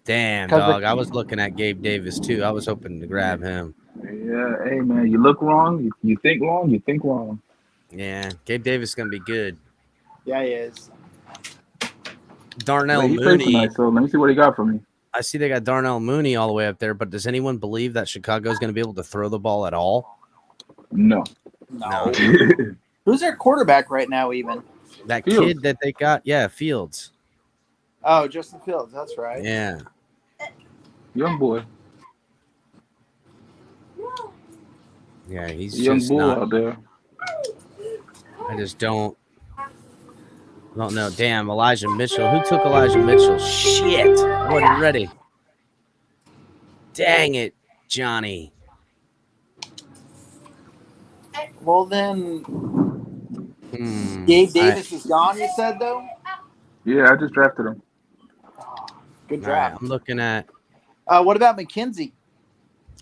Damn, dog. I was looking at Gabe Davis, too. I was hoping to grab him. Yeah, hey, man, you look wrong, you think wrong, you think wrong. Yeah, Gabe Davis is going to be good. Yeah, he is. Darnell He Mooney. played tonight, so let me see what he got for me. I see they got Darnell Mooney all the way up there, but does anyone believe that Chicago is going to be able to throw the ball at all? No. Who's their quarterback right now, even? That Fields. kid that they got, Fields. Oh, Justin Fields, that's right. Yeah. Young boy. Yeah, he's Young just bull not. out there. I just don't know. Damn, Elijah Mitchell. Who took Elijah Mitchell? Shit. I wasn't ready. Dang it, Johnny. Well, then, Gabe Davis is gone, you said, though? Yeah, I just drafted him. Good All right, draft. I'm looking at What about McKenzie?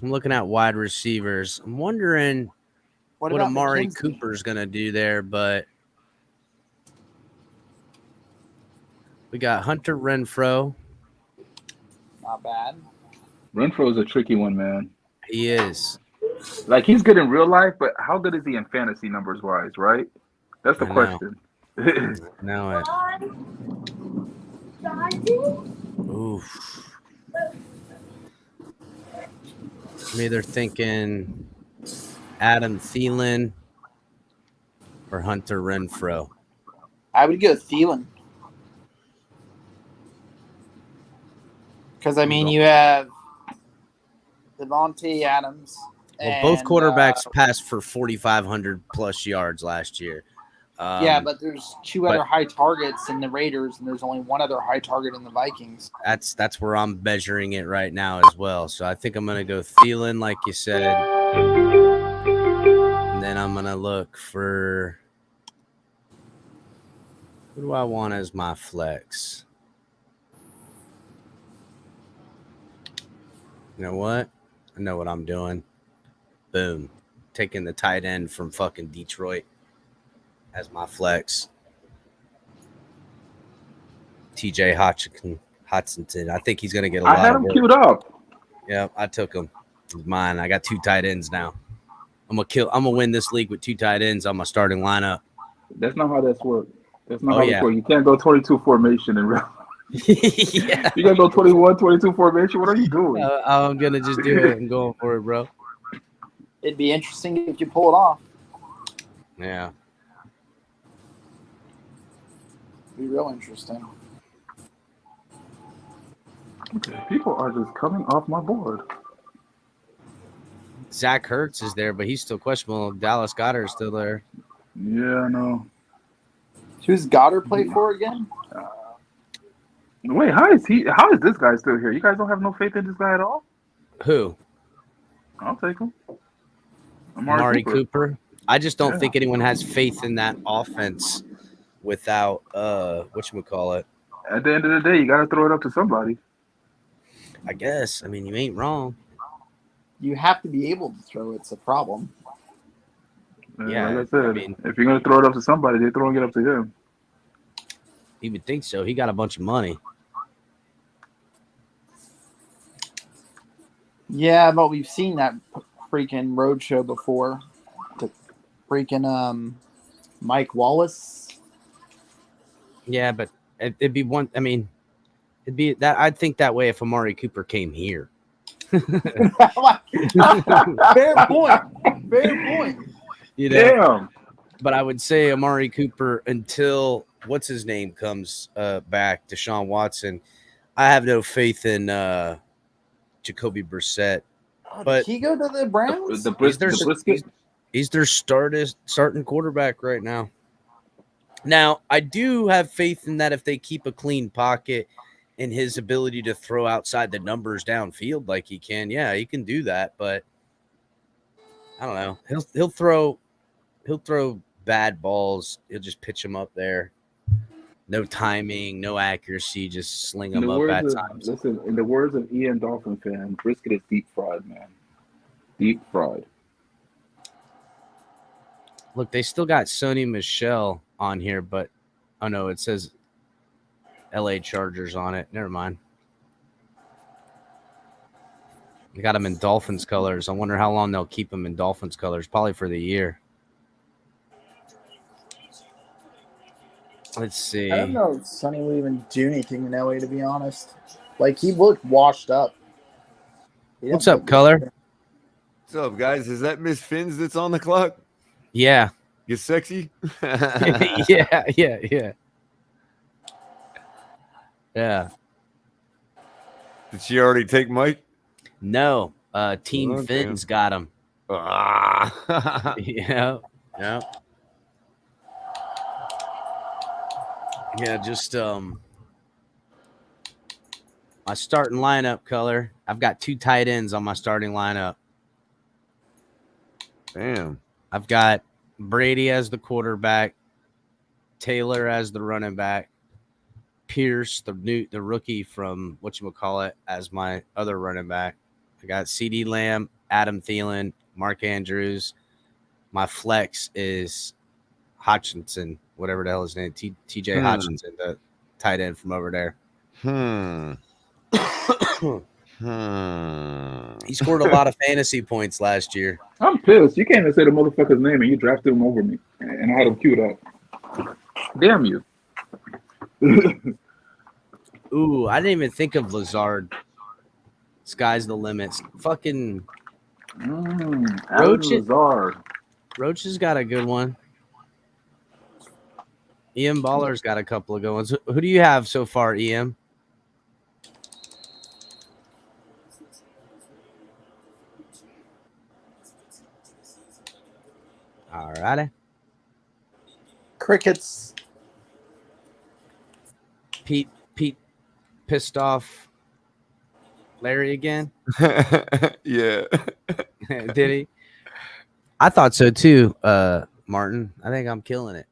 wide receivers. I'm wondering what about Amari McKenzie? Cooper's going to do there, but We got Hunter Renfrow. Not bad. Renfro is a tricky one, man. He is. Like, he's good in real life, but how good is he in fantasy numbers wise, right? That's the I know. question. Now it. Oof. I'm either thinking Adam Thielen or Hunter Renfrow. I would go Thielen. Because, I mean, you have Devontae Adams. Well, both quarterbacks passed for 4,500 plus yards last year. Yeah, but there's two other high targets in the Raiders, and there's only one other high target in the Vikings. That's where I'm measuring it right now as well. So I think I'm going to go Thielen, like you said. And then I'm going to look for – who do I want as my flex? You know what? I know what I'm doing. Boom. Taking the tight end from fucking Detroit as my flex. TJ Hutchinson. I think he's going to get a lot of work. I had him queued up. Yeah, I took him. He's mine. I got 2 tight ends now. I'm gonna win this league with 2 tight ends on my starting lineup. That's not how that's worked. That's not how it's worked. You can't go 22 formation in real. Yeah. You gotta go 21, 22 formation. What are you doing? I'm gonna just do it. I'm going for it, bro. It'd be interesting if you pull it off. Yeah. It'd be real interesting. Okay, people are just coming off my board. Zach Ertz is there, but he's still questionable. Dallas Goedert is still there. Yeah, I know. Who's Goddard play for again? Wait, how is this guy still here? You guys don't have no faith in this guy at all? Who? I'll take him. Amari Cooper. I just don't think anyone has faith in that offense without whatchamacallit. At the end of the day, you got to throw it up to somebody. I guess. I mean, you ain't wrong. You have to be able to throw. It's a problem. Yeah, like I said, I mean, if you're going to throw it up to somebody, they're throwing it up to him. You would think so. He got a bunch of money. Yeah, but we've seen that freaking roadshow before. The freaking Mike Wallace. Yeah, but it'd be one. I mean, it'd be that. I'd think that way if Amari Cooper came here. Fair point. Fair point. You know? Damn. But I would say Amari Cooper until what's his name comes back, Deshaun Watson. I have no faith in Jacoby Brissett. But did he go to the Browns? He's their starting quarterback right now. Now, I do have faith in that if they keep a clean pocket and his ability to throw outside the numbers downfield like he can, yeah, he can do that. But I don't know. He'll throw bad balls. He'll just pitch them up there. No timing, no accuracy, just sling them up at times. Listen, in the words of Ian Dolphin fan, brisket is deep fried, man. Deep fried. Look, they still got Sony Michel on here, but oh no, it says LA Chargers on it. Never mind. They got him in Dolphins colors. I wonder how long they'll keep him in Dolphins colors. Probably for the year. Let's see. I don't know if Sonny would even do anything in LA, to be honest. Like, he looked washed up. What's up, Culler? What's up, guys? Is that Miss Finns that's on the clock? Yeah. You sexy? Yeah. Did she already take Mike? No. Team Finns got him. Yeah. Yeah, just my starting lineup, Culler. I've got 2 tight ends on my starting lineup. Damn. I've got Brady as the quarterback, Taylor as the running back, Pierce, the rookie from whatchamacallit, as my other running back. I got CeeDee Lamb, Adam Thielen, Mark Andrews. My flex is Hutchinson, whatever the hell his name, TJ Hutchinson, tight end from over there. He scored a lot of fantasy points last year. I'm pissed. You can't even say the motherfucker's name and you drafted him over me. And I had him queued up. Damn you. Ooh, I didn't even think of Lazard. Sky's the limits. Fucking Lazard. Roach has got a good one. EM Baller's got a couple of good ones. Who do you have so far, EM? All righty. Crickets. Pete pissed off Larry again. Yeah. Did he? I thought so too, Martin. I think I'm killing it.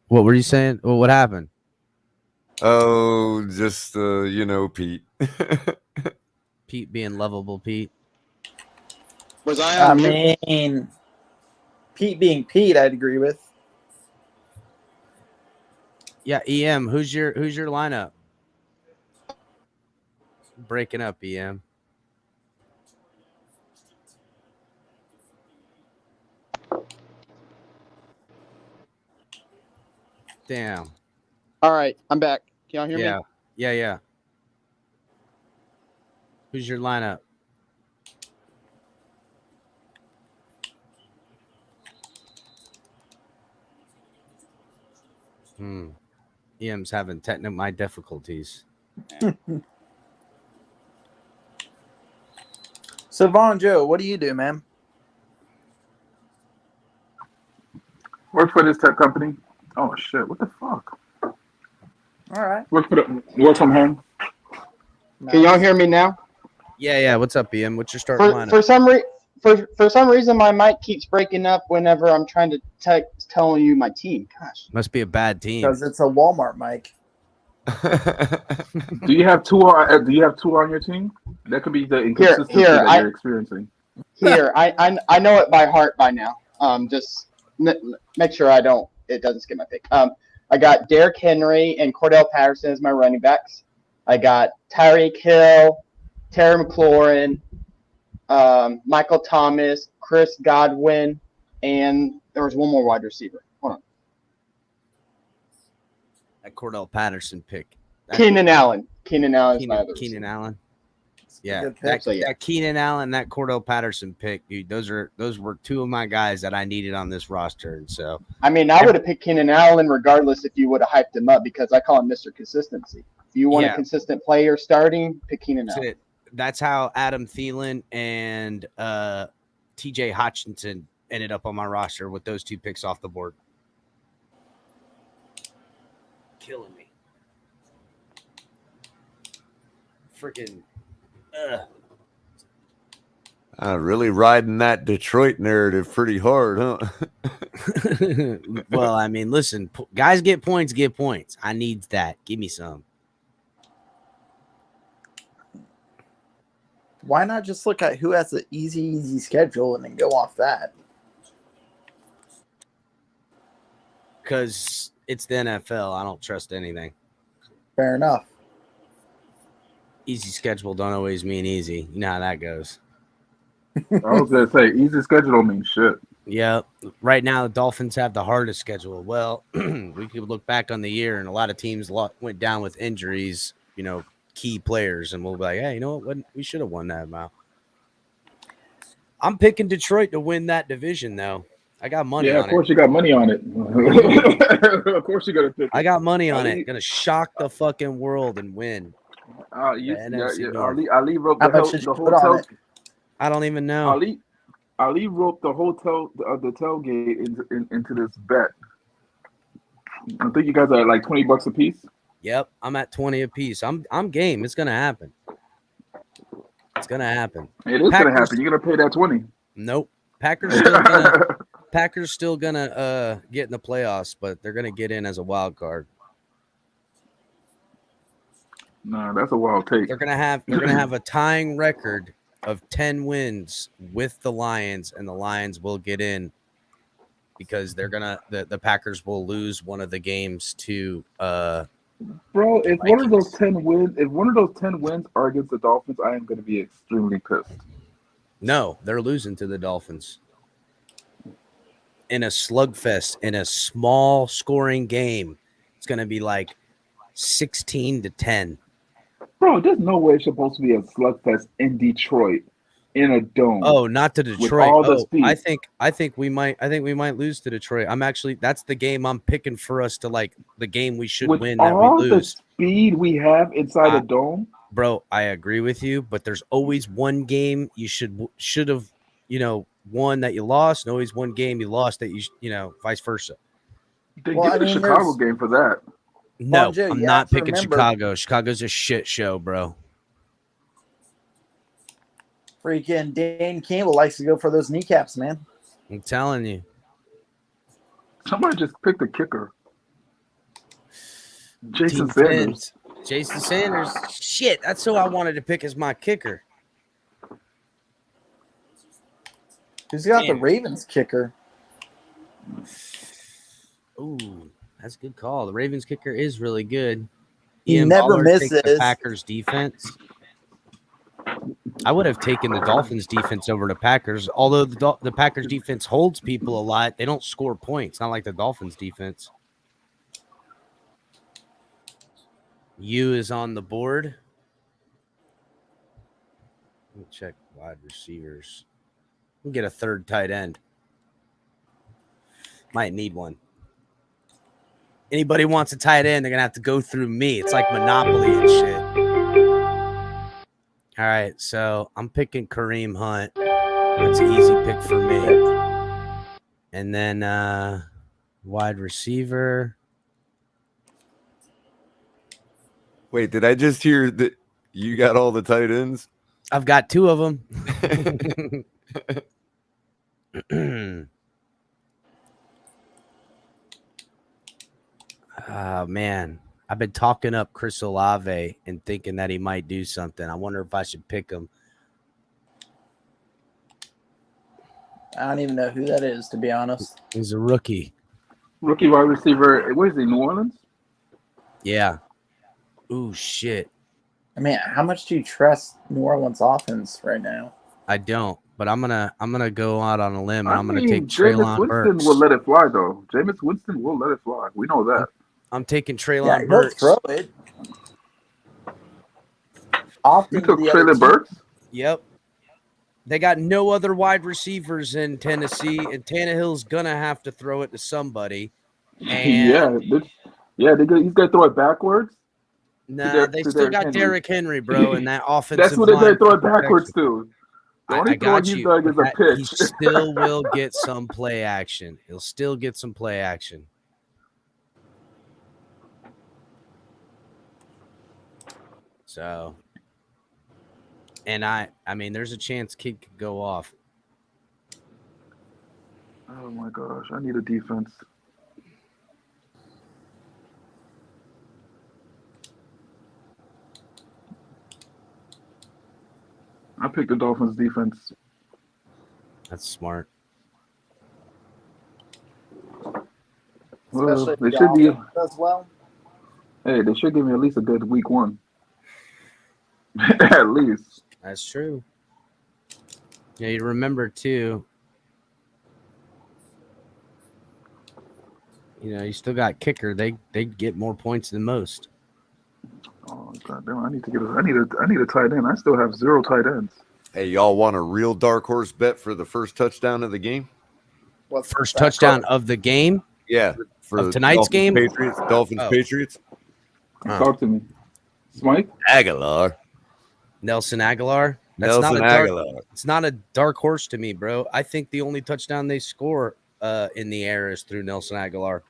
What were you saying? Well, what happened? Oh, just Pete. Pete being lovable, Pete. Was I on? I mean, Pete being Pete, I'd agree with. Yeah, EM. Who's your lineup? Breaking up, EM. Damn. All right, I'm back. Can y'all hear me? Yeah. Who's your lineup? EM's having my difficulties. So, Vaughn Joe, what do you do, man? Work for this tech company. Oh shit! What the fuck? All right. Work from home. Can y'all hear me now? Yeah. What's up, EM? What's your starting lineup? For some reason, my mic keeps breaking up whenever I'm trying to telling you my team. Gosh, Must be a bad team. Because it's a Walmart mic. Do you have two on your team? That could be the inconsistency that you're experiencing. Here, I know it by heart by now. Just make sure it doesn't skip my pick. I got Derrick Henry and Cordell Patterson as my running backs. I got Tyreek Hill, Terry McLaurin, Michael Thomas, Chris Godwin, and there was one more wide receiver. Hold on. That Cordell Patterson pick. Keenan Allen. Keenan Allen is my other Keenan receiver. Allen. Yeah, that Keenan Allen, that Cordell Patterson pick, dude. Those were two of my guys that I needed on this roster, and so I mean, I would have picked Keenan Allen regardless if you would have hyped him up because I call him Mr. Consistency. If you want a consistent player starting, pick Keenan Allen. That's how Adam Thielen and TJ Hutchinson ended up on my roster with those two picks off the board. Killing me. Freaking. Really riding that Detroit narrative pretty hard, huh? Well, I mean, listen, guys get points. I need that. Give me some. Why not just look at who has the easy schedule and then go off that? Because it's the NFL. I don't trust anything. Fair enough. Easy schedule don't always mean easy. You know how that goes. I was going to say, easy schedule don't mean shit. Yeah. Right now, the Dolphins have the hardest schedule. Well, we could look back on the year, and a lot of teams went down with injuries, key players, and we'll be like, hey, you know what? We should have won that amount. I'm picking Detroit to win that division, though. I got money on it. Yeah, of course you got money on it. Of course you got to pick it. I got money on it. Gonna shock the fucking world and win. Ali wrote the hotel. I don't even know. Ali roped the hotel, the tailgate into this bet. I think you guys are like $20 a piece. Yep, I'm at 20 a piece. I'm game. It's gonna happen. It's gonna happen. It is gonna happen. You're gonna pay that 20. Nope. Packers still gonna get in the playoffs, but they're gonna get in as a wild card. No, that's a wild take. They're gonna have a tying record of 10 wins with the Lions, and the Lions will get in because they're gonna the Packers will lose one of the games to Bro, if one of those Vikings. 10 wins are against the Dolphins, I am going to be extremely pissed. No, they're losing to the Dolphins in a slugfest, in a small scoring game. It's going to be like 16-10. Bro, there's no way it's supposed to be a slugfest in Detroit in a dome. Oh, not to Detroit. With all the speed. I think we might lose to Detroit. That's the game I'm picking for us to like the game we should win that we lose. All the speed we have inside a dome. Bro, I agree with you, but there's always one game you should have, won that you lost, and always one game you lost that vice versa. They get the Chicago game for that. No, I'm not picking Chicago. Chicago's a shit show, bro. Freaking Dane Campbell likes to go for those kneecaps, man. I'm telling you. Somebody just picked a kicker. Jason Sanders. Jason Sanders. Shit, that's who I wanted to pick as my kicker. Who's got the Ravens kicker? Ooh, that's a good call. The Ravens kicker is really good. He never misses. The Packers defense. I would have taken the Dolphins defense over the Packers, although the Packers defense holds people a lot. They don't score points, not like the Dolphins defense. U is on the board. Let me check wide receivers. We'll get a third tight end. Might need one. Anybody wants a tight end, they're going to have to go through me. It's like Monopoly and shit. All right, so I'm picking Kareem Hunt. That's an easy pick for me. And then wide receiver. Wait, did I just hear that you got all the tight ends? I've got two of them. Oh, man. I've been talking up Chris Olave and thinking that he might do something. I wonder if I should pick him. I don't even know who that is, to be honest. He's a rookie. Rookie wide receiver. Where is he, New Orleans? Yeah. Ooh, shit. I mean, how much do you trust New Orleans offense right now? I don't, but I'm gonna go out on a limb and I'm gonna take Treylon Burks. Jameis Winston will let it fly, though. Jameis Winston will let it fly. We know that. I'm taking Treylon Burks. He'll throw it. Often you took Treylon Burks? Yep. They got no other wide receivers in Tennessee, and Tannehill's gonna have to throw it to somebody. And he's gonna throw it backwards. Nah, they still got Derrick Henry, bro, and that offensive That's what they throw it backwards to. I got you. Is a pitch. He still will get some play action. He'll still get some play action. So, and I mean, there's a chance kid could go off. Oh my gosh, I need a defense. I picked the Dolphins defense. That's smart. Especially well, they should be as well. Hey, they should give me at least a good week one. At least. That's true. Yeah, you remember too. You know, you still got kicker. They get more points than most. Oh goddamn! I need a tight end. I still have 0 tight ends. Hey, y'all want a real dark horse bet for the first touchdown of the game? What's first touchdown of the game? Yeah, for of tonight's game. Dolphins Patriots. Talk to me, Smite Aguilar. Nelson Aguilar. That's Nelson Aguilar. It's not a dark horse to me, bro. I think the only touchdown they score in the air is through Nelson Aguilar.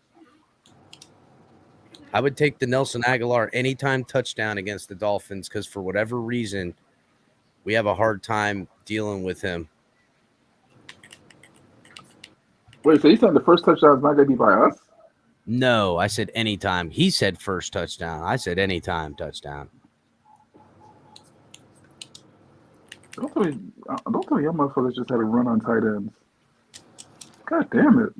I would take the Nelson Aguilar anytime touchdown against the Dolphins because for whatever reason, we have a hard time dealing with him. Wait, so you said the first touchdown is not going to be by us? No, I said anytime. He said first touchdown. I said anytime touchdown. Don't tell me y'all motherfuckers just had a run on tight ends. God damn it.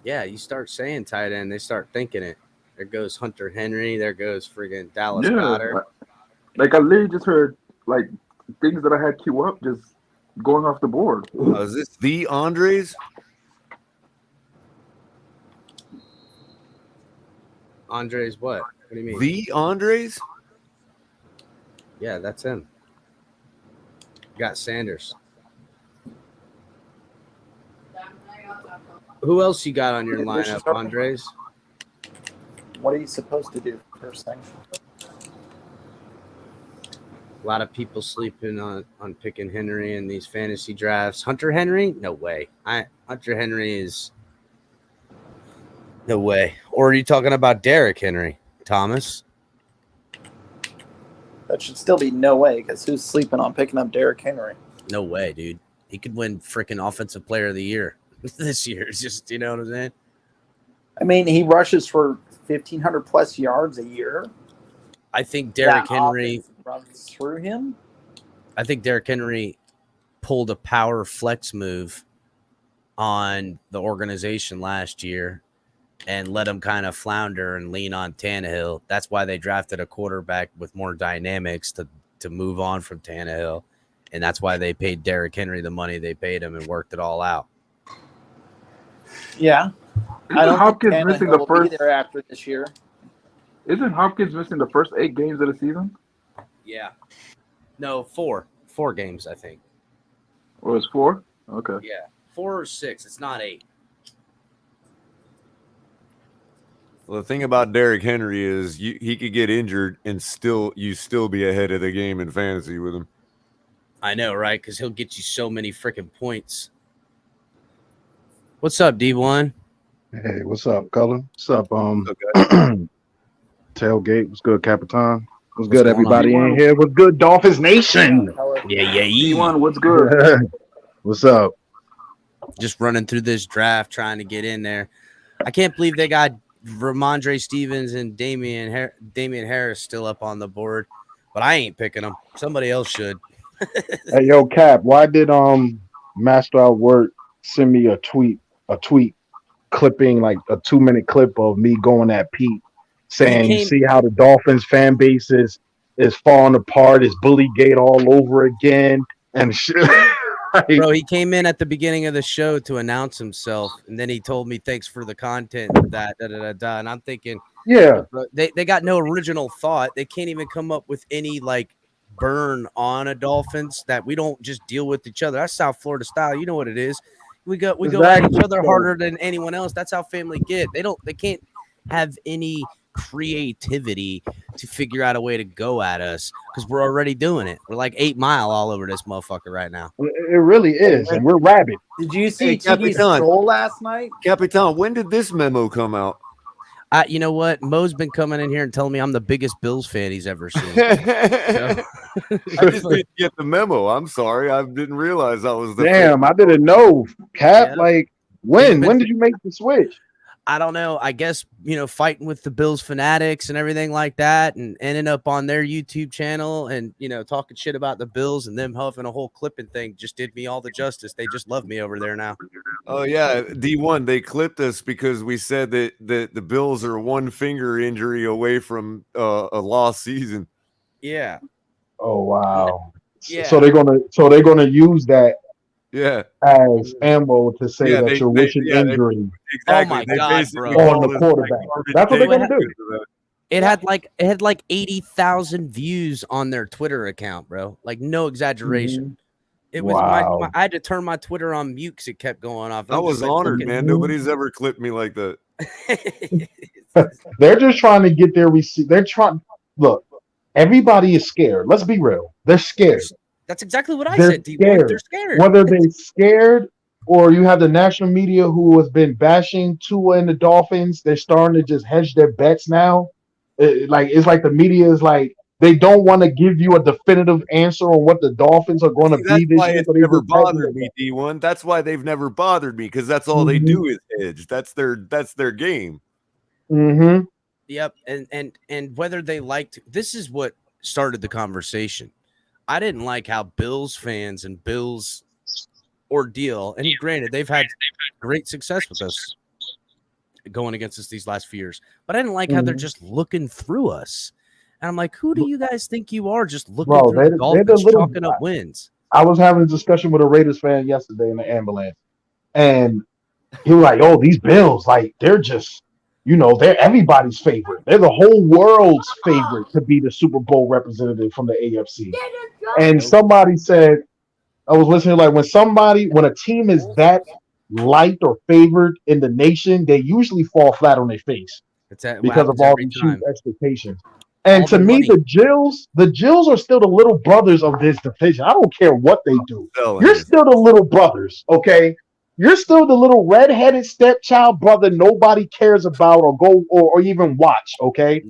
Yeah, you start saying tight end, they start thinking it. There goes Hunter Henry. There goes friggin' Dallas Yeah, Goedert. like I literally just heard like things that I had queue up just going off the board. Is this the Andres? Andres what? What do you mean? The Andres? Yeah, that's him. Got Sanders. Who else you got on your lineup, Andres? What are you supposed to do first thing? A lot of people sleeping on picking Henry in these fantasy drafts. Hunter Henry? No way. Hunter Henry is no way. Or are you talking about Derrick Henry, Thomas? That should still be no way, because who's sleeping on picking up Derrick Henry? No way, dude. He could win freaking Offensive Player of the Year this year. It's just, you know what I'm saying? I mean, he rushes for 1,500 plus yards a year. I think Derrick Henry runs through him. I think Derrick Henry pulled a power flex move on the organization last year and let him kind of flounder and lean on Tannehill. That's why they drafted a quarterback with more dynamics to move on from Tannehill. And that's why they paid Derrick Henry the money they paid him and worked it all out. Yeah. I don't Hopkins think missing Tannehill the will be first there after this year. Isn't Hopkins missing the first 8 games of the season? Yeah. No, 4 games, I think. Or it's 4? Okay. Yeah. 4 or 6. It's not 8. Well, the thing about Derrick Henry is he could get injured and still be ahead of the game in fantasy with him. I know, right? Because he'll get you so many freaking points. What's up, D1? Hey, what's up, Culler? What's up, Tailgate? What's good, Capitan? What's good, everybody in here? What's good, Dolphins Nation? Yeah. D1, what's good? What's up? Just running through this draft, trying to get in there. I can't believe they got Ramondre Stevens and Damian Harris still up on the board, but I ain't picking them. Somebody else should. Hey, yo, Cap, why did Master at Work send me a tweet clipping, like a 2-minute clip of me going at Pete saying, you see how the Dolphins fan base is falling apart, it's bully gate all over again and shit. Bro, he came in at the beginning of the show to announce himself, and then he told me thanks for the content, and I'm thinking, yeah, bro, they got no original thought. They can't even come up with any like burn on a Dolphins that we don't just deal with each other. That's South Florida style. You know what it is. We go at each other harder than anyone else. That's how family get. They can't have any creativity to figure out a way to go at us because we're already doing it. We're like 8 Mile all over this motherfucker right now. It really is, and we're rabid. Did you see TV's goal last night? Capitan, when did this memo come out? You know what? Mo's been coming in here and telling me I'm the biggest Bills fan he's ever seen. I just didn't get the memo. I'm sorry. I didn't realize I was the Damn, I didn't know. Cap, like when did you make the switch? I don't know. I guess, fighting with the Bills fanatics and everything like that and ending up on their YouTube channel and, talking shit about the Bills and them having a whole clipping thing just did me all the justice. They just love me over there now. Oh, yeah. D1, they clipped us because we said that the Bills are 1 finger injury away from a lost season. Yeah. Oh, wow. Yeah. So they're gonna use that as ammo to say that you're wishing injury. Exactly. Oh my God, bro. On the quarterback. That's what they're gonna do. It had like 80,000 views on their Twitter account, bro. Like no exaggeration. Mm-hmm. It was I had to turn my Twitter on mute because it kept going off. I was honored, man. Nobody's ever clipped me like that. They're just trying to get their receipt. Look, everybody is scared. Let's be real. They're scared. That's exactly what I said. They're scared. Whether they're scared or you have the national media who has been bashing Tua and the Dolphins, they're starting to just hedge their bets now. It's like the media is like they don't want to give you a definitive answer on what the Dolphins are going to be this year. That's why it's never bothered me, D1. That's why they've never bothered me because that's all they do is hedge. That's their game. Mm-hmm. Yep, and whether they liked this is what started the conversation. I didn't like how Bills fans and Bills ordeal, and granted, they've had great success with us. going against us these last few years. But I didn't like how they're just looking through us. And I'm like, who do you guys think you are just looking through the Dolphins, chalking up wins? I was having a discussion with a Raiders fan yesterday in the ambulance, and he was like, "Oh, these Bills, like they're just, they're everybody's favorite. They're the whole world's favorite to be the Super Bowl representative from the AFC." And somebody said, I was listening, like when a team is that light or favored in the nation, they usually fall flat on their face because of all these huge expectations. And to me, the Jills are still the little brothers of this division. I don't care what they do. You're still the little brothers, okay? You're still the little red-headed stepchild brother nobody cares about or even watch, okay?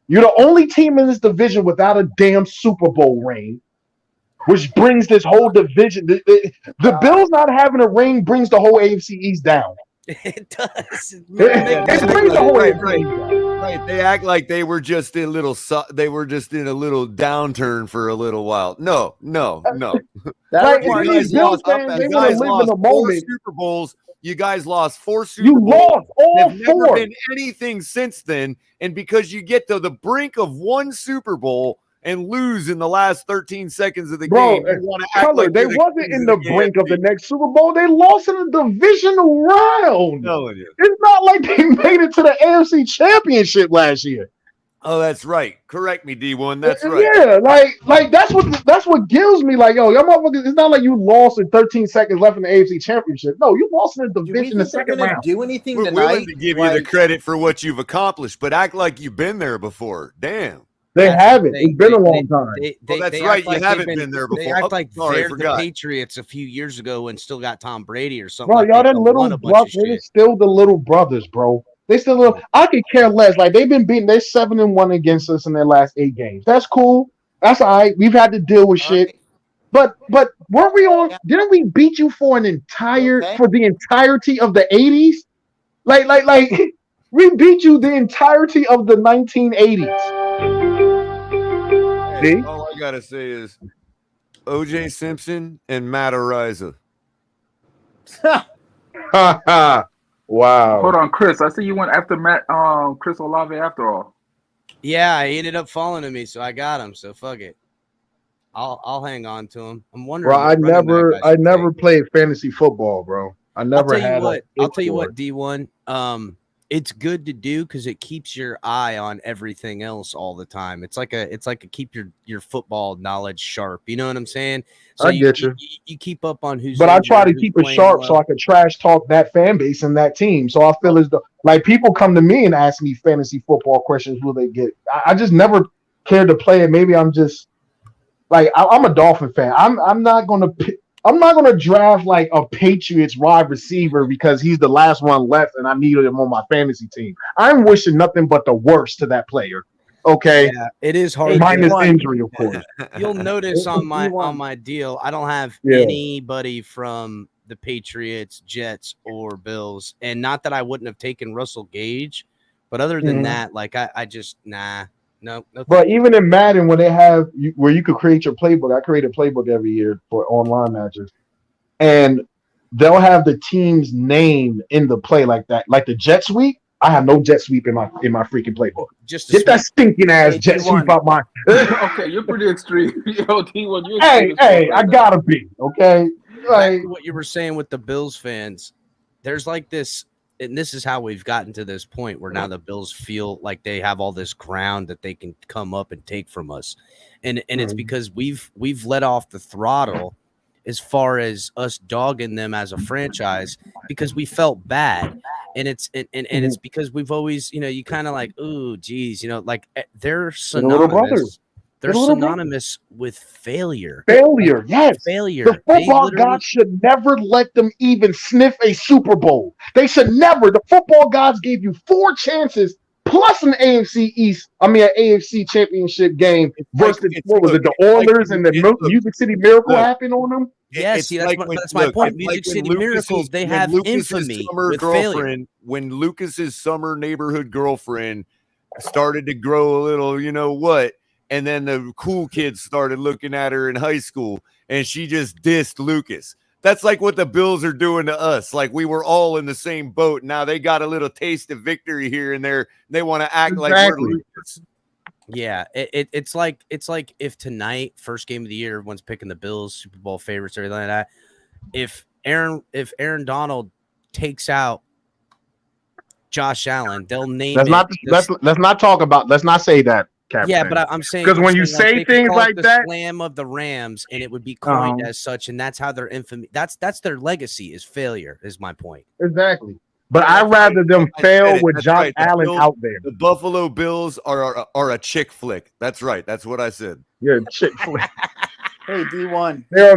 You're the only team in this division without a damn Super Bowl ring, which brings this whole division. The Bills not having a ring brings the whole AFC East down. It does. It brings the whole AFC East down. Right, they act like they were just in a little downturn for a little while. No. Like, these Bills fans, they want to live in the moment. Super Bowls. You guys lost 4 Super You Bowls. lost all There's 4. never been anything since then, and because you get to the brink of one Super Bowl and lose in the last 13 seconds of the game, you want to act Color, like they wasn't in the brink of the next Super Bowl. They lost in the divisional round. It's not like they made it to the AFC Championship last year. Oh, that's right. Correct me, D1. That's right. Yeah, like that's what gives me like, yo, y'all motherfuckers. It's not like you lost in 13 seconds left in the AFC Championship. No, you lost in the division in the second round. Do anything We're tonight? willing to give you the credit for what you've accomplished, but act like you've been there before. Damn. They haven't. It's been a long time. That's right. You haven't been there before. They act like they're the Patriots a few years ago and still got Tom Brady or something. Bro, y'all, that little brothers, they're still the little brothers, bro. They still little. I could care less. Like, they've been beating. They're 7-1 against us in their last 8 games. That's cool. That's all right. We've had to deal with shit. But weren't we on? Didn't we beat you for the entirety of the 80s? Like we beat you the entirety of the 1980s. Hey, all I gotta say is O.J. Simpson and Matt Ariza. Wow. Hold on, Chris. I see you went after Chris Olave after all. Yeah, he ended up falling to me, so I got him. So fuck it. I'll hang on to him. I'm wondering. Bro, I never played fantasy football, bro. I never had. I'll tell you what, D1. It's good to do because it keeps your eye on everything else all the time. It's like a keep your football knowledge sharp. You know what I'm saying? So I get you. You keep up on who's. But I try to keep it sharp so I can trash talk that fan base and that team. So I feel as though like people come to me and ask me fantasy football questions. Will they get? I just never cared to play it. Maybe I'm just like I'm a Dolphin fan. I'm not gonna draft like a Patriots wide receiver because he's the last one left and I needed him on my fantasy team. I'm wishing nothing but the worst to that player. Okay, yeah, it is hard. Minus injury, of course. You'll notice on my deal, I don't have anybody from the Patriots, Jets, or Bills, and not that I wouldn't have taken Russell Gage, but other than that, like I just No. But even in Madden, when they have where you could create your playbook, I create a playbook every year for online matches, and they'll have the team's name in the play like that, like the jet sweep. I have no jet sweep in my freaking playbook. Just get that stinking ass jet sweep out my. Okay, you're pretty extreme. Yo, T1, you're hey, I gotta be okay. Like what you were saying with the Bills fans, there's like this. And this is how we've gotten to this point where now the Bills feel like they have all this ground that they can come up and take from us. And it's because we've let off the throttle as far as us dogging them as a franchise because we felt bad. And it's because we've always, you kind of like, ooh, geez, like they're synonymous. They're synonymous with failure. Failure, yes. Failure. The football gods should never let them even sniff a Super Bowl. They should never. The football gods gave you 4 chances plus an AFC Championship game versus the Oilers and the Music City Miracle happened on them. Yes, that's my point. Music City Miracles, they have infamy with failure. When Lucas's summer neighborhood girlfriend started to grow a little, you know what? And then the cool kids started looking at her in high school, and she just dissed Lucas. That's like what the Bills are doing to us. Like we were all in the same boat. Now they got a little taste of victory here and there. They want to act like we're losers. Yeah, it's like if tonight, first game of the year, everyone's picking the Bills, Super Bowl favorites, everything like that. If Aaron Donald takes out Josh Allen, they'll name let's not say that. Captain. Yeah, but I'm saying because when you say things like that, slam of the Rams, and it would be coined as such, and that's how their infamy. That's their legacy is failure. Is my point exactly. But I'd rather them fail with Josh Allen out there. The Buffalo Bills are a chick flick. That's right. That's what I said. Yeah, chick flick. Hey, D1. They're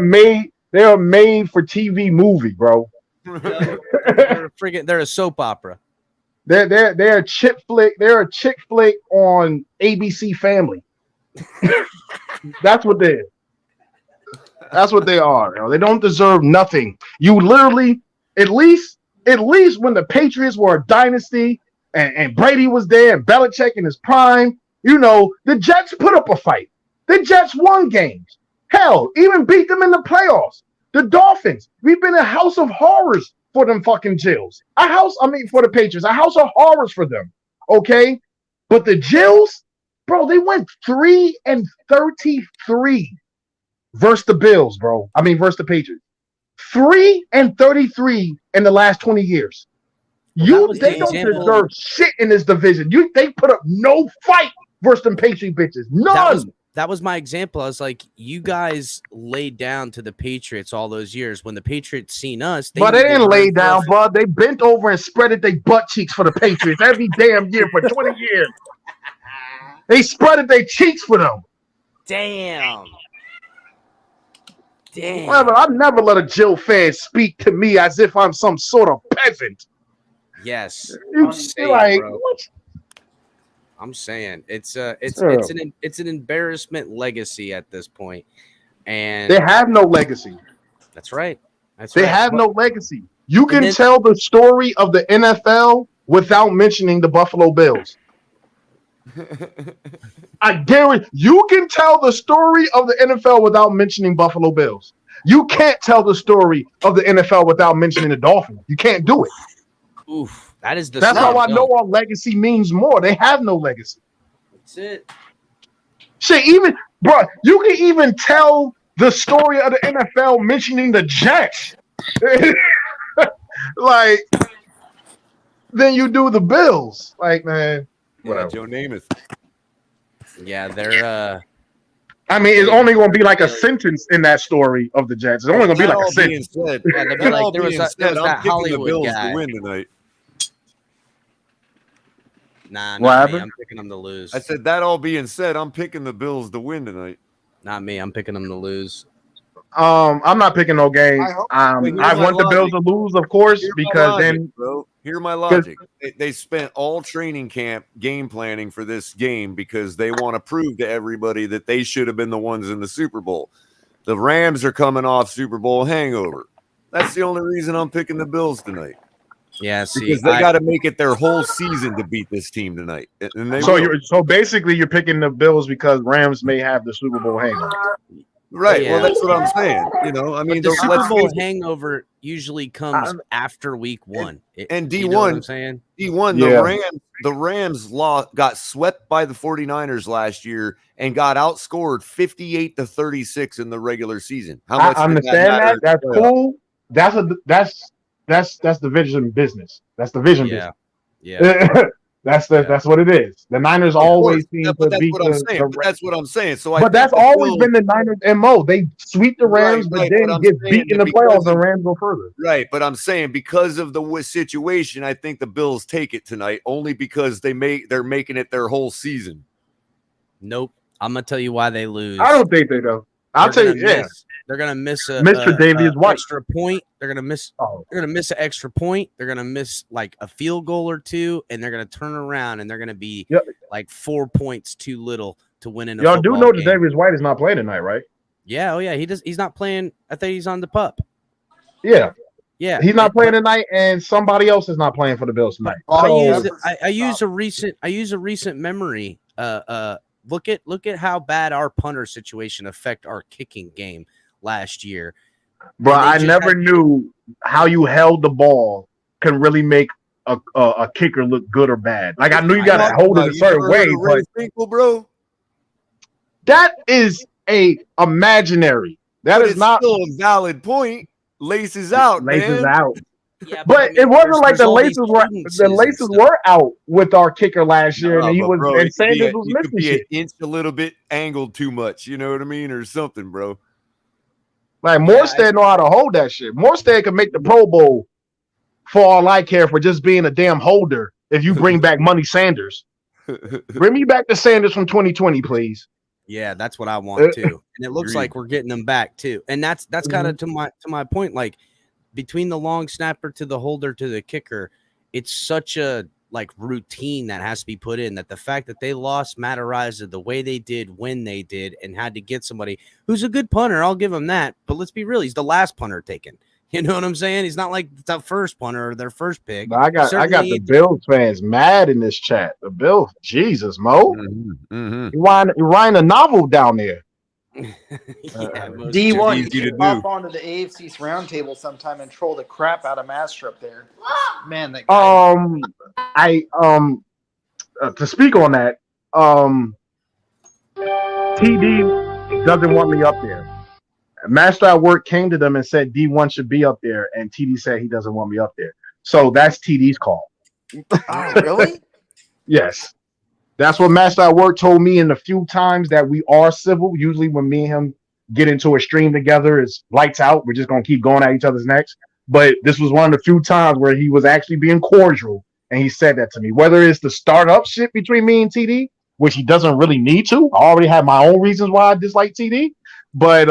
a made for TV movie, bro. They're a soap opera. They're a chick flick. They're a chick flick on ABC Family. That's what they. That's what they are. You know, they don't deserve nothing. You literally, at least when the Patriots were a dynasty and Brady was there and Belichick in his prime, you know, the Jets put up a fight. The Jets won games. Hell, even beat them in the playoffs. The Dolphins, we've been a house of horrors for them fucking Jills. For the Patriots, a house of horrors for them. Okay? But the Jills, bro, they went 3-33 versus the Bills, bro. Versus the Patriots. 3-33 in the last 20 years. They don't deserve shit in this division. They put up no fight versus them Patriot bitches. None. That was my example. I was like, you guys laid down to the Patriots all those years. When the Patriots seen us, they didn't lay down, bud. They bent over and spreaded their butt cheeks for the Patriots every damn year for 20 years. They spreaded their cheeks for them. Damn. Well, I've never let a Jill fan speak to me as if I'm some sort of peasant. Yes. I'm saying it's an embarrassment legacy at this point, and they have no legacy. That's right. They have no legacy. You can tell the story of the NFL without mentioning the Buffalo Bills. I guarantee you can tell the story of the NFL without mentioning Buffalo Bills. You can't tell the story of the NFL without mentioning the Dolphins. You can't do it. Oof. That's how I know our legacy means more. They have no legacy. That's it. Shit, you can even tell the story of the NFL mentioning the Jets. Then you do the Bills. Like, man. Whatever. Joe Namath. Yeah, they're it's only going to be like a sentence in that story of the Jets. It's only going to be like a sentence. There was that Hollywood guy. To win tonight. Nah, not me. I'm picking them to lose. I said that all being said, I'm picking the Bills to win tonight. Not me. I'm picking them to lose. I'm not picking no games. I want the Bills to lose, of course, because hear my logic. They spent all training camp game planning for this game because they want to prove to everybody that they should have been the ones in the Super Bowl. The Rams are coming off Super Bowl hangover. That's the only reason I'm picking the Bills tonight. Yeah, see, because they got to make it their whole season to beat this team tonight. And so basically, you're picking the Bills because Rams may have the Super Bowl hangover. Right. Yeah. Well, that's what I'm saying. The Super Bowl hangover usually comes after week one. And D1, you know what I'm saying? D1, the Rams got swept by the 49ers last year and got outscored 58-36 in the regular season. How much? I understand that. That's cool. That's division business. That's division business. Yeah. That's what it is. The Niners always seem to beat that's what I'm saying. But that's always been the Niners' MO. They sweep the Rams, but then get beat in the playoffs and Rams go further. Right, but I'm saying because of the situation, I think the Bills take it tonight only because they're making it their whole season. Nope. I'm gonna tell you why they lose. I don't think they do. I'll tell you, they're gonna miss Mr. Davies White extra point. They're gonna miss. They're gonna miss an extra point. They're gonna miss like a field goal or two, and they're gonna turn around and they're gonna be like 4 points too little to win in a Y'all do know game. that Davies White is not playing tonight, right? Yeah. Oh yeah. He's not playing. I think he's on the pup. Yeah. Yeah. He's not playing tonight, and somebody else is not playing for the Bills tonight. I use a recent memory. Look at how bad our punter situation affect our kicking game last year. Bro, I never knew how you held the ball can really make a kicker look good or bad. Like I knew you gotta hold it a certain way, but Finkel, bro. That is a imaginary. That is not still a valid point. Laces out, laces man. out. Yeah, but I mean, it wasn't like the all these laces were out with our kicker last year, and he was bro, and Sanders was missing be shit. an inch a little bit angled too much, you know what I mean, or something, bro. Like Morstead know how to hold that shit. Morstead could make the Pro Bowl for all I care for just being a damn holder. If you bring back Money Sanders, bring me back the Sanders from 2020, please. Yeah, that's what I want too. And it looks like we're getting them back too. And that's kind of to my point. Like between the long snapper to the holder to the kicker, it's such a like routine that has to be put in that the fact that they lost Matariza the way they did when they did and had to get somebody who's a good punter, I'll give him that. But let's be real, he's the last punter taken. You know what I'm saying? He's not like the first punter or their first pick. I got the Bills fans mad in this chat. The Bills, Jesus, Mo. You're writing a novel down there. D1, you should hop onto the AFC's roundtable sometime and troll the crap out of Master up there. Man, that guy. To speak on that, TD doesn't want me up there. Master at Work came to them and said D1 should be up there, and TD said he doesn't want me up there. So that's TD's call. Oh, really? Yes. That's what Master at Work told me in the few times that we are civil. Usually when me and him get into a stream together, it's lights out. We're just going to keep going at each other's necks. But this was one of the few times where he was actually being cordial, and he said that to me. Whether it's the startup shit between me and TD, which he doesn't really need to. I already have my own reasons why I dislike TD. But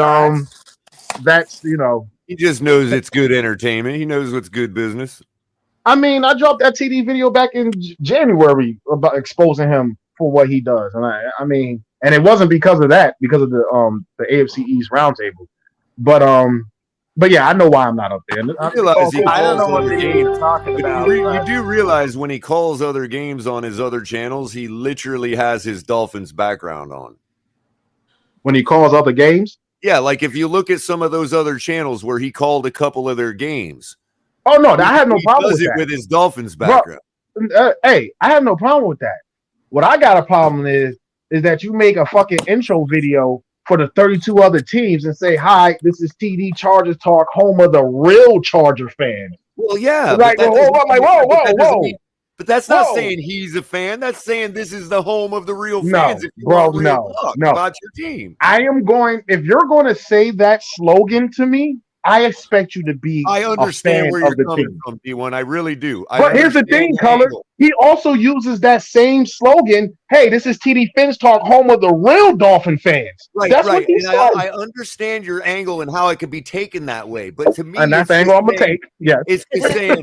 that's, he just knows it's good entertainment. He knows what's good business. I mean, I dropped that TD video back in January about exposing him for what he does, and I mean, and it wasn't because of that, because of the AFC East roundtable, but yeah, I know why I'm not up there. I don't know what you're talking about. You do realize when he calls other games on his other channels, he literally has his Dolphins background on. When he calls other games? Yeah, like if you look at some of those other channels where he called a couple of their games. Oh no, I have no problem with that. With his Dolphins background. Hey, I have no problem with that. What I got a problem is that you make a fucking intro video for the 32 other teams and say, "Hi, this is TD Chargers Talk, home of the real Charger fans." Well, yeah, like, whoa. But that's not saying he's a fan. That's saying this is the home of the real fans. No, about your team. If you're going to say that slogan to me, I expect you to be. I understand where you're coming team. from, D1. I really do. But here's the thing, Culler. He also uses that same slogan. Hey, this is TD Fins Talk, home of the real Dolphin fans. Right, that's right. What he said. I understand your angle and how it could be taken that way. But to me, and that's the angle I'm gonna take. Yeah, it's saying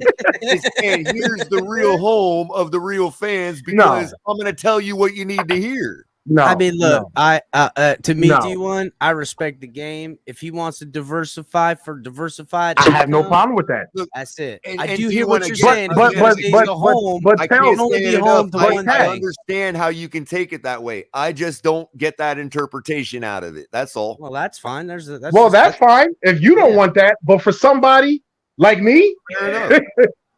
here's the real home of the real fans because I'm gonna tell you what you need to hear. No, I mean, look, to me, D1, I respect the game. If he wants to diversify for diversified, I have no problem with that. Look, that's it. And I do hear what you're saying. But I can't only be home to one thing. I understand how you can take it that way. I just don't get that interpretation out of it. That's all. Well, that's fine. That's fine if you don't want that. But for somebody like me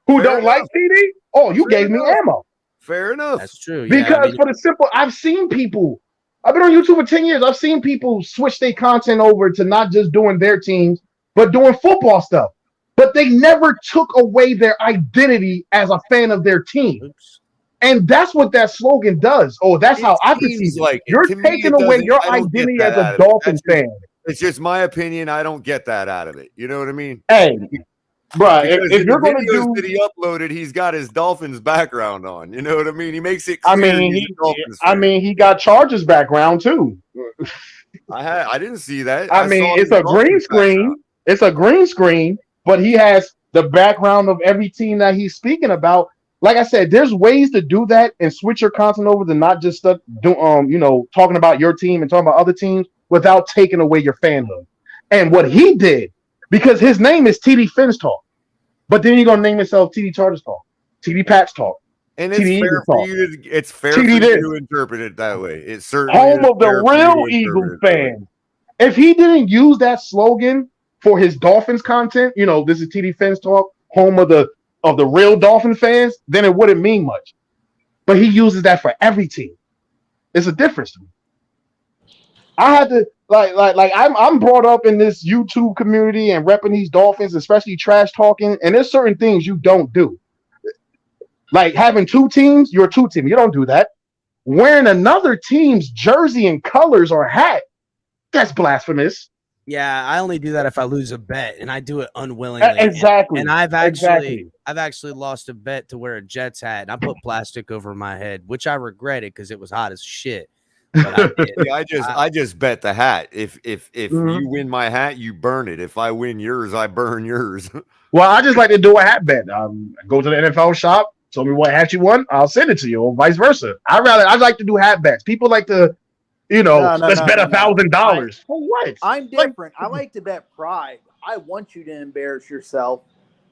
who don't like TD, you gave me ammo. Fair enough. That's true. Because for the simple, I've seen people. I've been on YouTube for 10 years. I've seen people switch their content over to not just doing their teams, but doing football stuff. But they never took away their identity as a fan of their team. Oops. And that's what that slogan does. Oh, that's how I perceive it. Like you're taking away your identity as a Dolphins fan. It's just my opinion. I don't get that out of it. You know what I mean? Hey. Bro, if you're going to do that he uploaded, he's got his Dolphins background on. You know what I mean? He makes it clear he got Chargers background too. I didn't see that. I mean, it's a green screen. Background. It's a green screen, but he has the background of every team that he's speaking about. Like I said, there's ways to do that and switch your content over to not just talking about your team and talking about other teams without taking away your fanhood. And what he did, because his name is TD Fins Talk, but then you're gonna name yourself TD Chargers Talk, TD Pats Talk, and it's fair for you to interpret it that way. It's certainly home of the real Eagles fans. If he didn't use that slogan for his Dolphins content, this is TD Fans Talk, home of the real Dolphin fans, then it wouldn't mean much. But he uses that for every team. It's a difference to me. I had to I'm brought up in this YouTube community and repping these Dolphins, especially trash talking, and there's certain things you don't do. Like having two teams, you're a two team. You don't do that. Wearing another team's jersey and colors or hat, that's blasphemous. Yeah, I only do that if I lose a bet, and I do it unwillingly. Exactly. And I've actually lost a bet to wear a Jets hat, and I put plastic over my head, which I regretted because it was hot as shit. But I did. Yeah, I just bet the hat. If you win my hat, you burn it. If I win yours, I burn yours. Well, I just like to do a hat bet. Go to the NFL shop, tell me what hat you want, I'll send it to you, or vice versa. I like to do hat bets. People like to, let's bet $1,000. For what? I'm different. I like to bet pride. I want you to embarrass yourself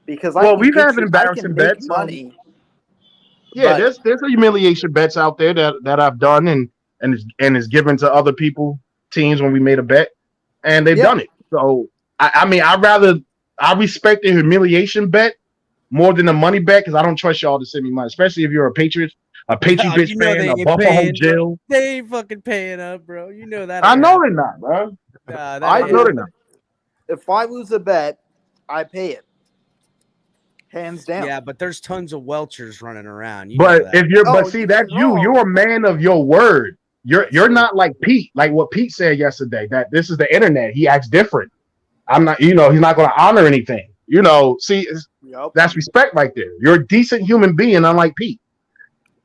because we've had embarrassing bets. Money. Yeah, there's humiliation bets out there that I've done and is given to other teams when we made a bet, and they've done it. So I respect the humiliation bet more than the money bet because I don't trust y'all to send me money, especially if you're a Patriots bitch fan, a Buffalo Jill. They ain't fucking paying up, bro. You know that. I know they're not, bro. I know they're not. If I lose a bet, I pay it. Hands down. Yeah, but there's tons of Welchers running around. But that's you. You're a man of your word. You're not like Pete, like what Pete said yesterday, that this is the internet. He acts different. I'm not, he's not going to honor anything. That's respect right there. You're a decent human being, unlike Pete.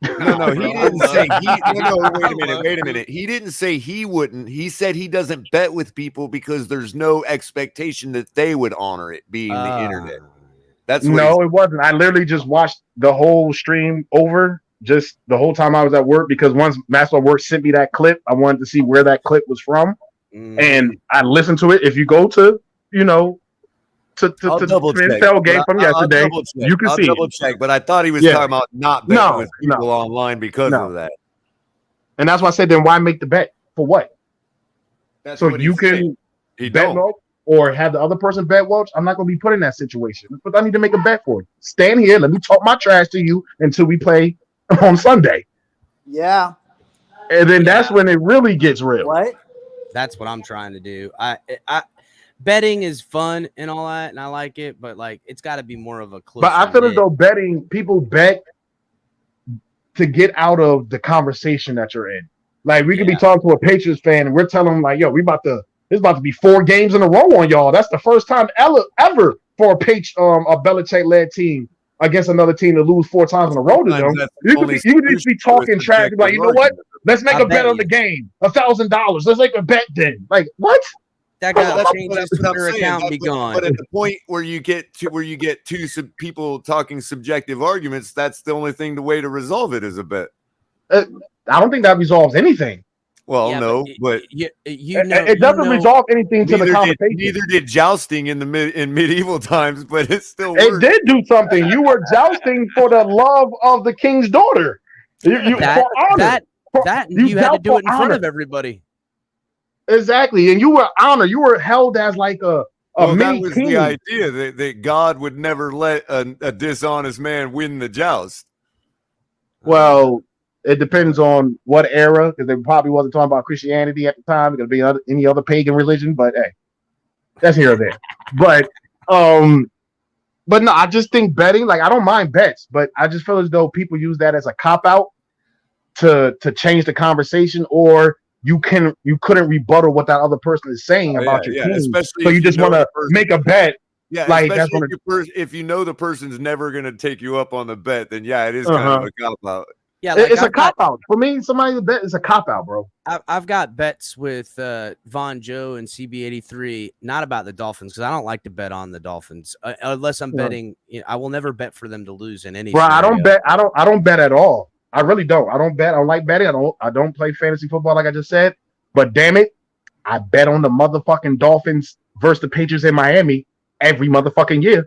No, he didn't say wait a minute. He didn't say he wouldn't. He said he doesn't bet with people because there's no expectation that they would honor it being the internet. That's what it wasn't. I literally just watched the whole stream over just the whole time I was at work because once Master of Work sent me that clip, I wanted to see where that clip was from. And I listened to it. If you go to, to NFL game from yesterday, you can see double check, but I thought he was talking about not betting with people online because of that. And that's why I said, then why make the bet? For what? That's so what you can bet Welch or have the other person bet Welch. I'm not going to be put in that situation, but I need to make a bet for it. Stand here, let me talk my trash to you until we play on Sunday. Yeah. And then that's when it really gets real. What? That's what I'm trying to do. Betting is fun and all that, and I like it, but it's got to be more of a close. But I feel as though people bet to get out of the conversation that you're in. Like we could be talking to a Patriots fan, and we're telling them like, "Yo, there's about to be 4 games in a row on y'all. That's the first time ever for a Belichick-led team against another team to lose 4 times in a row to them." You could just be talking trash, like, you know what? Let's make a bet on the game, $1,000. Let's make a bet then. Like what? That guy change his Twitter account and be gone. But at the point where you get two people talking subjective arguments, that's the only thing. The way to resolve it is a bet. I don't think that resolves anything. Well, no, but it doesn't resolve anything to the conversation. Neither did jousting in medieval times, but it still it did do something. You were jousting for the love of the king's daughter. You had to do it in front of everybody. Exactly, and you were honored. You were held as like a that was king. The idea that God would never let a dishonest man win the joust. Well, it depends on what era, because they probably wasn't talking about Christianity at the time. It could be any other pagan religion, but hey, that's here or there. But no, I just think betting. Like I don't mind bets, but I just feel as though people use that as a cop out to change the conversation, or you couldn't rebuttal what that other person is saying about your team. Especially so you just want to make a bet. Yeah, like that's if you know the person's never going to take you up on the bet, then it is kind of a cop out. Yeah, it's a cop out for me. Somebody bet is a cop out, bro. I've got bets with Von Joe and CB83, not about the Dolphins because I don't like to bet on the Dolphins unless I'm betting. I will never bet for them to lose in any. Bro, I don't bet. I don't bet at all. I really don't. I don't bet. I don't like betting. I don't play fantasy football like I just said. But damn it, I bet on the motherfucking Dolphins versus the Patriots in Miami every motherfucking year,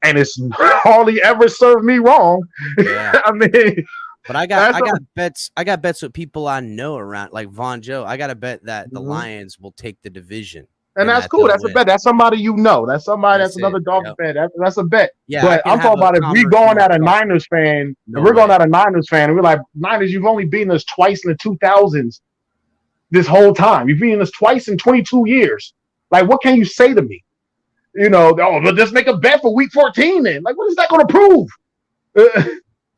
and it's hardly ever served me wrong. Yeah. I mean, but I got bets. I got bets with people I know around, like Von Joe. I got to bet that the Lions will take the division. And that's cool. That's a bet. That's somebody you know. That's somebody that's another Dolphins fan. That's a bet. Yeah, but I'm talking about if we going at a Niners fan, and we're going at a Niners fan, and we're like, Niners, you've only beaten us twice in the 2000s this whole time. You've beaten us twice in 22 years. Like, what can you say to me? You know, but just make a bet for week 14 then. Like, what is that going to prove?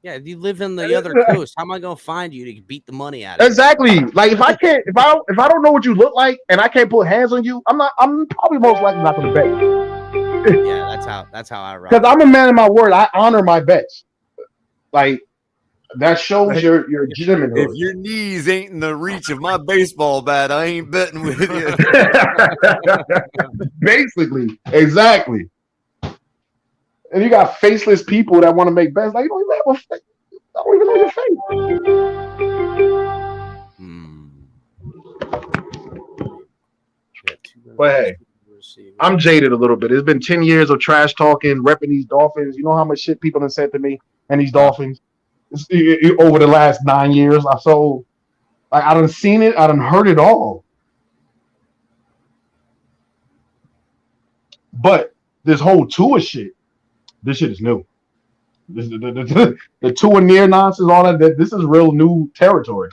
Yeah, if you live in the other coast, how am I going to find you to beat the money out of you? Exactly. Like, if I don't know what you look like and I can't put hands on you, I'm probably most likely not going to bet. Yeah, that's how I ride. Because I'm a man of my word. I honor my bets. Like, that shows your gentlemanhood. If your knees ain't in the reach of my baseball bat, I ain't betting with you. Basically, exactly. And you got faceless people that want to make bets. Like, you don't even have a face. I don't even know your face. But hey, I'm jaded a little bit. It's been 10 years of trash talking, repping these Dolphins. You know how much shit people have said to me and these Dolphins over the last 9 years. I done seen it. I done heard it all. But this whole Tua shit, this shit is new. The Tua near nonsense, all that. This is real new territory.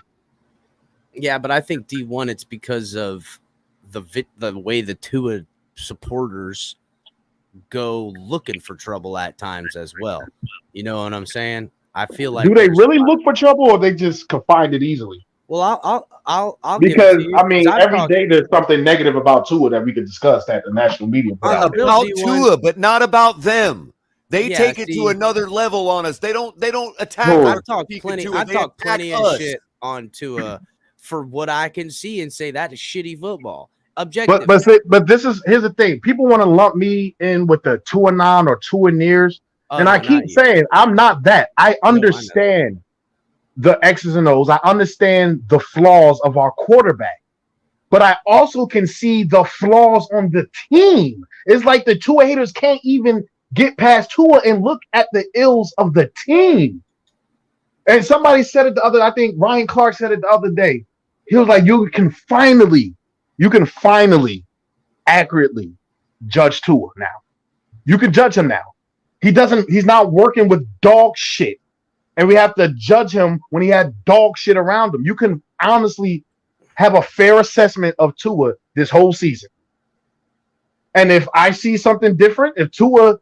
Yeah, but I think D1, it's because of the way the Tua supporters go looking for trouble at times as well. You know what I'm saying? I feel like. Do they really look for trouble, or they just can find it easily? Well, I'll because I mean, every day there's something negative about Tua that we could discuss that the national media put out. About Tua, but not about them. They take it to another level on us. They don't attack. I've talked plenty of shit on Tua for what I can see and say that is shitty football. Objective. But here's the thing. People want to lump me in with the Tua non or Tua nears. And I keep saying I'm not that. I understand the X's and O's. I understand the flaws of our quarterback. But I also can see the flaws on the team. It's like the Tua haters can't even get past Tua and look at the ills of the team. And somebody said it I think Ryan Clark said it the other day. He was like, you can finally accurately judge Tua now. You can judge him now. He's not working with dog shit. And we have to judge him when he had dog shit around him. You can honestly have a fair assessment of Tua this whole season. And if I see something different, if Tua,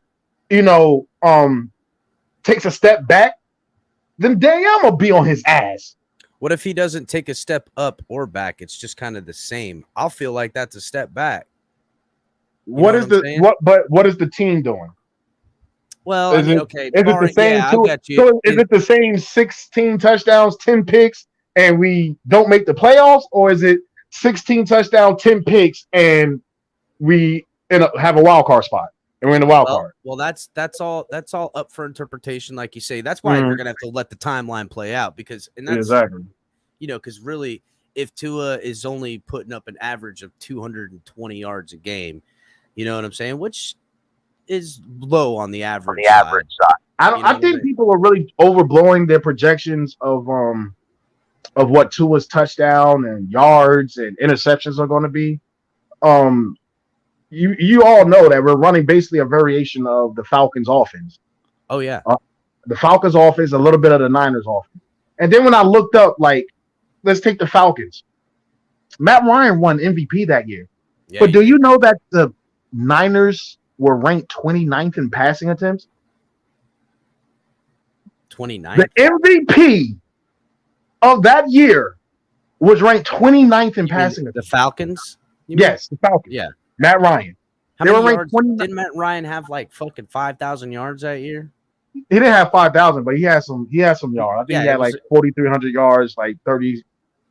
takes a step back, then dang, I'm gonna be on his ass. What if he doesn't take a step up or back? It's just kind of the same. I'll feel like that's a step back. What is the team doing? Well, is it the same? Yeah, I got you. So is it the same 16 touchdowns, 10 picks, and we don't make the playoffs, or is it 16 touchdowns, 10 picks, and we have a wild card spot and we're in the wild card? Well, that's all up for interpretation, like you say. That's why you're gonna have to let the timeline play out because exactly. Because really, if Tua is only putting up an average of 220 yards a game, you know what I'm saying, which is low on the average side. I think people are really overblowing their projections of what Tua's touchdown and yards and interceptions are going to be. You all know that we're running basically a variation of the Falcons offense. Oh yeah. The Falcons offense, a little bit of the Niners offense. And then when I looked up, like, let's take the Falcons. Matt Ryan won MVP that year. Yeah, but do you know that the Niners were ranked 29th in passing attempts? 29th? The MVP of that year was ranked 29th in passing attempts. The Falcons? Yes, the Falcons. Yeah. Matt Ryan. How many yards? Didn't Matt Ryan have like fucking 5,000 yards that year? He didn't have 5,000, but he had some yards. I think he had like 4,300 yards, like 30,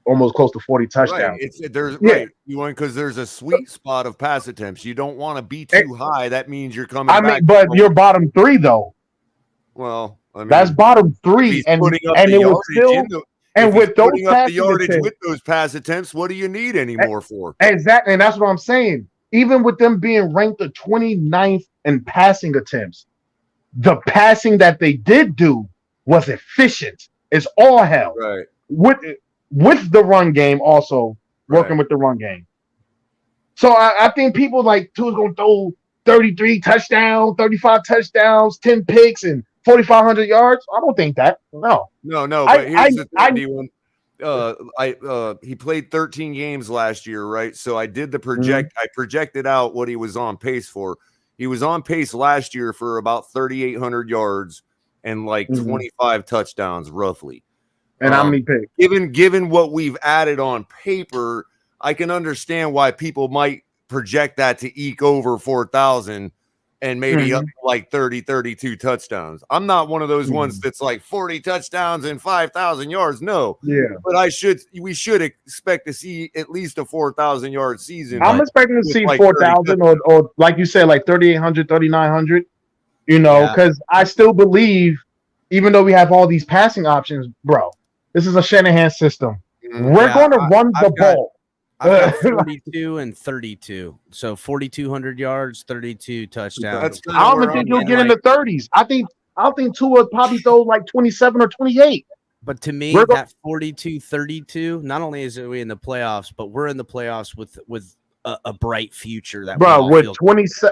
almost close to 40 touchdowns. Right. You want because there's a sweet spot of pass attempts. You don't want to be too high. That means you're coming. But you're bottom three though. Well, that's bottom three, and it was still. And with those with those pass attempts, what do you need anymore for? Exactly, and that's what I'm saying. Even with them being ranked the 29th in passing attempts, the passing that they did do was efficient. It's all hell. Right. With the run game, also working with the run game. So I think people like Tua's gonna throw 33 touchdowns, 35 touchdowns, 10 picks, and 4,500 yards. I don't think that. No. But here's the thing, D1. He played 13 games last year, right? So I did the I projected out what he was on pace for. He was on pace last year for about 3,800 yards and like 25 touchdowns, roughly. And how many picks? Given what we've added on paper, I can understand why people might project that to eke over 4,000 and maybe up to like 30, 32 touchdowns. I'm not one of those ones that's like 40 touchdowns and 5,000 yards. No. Yeah. But we should expect to see at least a 4,000 yard season. I'm expecting to see like 4,000 or like you said, like 3,800, 3,900, because I still believe, even though we have all these passing options, bro, this is a Shanahan system. We're going to run the ball. I've got 42 and 32. So 4,200 yards, 32 touchdowns. I don't think you'll get in the 30s. I don't think Tua probably throw like 27 or 28. But to me, that 42-32, not only is we in the playoffs, but we're in the playoffs with a bright future. That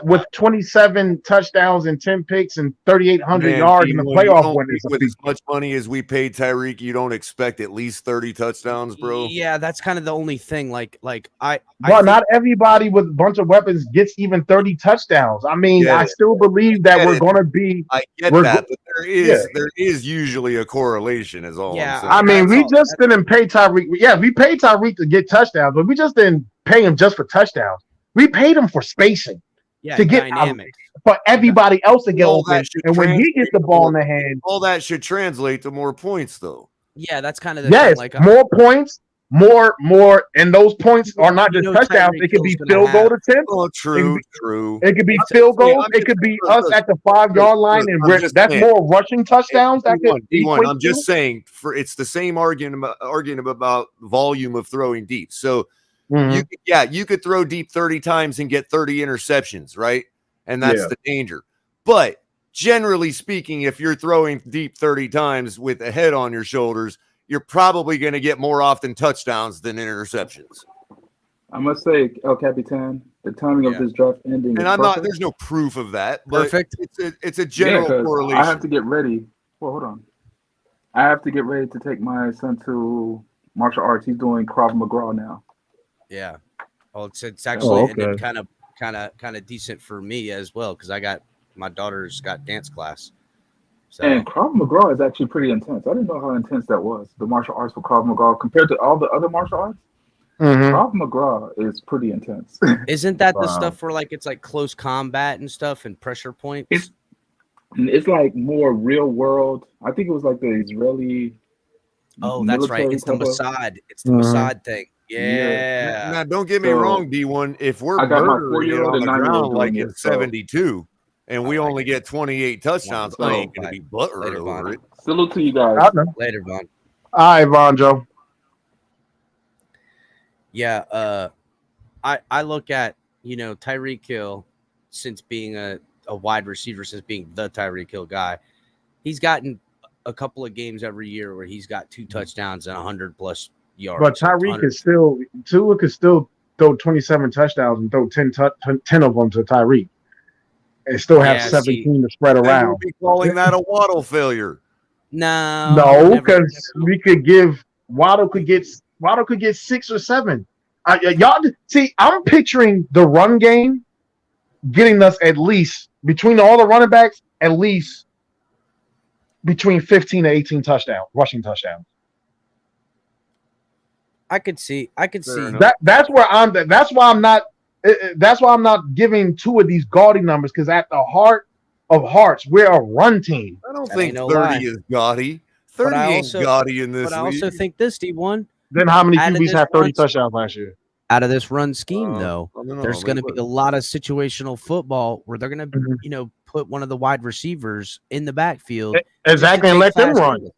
with 27 touchdowns and 10 picks and 3,800 yards in the playoff win. With as much money as we paid Tyreek, you don't expect at least 30 touchdowns, bro. Yeah, that's kind of the only thing. Not everybody with a bunch of weapons gets even 30 touchdowns. I mean, I still believe that we're going to be. I get that, but there is usually a correlation, is all. Yeah, I'm saying. I mean, we just didn't pay Tyreek. Yeah, we paid Tyreek to get touchdowns, but we just didn't pay him just for touchdowns. We paid him for spacing to get dynamics for everybody else to get open. And when he gets the ball in the hand, all that should translate to more points, though. Yeah, that's kind of the thing. Like more points, more, and those points are not just touchdowns. It could be field goal attempts. Oh, true. It could be field goals. It could be us at the 5-yard line, and that's more rushing touchdowns. I'm just saying, it's the same argument about volume of throwing deep. So. You could throw deep 30 times and get 30 interceptions, right? And that's the danger. But generally speaking, if you're throwing deep 30 times with a head on your shoulders, you're probably going to get more often touchdowns than interceptions. I must say, El Capitan, the timing of this draft ending. And there's no proof of that. Perfect. It's a general correlation. I have to get ready. Well, hold on. I have to get ready to take my son to martial arts. He's doing Krav Maga now. Yeah. Well, it's actually ended kind of decent for me as well, because my daughter's got dance class. So. And Krav Maga is actually pretty intense. I didn't know how intense that was. The martial arts for Krav Maga compared to all the other martial arts. Krav Maga is pretty intense. Isn't that the stuff where it's like close combat and stuff and pressure points? It's like more real world. I think it was like the Israeli. Oh, that's right. It's the Mossad. It's the Mossad thing. Yeah. Now, don't get me wrong, D1. If we're murdering it on the ground like in 72 and we only get 28 touchdowns, I ain't going to be butthurt over it. Salute to you guys. Later, Vaughn. All right, Vaughn, Joe. Yeah. I look at, Tyreek Hill, since being a wide receiver, since being the Tyreek Hill guy, he's gotten a couple of games every year where he's got 2 touchdowns and 100+ yards. But Tyreek Tua could still throw 27 touchdowns and throw 10 of them to Tyreek and still have 17 to spread around. We'll be calling that a Waddle failure. No, because Waddle could get 6 or 7. Y'all see, I'm picturing the run game getting us at least between all the running backs, at least between 15 to 18 rushing touchdowns. I could see that. That's why I'm not giving 2 of these gaudy numbers, because at the heart of hearts, we're a run team. I don't think 30 is gaudy. 30 ain't gaudy in this league. But I also think this, D1. Then how many QBs had 30 touchdowns last year? Out of this run scheme, there's going to be a lot of situational football where they're going to, put one of the wide receivers in the backfield. Exactly, and let them run.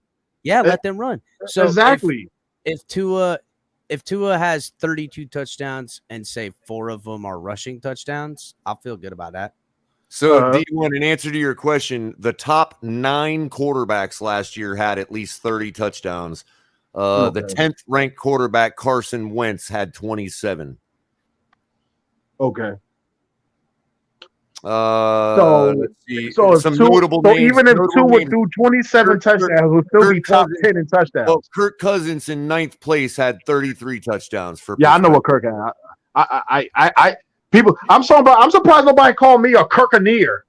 Yeah, let them run. So exactly. If Tua has 32 touchdowns and say 4 of them are rushing touchdowns, I'll feel good about that. So, D1, in answer to your question, the top 9 quarterbacks last year had at least 30 touchdowns. The 10th ranked quarterback, Carson Wentz, had 27. Okay. Let's see. So if Some two, notable so names. even if notable two would names. do 27 touchdowns, would still be Kirk top Cousins. 10 in touchdowns. Well, Kirk Cousins in 9th place had 33 touchdowns for. Yeah, I know what Kirk had. People. I'm surprised nobody called me a Kirkaneer.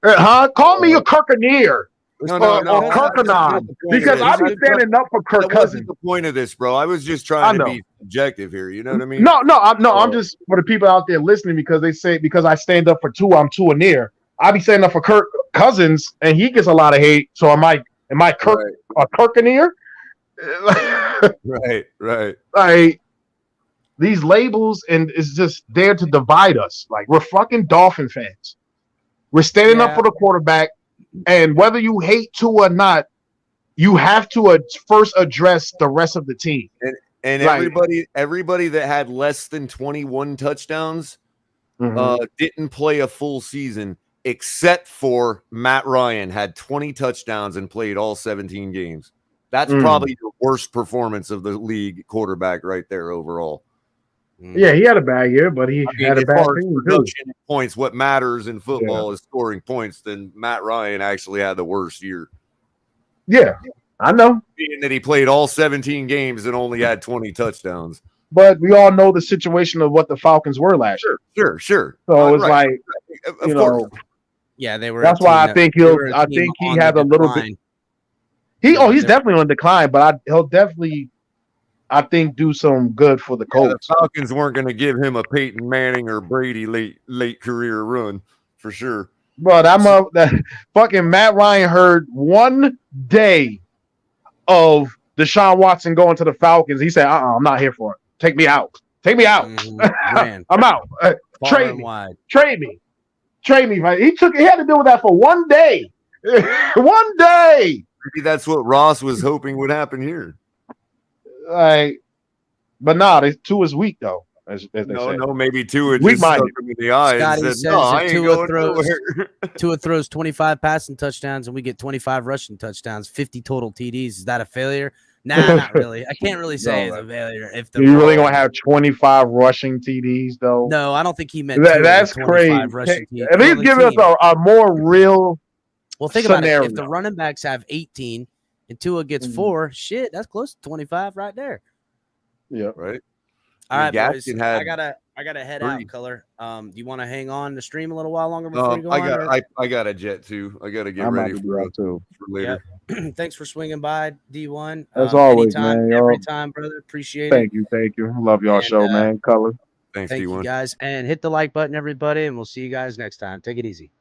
Call me a Kirkaneer. No, or Kirkanon, because I've been standing up for Kirk That Cousins. wasn't the point of this, bro. I was just trying to be subjective here. You know what I mean? I'm just for the people out there listening because they say because I stand up for two, I'm two and near. I be standing up for Kirk Cousins, and he gets a lot of hate. So am I Kirk a Kirkaneer? Right. Like these labels, and it's just there to divide us. Like we're fucking Dolphin fans. We're standing up for the quarterback. And whether you hate Tua or not, you have to first address the rest of the team. And everybody that had less than 21 touchdowns didn't play a full season, except for Matt Ryan had 20 touchdowns and played all 17 games. That's probably the worst performance of the league quarterback right there overall. Yeah, he had a bad year, but he had a bad production points. What matters in football is scoring points. Then Matt Ryan actually had the worst year. Yeah, I know. Being that he played all 17 games and only had 20 touchdowns. But we all know the situation of what the Falcons were last year. Sure. So it's like, of course. Yeah, they were. That's why I think he has a little bit. He's definitely on decline, but he'll definitely. I think do some good for the Colts. The Falcons weren't going to give him a Peyton Manning or Brady late career run for sure. But that fucking Matt Ryan heard one day of Deshaun Watson going to the Falcons. He said, I'm not here for it. Take me out. I'm out. Trade me. He had to deal with that for one day. One day. Maybe that's what Ross was hoping would happen here. But nah, Tua's weak though. As they say. No, maybe Tua just stuck him in the eye and said, "No, I ain't going nowhere." Tua throws 25 passing touchdowns and we get 25 rushing touchdowns, 50 total TDs. Is that a failure? Nah, not really. I can't really say it's a failure. If you really gonna have 25 rushing TDs though? No, I don't think he meant that's crazy. At least give us a more real. Well, think about it. If the running backs have 18 and Tua gets 4, shit, that's close to 25 right there. Yeah, right. All right, boys. I gotta head out, Culler. Do you want to hang on the stream a little while longer before you go on? I got a jet too. I got to get ready for later. Yep. Thanks for swinging by, D1. As always, anytime, man. Every time, brother. Appreciate it. Thank you. Love y'all show, man. Culler. Thanks, Thank D1. you guys, and hit the like button, everybody, and we'll see you guys next time. Take it easy.